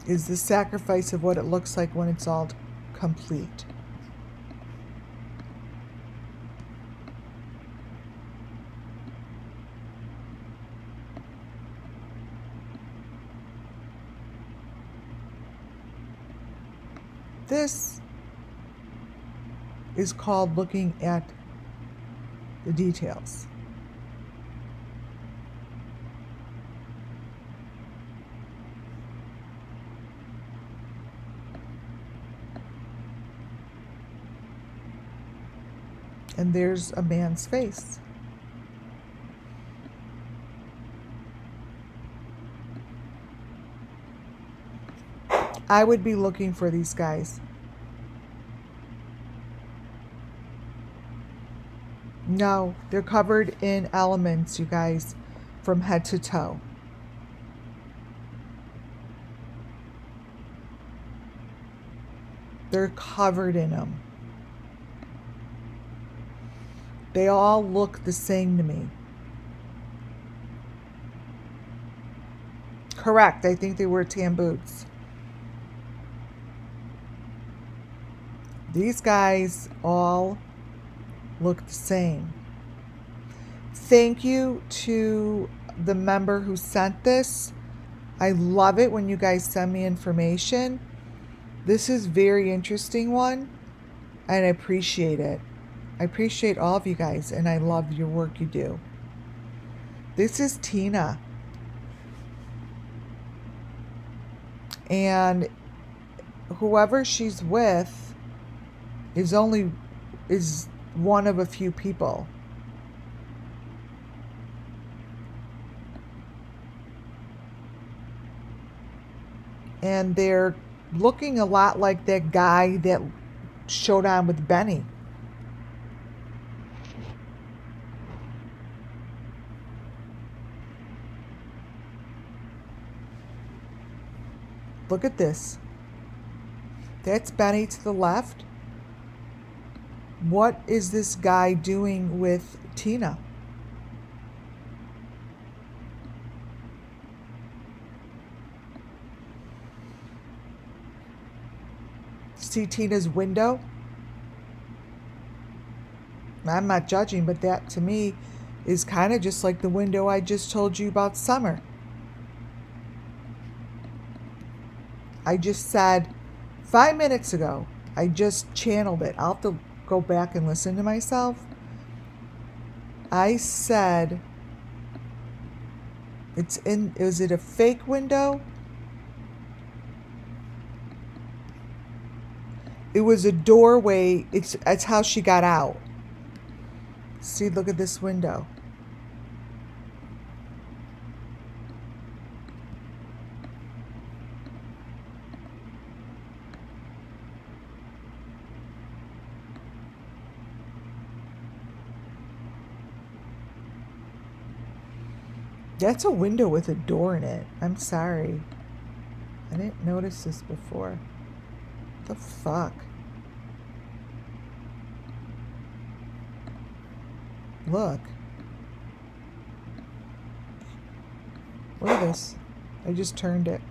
Is the sacrifice of what it looks like when it's all complete. This is called looking at the details. And there's a man's face. I would be looking for these guys. No, they're covered in elements, you guys, from head to toe. They're covered in them. They all look the same to me. Correct, I think they wear tan boots. These guys all look the same. Thank you to the member who sent this. I love it when you guys send me information. This is a very interesting one, and I appreciate it. I appreciate all of you guys, and I love your work you do. This is Tina. And whoever she's with is one of a few people. And they're looking a lot like that guy that showed on with Benny. Look at this. That's Benny to the left. What is this guy doing with Tina? See Tina's window? I'm not judging, but that to me is kind of just like the window I just told you about Summer. I just said 5 minutes ago, I just channeled it. I'll have to go back and listen to myself. I said, is it a fake window? It was a doorway. It's how she got out. See, look at this window. That's a window with a door in it. I'm sorry. I didn't notice this before. What the fuck? Look. Look at this. I just turned it.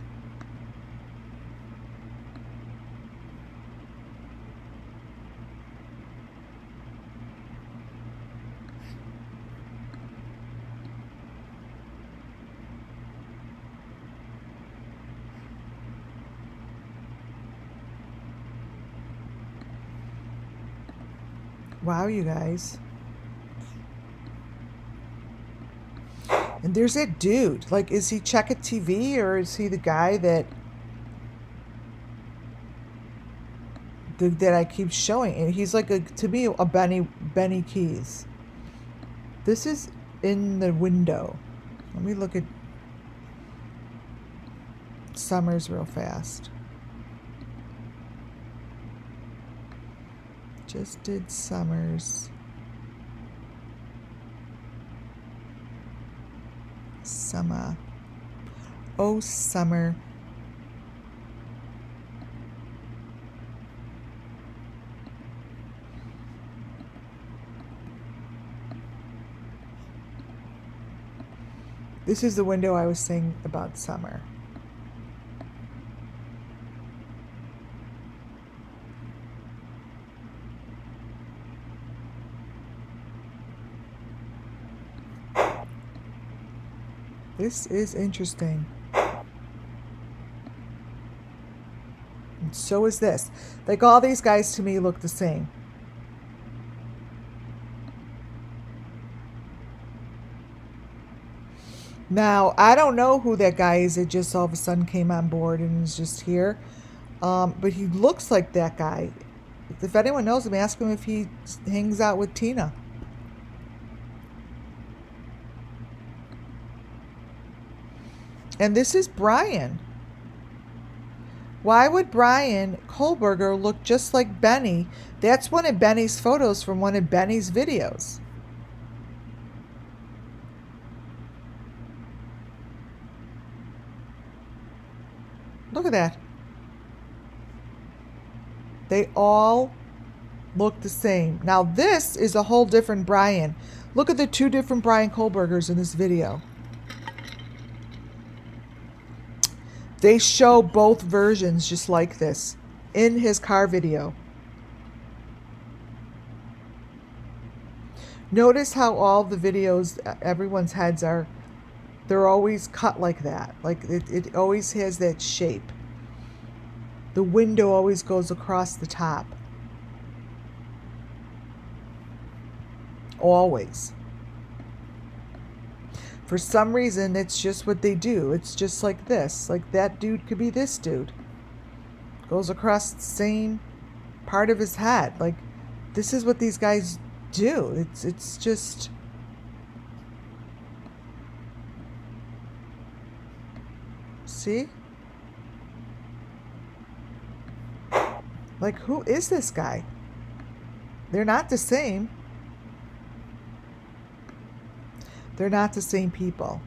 Wow, you guys. And there's that dude. Like, is he Check It TV, or is he the guy that I keep showing? And he's like to me a Benny Keys. This is in the window. Let me look at Summers real fast. Just did Summers. Summer. Oh, summer. This is the window I was saying about summer. This is interesting. And so is this. Like, all these guys to me look the same. Now, I don't know who that guy is that just all of a sudden came on board and is just here. But he looks like that guy. If anyone knows him, ask him if he hangs out with Tina. And this is Brian. Why would Brian Kohlberger look just like Benny? That's one of Benny's photos from one of Benny's videos. Look at that. They all look the same. Now this is a whole different Brian. Look at the two different Brian Kohlbergers in this video. They show both versions just like this in his car video. Notice how all the videos, everyone's heads are, they're always cut like that. Like it always has that shape. The window always goes across the top. Always. For some reason, it's just what they do. It's just like this. Like, that dude could be this dude. Goes across the same part of his head. Like, this is what these guys do. It's just... See? Like, who is this guy? They're not the same. They're not the same people.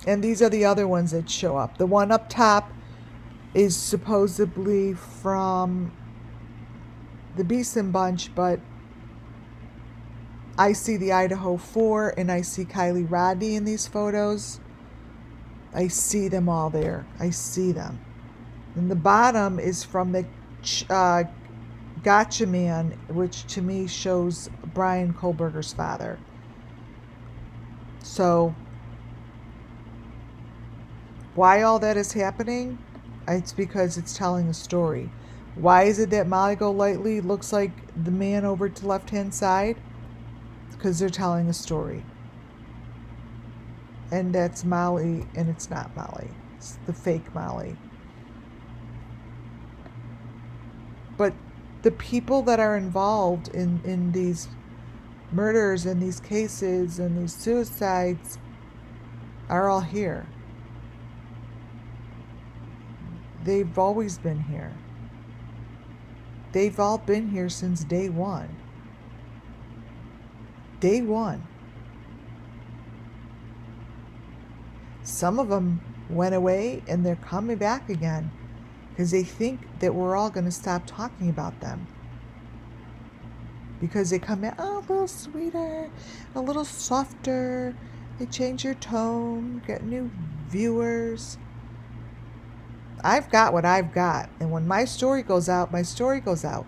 And these are the other ones that show up. The one up top is supposedly from the Beeson bunch, but I see the Idaho 4 and I see Kylie Rodney in these photos. I see them all there. I see them. And the bottom is from the Gotcha Man, which to me shows Brian Kohlberger's father. So, why all that is happening? It's because it's telling a story. Why is it that Molly Golightly looks like the man over to the left-hand side? Because they're telling a story. And that's Molly, and it's not Molly. It's the fake Molly. But the people that are involved in these murders and these cases and these suicides are all here. They've always been here. They've all been here since day one. Day one. Some of them went away and they're coming back again because they think that we're all going to stop talking about them. Because they come in, oh, a little sweeter, a little softer. They change your tone, get new viewers. I've got what I've got. And when my story goes out, my story goes out.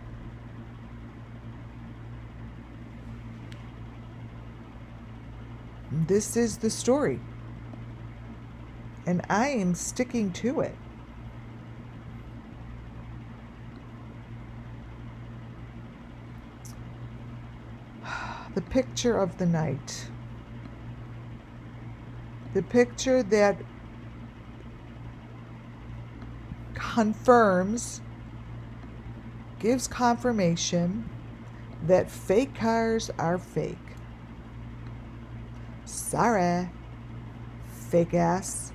This is the story. And I am sticking to it. the picture of the night. The picture that confirms, gives confirmation that fake cars are fake. Sorry, fake ass.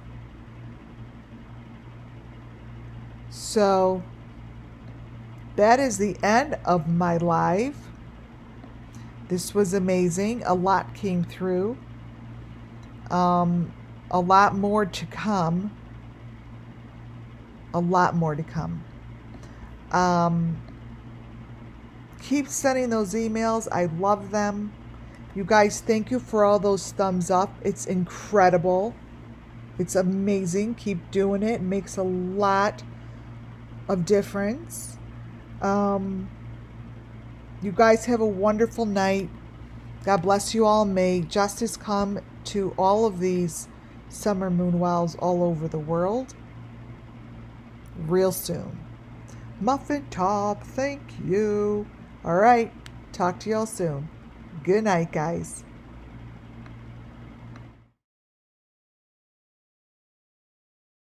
So that is the end of my live. This was amazing. A lot came through. A lot more to come. A lot more to come. Keep sending those emails. I love them. You guys, thank you for all those thumbs up. It's incredible. It's amazing. Keep doing it. It makes a lot of difference. You guys have a wonderful night. God bless you all. May justice come to all of these summer moon wells all over the world real soon. Muffin Top, thank you. All right, talk to y'all soon. Good night, guys.